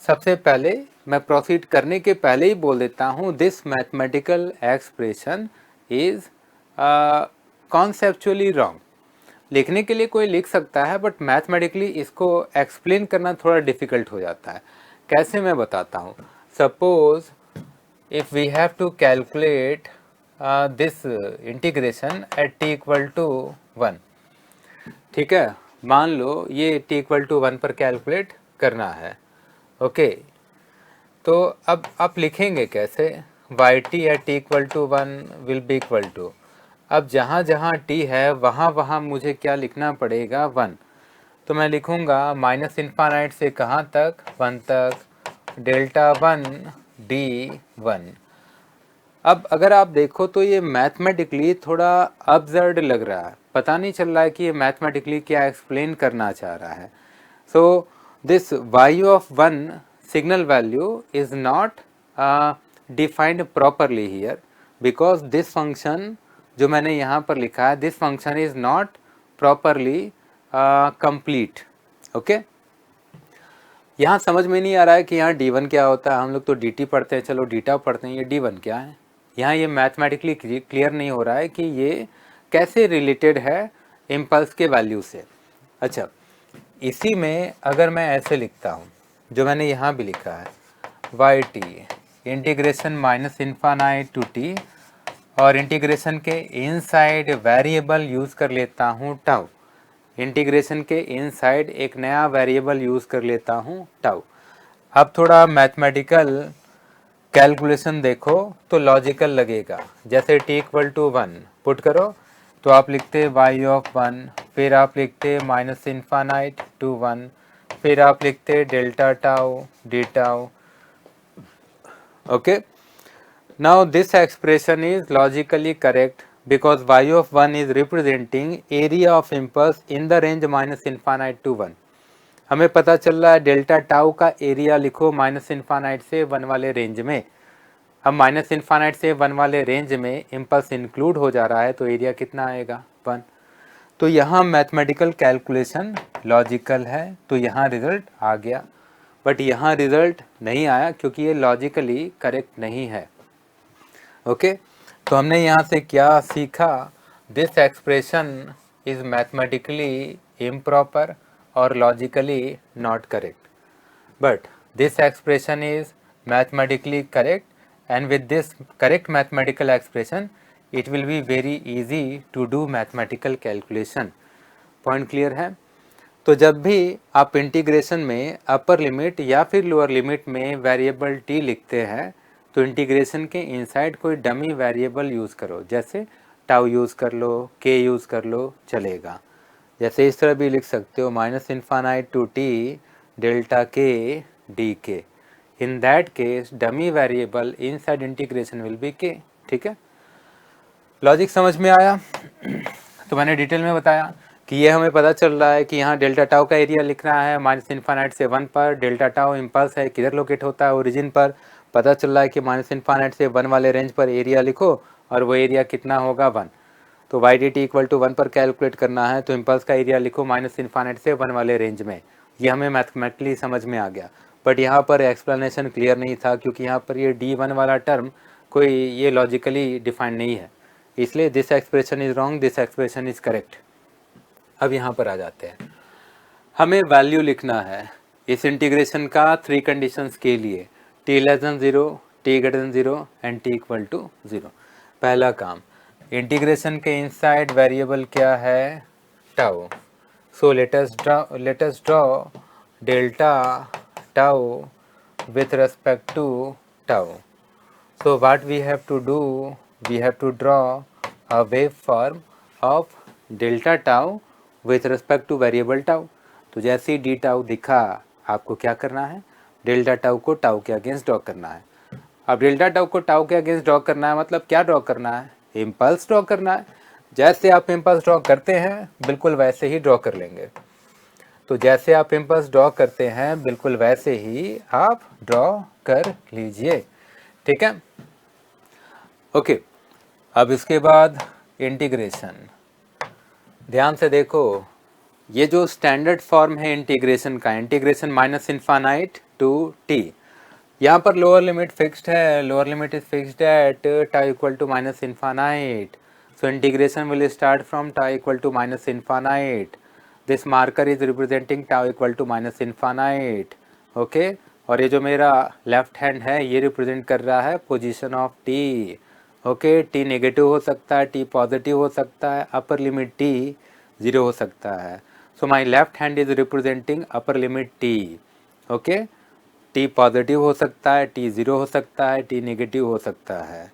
सबसे पहले मैं प्रोसीड करने के पहले ही बोल देता हूँ, this mathematical expression is conceptually wrong. लिखने के लिए कोई लिख सकता है, बट मैथमेटिकली इसको एक्सप्लेन करना थोड़ा डिफ़िकल्ट हो जाता है। कैसे, मैं बताता हूँ। Suppose if we have to calculate this integration at t equal to 1, ठीक है। मान लो ये t इक्वल टू 1 पर कैलकुलेट करना है, ओके। तो अब आप लिखेंगे कैसे, y t at t equal to 1 will be equal to, अब जहाँ जहाँ t है वहाँ वहाँ मुझे क्या लिखना पड़ेगा, 1। तो मैं लिखूँगा माइनस इन्फानाइट से कहाँ तक, 1 तक, डेल्टा 1 d1। अब अगर आप देखो तो ये मैथमेटिकली थोड़ा अब्सर्ड लग रहा है, पता नहीं चल रहा है कि ये मैथमेटिकली क्या एक्सप्लेन करना चाह रहा है। So this y of 1 signal value is not defined properly here, because this function जो मैंने यहाँ पर लिखा है, this function is not properly complete, okay. यहाँ समझ में नहीं आ रहा है कि यहाँ d1 क्या होता है। हम लोग तो dt पढ़ते हैं, चलो डीटा पढ़ते हैं, ये d1 क्या है। यहाँ ये मैथमेटिकली क्लियर नहीं हो रहा है कि ये कैसे रिलेटेड है इम्पल्स के वैल्यू से। अच्छा, इसी में अगर मैं ऐसे लिखता हूँ जो मैंने यहाँ भी लिखा है, y t integration minus infinite to t, और इंटीग्रेशन के इनसाइड वेरिएबल यूज़ कर लेता हूँ टाउ, इंटीग्रेशन के इनसाइड एक नया वेरिएबल यूज़ कर लेता हूँ टाउ। अब थोड़ा मैथमेटिकल कैलकुलेशन देखो तो लॉजिकल लगेगा। जैसे t इक्वल टू 1 पुट करो तो आप लिखते y ऑफ 1, फिर आप लिखते माइनस इन्फानाइट टू 1, फिर आप लिखते delta tau D tau, okay. Now this expression is logically correct because y of 1 is representing area of impulse in the range minus infinite to 1। हमें पता चल रहा है डेल्टा टाउ का एरिया लिखो माइनस इन्फानाइट से 1 वाले रेंज में। अब माइनस इन्फानाइट से 1 वाले रेंज में इम्पल्स इंक्लूड हो जा रहा है तो एरिया कितना आएगा, 1। तो यहाँ मैथमेटिकल कैलकुलेशन लॉजिकल है, तो यहाँ रिजल्ट आ गया। बट यहाँ रिजल्ट नहीं आया क्योंकि ये लॉजिकली करेक्ट नहीं है, ओके। तो हमने यहाँ से क्या सीखा, this expression is mathematically improper और logically not correct, but this expression is mathematically correct, and with this correct mathematical expression it will be very easy to do mathematical calculation। Point clear है। तो जब भी आप integration में upper limit या फिर lower limit में variable t लिखते हैं तो इंटीग्रेशन के इनसाइड कोई डमी वेरिएबल यूज़ करो, जैसे टाउ यूज़ कर लो, k यूज़ कर लो, चलेगा। जैसे इस तरह भी लिख सकते हो minus infinite to t delta k dk। In that case dummy variable inside integration will be k, ठीक है। लॉजिक समझ में आया। तो मैंने डिटेल में बताया कि ये हमें पता चल रहा है कि यहाँ डेल्टा टाउ का एरिया लिखना है माइनस इन्फानाइट से 1 पर, डेल्टा टाउ इम्पल्स है किधर लोकेट होता है, ओरिजिन पर। पता चल रहा है कि माइनस इन्फानाइट से 1 वाले रेंज पर एरिया लिखो और वो एरिया कितना होगा, 1। तो y d t equal to 1 पर कैलकुलेट करना है तो इम्पल्स का एरिया लिखो माइनस इन्फानाइट से 1 वाले रेंज में। ये हमें मैथमेटिकली समझ में आ गया, बट यहाँ पर एक्सप्लेनेशन क्लियर नहीं था क्योंकि यहाँ पर ये d1 वाला टर्म कोई ये लॉजिकली डिफाइंड नहीं है, इसलिए this expression is wrong, this expression is correct. अब यहाँ पर आ जाते हैं, हमें वैल्यू लिखना है इस इंटीग्रेशन का 3 कंडीशंस के लिए, t less than 0, t greater than 0 and t equal to 0। पहला काम, इंटीग्रेशन के इनसाइड वेरिएबल क्या है, tau. So let us draw delta tau with respect to tau. So what we have to do, we have to draw a waveform of delta tau with respect to variable tau। तो जैसे ही D tau दिखा आपको क्या करना है, delta tau को tau के against draw करना है। अब डेल्टा टाउ को टाउ के अगेंस्ट ड्रॉ करना है मतलब क्या ड्रॉ करना है, इम्पल्स ड्रॉ करना है। जैसे आप इम्पल्स ड्रॉ करते हैं बिल्कुल वैसे ही ड्रॉ कर लेंगे। तो जैसे आप इम्पल्स ड्रॉ करते हैं बिल्कुल वैसे ही आप ड्रॉ कर लीजिए, ठीक है, ओके। अब इसके बाद इंटीग्रेशन, ध्यान से देखो, ये जो स्टैंडर्ड फॉर्म है इंटीग्रेशन का, integration minus infinite to t, यहाँ पर लोअर लिमिट फिक्स्ड है, lower limit is fixed at tau equal to minus infinite. So integration will start from tau equal to minus infinite. This marker is representing tau equal to minus infinite. Okay? और ये जो मेरा left hand है ये represent कर रहा है position of t. Okay, T negative हो सकता है, टी पॉजिटिव हो सकता है, अपर लिमिट टी 0 हो सकता है. So my left hand is representing upper limit t. Okay, t positive हो सकता है, टी 0 हो सकता है, टी नेगेटिव हो सकता है.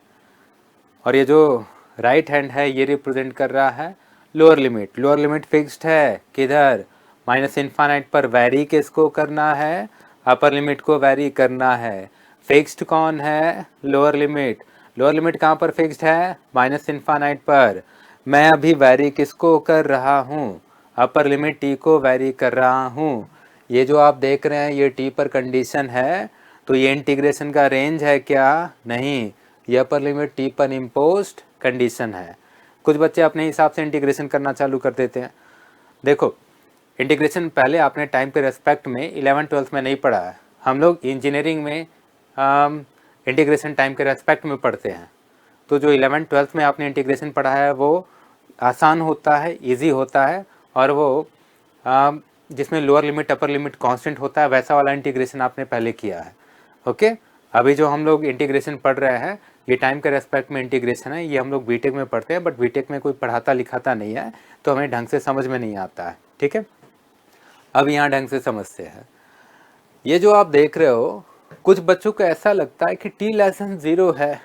और ये जो राइट हैंड है ये रिप्रेजेंट कर रहा है lower limit. Lower limit fixed है किधर? माइनस इन्फानाइट पर. वैरी किसको करना है? अपर लिमिट को वैरी करना है. फिक्स्ड कौन है? Lower limit. लोअर लिमिट कहाँ पर फिक्स्ड है? माइनस इन्फानाइट पर. मैं अभी वैरी किसको कर रहा हूँ? अपर लिमिट टी को वैरी कर रहा हूँ. ये जो आप देख रहे हैं ये टी पर कंडीशन है, तो ये इंटीग्रेशन का रेंज है क्या? नहीं, ये अपर लिमिट टी पर इम्पोज्ड कंडीशन है. कुछ बच्चे अपने हिसाब से इंटीग्रेशन करना चालू कर देते हैं. देखो, इंटीग्रेशन पहले आपने टाइम के रेस्पेक्ट में 11-12 में नहीं पढ़ा है. हम लोग इंजीनियरिंग में इंटीग्रेशन टाइम के रेस्पेक्ट में पढ़ते हैं. तो जो 11-12 में आपने इंटीग्रेशन पढ़ा है वो आसान होता है, इजी होता है, और वो जिसमें lower limit upper limit constant होता है वैसा वाला इंटीग्रेशन आपने पहले किया है. ओके, अभी जो हम लोग इंटीग्रेशन पढ़ रहे हैं ये टाइम के रेस्पेक्ट में इंटीग्रेशन है. ये हम लोग बीटेक में पढ़ते हैं, बट बीटेक में कोई पढ़ाता लिखाता नहीं है तो हमें ढंग से समझ में नहीं आता है. ठीक है, अब यहाँ ढंग से समझते हैं. ये जो आप देख रहे हो, कुछ बच्चों को ऐसा लगता है कि टी लेसन 0 है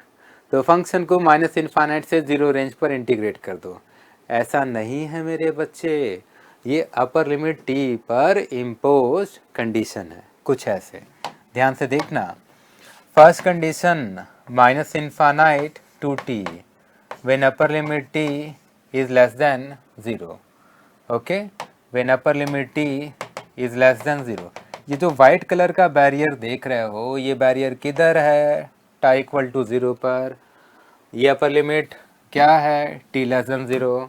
तो फंक्शन को माइनस इन्फानाइट से 0 रेंज पर इंटीग्रेट कर दो. ऐसा नहीं है मेरे बच्चे, ये अपर लिमिट टी पर इम्पोज्ड कंडीशन है. कुछ ऐसे ध्यान से देखना. First condition minus infinite to t when upper limit t is less than 0. Okay, when upper limit t is less than 0. ये जो वाइट कलर का बैरियर देख रहे हो ये बैरियर किधर है? टा इक्वल टू 0 पर. ये अपर लिमिट क्या है? T less than 0.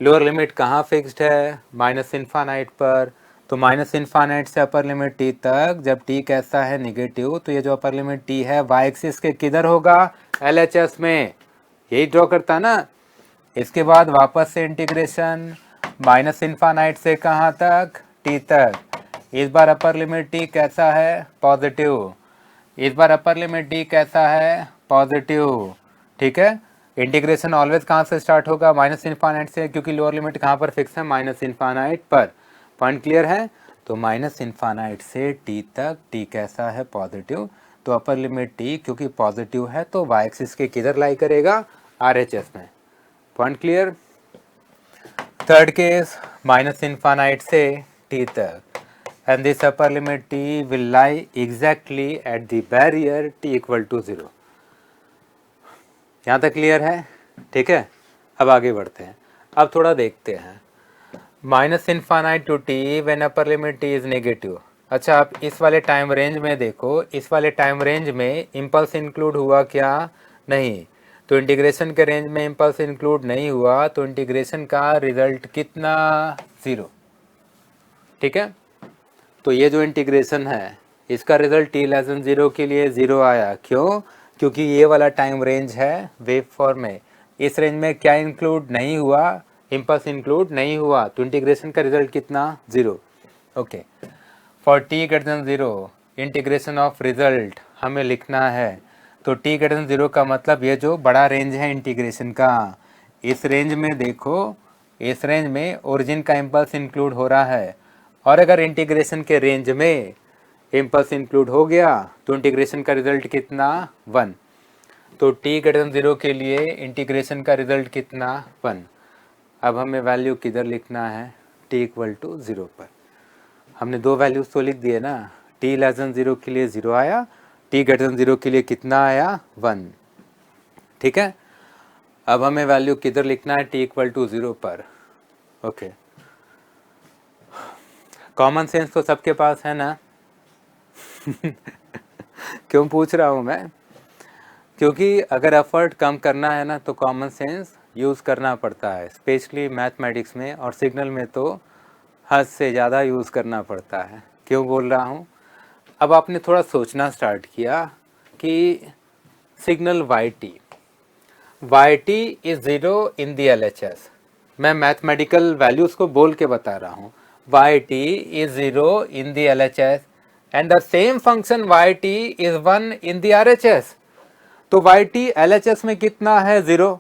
Lower limit कहाँ फिक्स्ड है? माइनस इन्फानाइट पर. तो माइनस इन्फानाइट से अपर लिमिट टी तक जब टी कैसा है? निगेटिव. तो ये जो अपर लिमिट टी है वाई एक्सिस के किधर होगा? LHS में. यही ड्रॉ करता ना. इसके बाद वापस से इंटीग्रेशन माइनस इन्फानाइट से कहाँ तक? टी तक. इस बार अपर लिमिट टी कैसा है? पॉजिटिव. इस बार अपर लिमिट टी कैसा है? पॉजिटिव. ठीक है, इंटीग्रेशन ऑलवेज कहाँ से स्टार्ट होगा? माइनस इन्फानाइट से, क्योंकि लोअर लिमिट कहाँ पर फिक्स है? माइनस इन्फानाइट पर. पॉइंट क्लियर है? तो माइनस इन्फानाइट से टी तक टी कैसा है? पॉजिटिव. तो अपर लिमिट टी क्योंकि पॉजिटिव है तो वाई एक्सिस के किधर लाई करेगा? RHS में. Point clear? Third case minus infinite से टी तक, and this upper limit t will lie exactly at the barrier t equal to 0. यहाँ तक क्लियर है? ठीक है, अब आगे बढ़ते हैं. अब थोड़ा देखते हैं. Minus infinite to t when upper limit t is negative. अच्छा, आप इस वाले टाइम रेंज में देखो. इस वाले टाइम रेंज में इम्पल्स इंक्लूड हुआ क्या? नहीं. तो इंटीग्रेशन के रेंज में इम्पल्स इंक्लूड नहीं हुआ तो इंटीग्रेशन का रिजल्ट कितना? 0. ठीक है, तो ये जो इंटीग्रेशन है इसका रिजल्ट टी लेस देन 0 के लिए 0 आया. क्यों? क्योंकि ये वाला टाइम रेंज है वेव फॉर्म में. इस रेंज में क्या इंक्लूड नहीं हुआ? इम्पल्स इंक्लूड नहीं हुआ. तो इंटीग्रेशन का रिजल्ट कितना? 0. Okay, for T greater than 0 integration of result हमें लिखना है. तो टी ग्रेटर देन 0 का मतलब ये जो बड़ा रेंज है इंटीग्रेशन का, इस रेंज में देखो, इस रेंज में ओरिजिन का इम्पल्स इंक्लूड हो रहा है. और अगर इंटीग्रेशन के रेंज में इम्पल्स इंक्लूड हो गया तो इंटीग्रेशन का रिजल्ट कितना? 1. तो t ग्रेटर देन 0 के लिए इंटीग्रेशन का रिजल्ट कितना? 1. अब हमें वैल्यू किधर लिखना है? t इक्वल टू 0 पर. हमने दो वैल्यूज तो लिख दिए ना. t लेस देन 0 के लिए 0 आया, t ग्रेटर देन 0 के लिए कितना आया? 1. ठीक है, अब हमें वैल्यू किधर लिखना है? t इक्वल टू 0 पर. ओके, कॉमन सेंस तो सबके पास है ना? क्यों पूछ रहा हूँ मैं? क्योंकि अगर एफर्ट कम करना है ना तो कॉमन सेंस यूज़ करना पड़ता है, स्पेशली मैथमेटिक्स में, और सिग्नल में तो हद से ज़्यादा यूज़ करना पड़ता है. क्यों बोल रहा हूँ? अब आपने थोड़ा सोचना स्टार्ट किया कि signal y t is zero in the LHS। मैं मैथमेटिकल वैल्यूज को बोल के बता रहा हूँ। Y t is zero in the LHS and the same function y t is 1 in the RHS। तो वाई टी LHS में कितना है 0,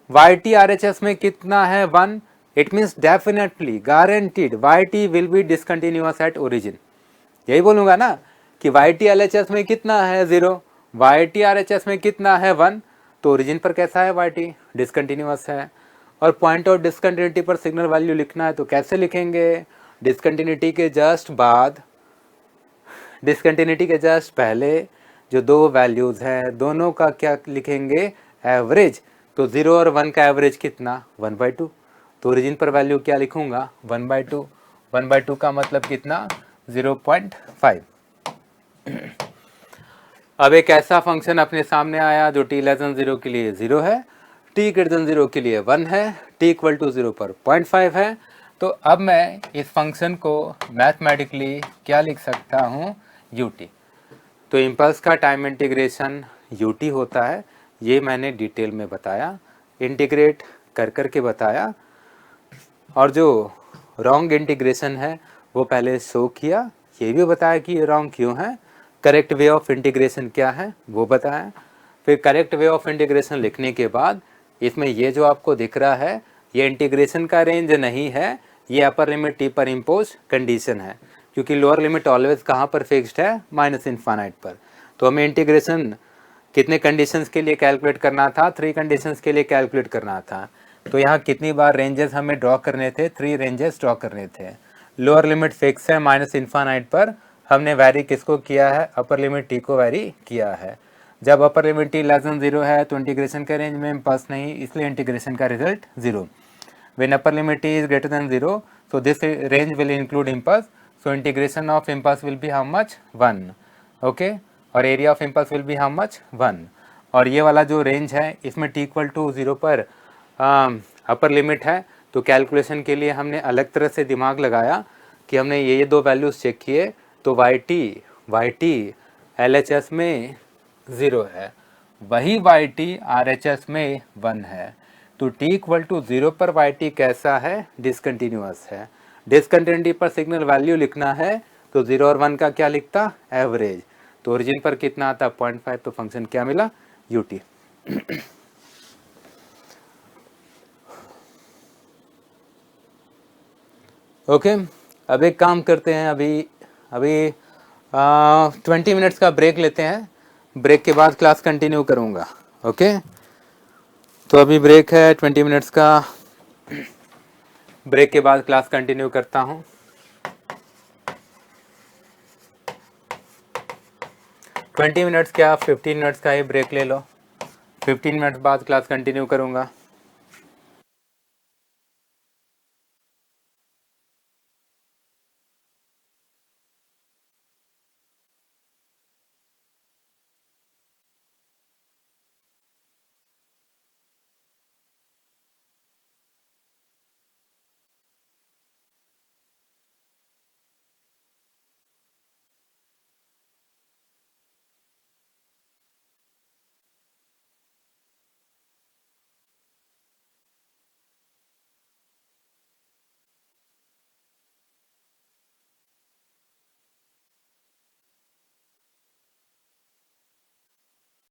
वाई टी RHS में कितना है 1। It means definitely guaranteed y t will be discontinuous at origin. यही बोलूंगा ना कि वाई टी LHS में कितना है 0, वाई टी RHS में कितना है 1, तो ओरिजिन पर कैसा है वाई टी, डिसकंटिन्यूअस है। और पॉइंट ऑफ डिसकंटिन्यूटी पर सिग्नल वैल्यू लिखना है तो कैसे लिखेंगे, डिसकंटिन्यूटी के जस्ट बाद, डिसकंटिन्यूटी के जस्ट पहले जो दो वैल्यूज हैं दोनों का क्या लिखेंगे, एवरेज। तो 0 और 1 का एवरेज कितना, 1/2। तो ओरिजिन पर वैल्यू क्या लिखूंगा, 1/2। 1/2 का मतलब कितना, 0.5। अब एक ऐसा फंक्शन अपने सामने आया जो t 0 के लिए 0 है, t 0 के लिए 1 है, t=0 पर 0.5 है। तो अब मैं इस फंक्शन को मैथमेटिकली क्या लिख सकता हूँ, ut। तो इम्पल्स का टाइम इंटीग्रेशन ut होता है, ये मैंने डिटेल में बताया, इंटीग्रेट कर कर के बताया। और जो रॉन्ग इंटीग्रेशन है वो पहले शो किया, ये भी बताया कि ये रॉन्ग क्यों है। करेक्ट वे ऑफ इंटीग्रेशन क्या है वो बताया। फिर करेक्ट वे ऑफ इंटीग्रेशन लिखने के बाद इसमें ये जो आपको दिख रहा है ये इंटीग्रेशन का रेंज नहीं है, ये अपर लिमिट टी पर इम्पोज कंडीशन है, क्योंकि लोअर लिमिट ऑलवेज कहाँ पर फिक्स्ड है, -∞ पर। तो हमें इंटीग्रेशन कितने कंडीशंस के लिए कैलकुलेट करना था, 3 कंडीशंस के लिए कैलकुलेट करना था। तो यहाँ कितनी बार रेंजेस हमें ड्रॉ करने थे, 3 रेंजेस ड्रॉ करने थे। लोअर लिमिट फिक्स है -∞ पर, हमने वैरी किसको किया है, अपर लिमिट टी को वैरी किया है। जब अपर लिमिट टी <0 है तो इंटीग्रेशन के रेंज में इम्पल्स नहीं, इसलिए इंटीग्रेशन का result 0। When upper limit t is greater than 0, so this range will include impulse, so integration of impulse will be how much, 1, okay, और area of impulse will be how much, 1। और ये वाला जो range है इसमें t=0 पर upper limit है, तो कैलकुलेशन के लिए हमने अलग तरह से दिमाग लगाया कि हमने ये दो वैल्यूज चेक किए। तो वाई टी LHS में 0 है, वही वाई टी RHS में 1 है। तो t=0 पर वाई टी कैसा है, डिसकंटिन्यूअस है। डिसकंटिन्यूटी पर सिग्नल वैल्यू लिखना है तो 0 और 1 का क्या लिखता, एवरेज। तो ओरिजिन पर कितना आता, 0.5, तो फंक्शन क्या मिला, ut। ओके, अब एक काम करते हैं, अभी 20 मिनट्स का ब्रेक लेते हैं, ब्रेक के बाद क्लास कंटिन्यू करूँगा। ओके, तो अभी ब्रेक है 20 मिनट्स का, ब्रेक के बाद क्लास कंटिन्यू करता हूँ। 20 मिनट्स क्या, 15 मिनट्स का ही ब्रेक ले लो, 15 मिनट्स बाद क्लास कंटिन्यू करूँगा।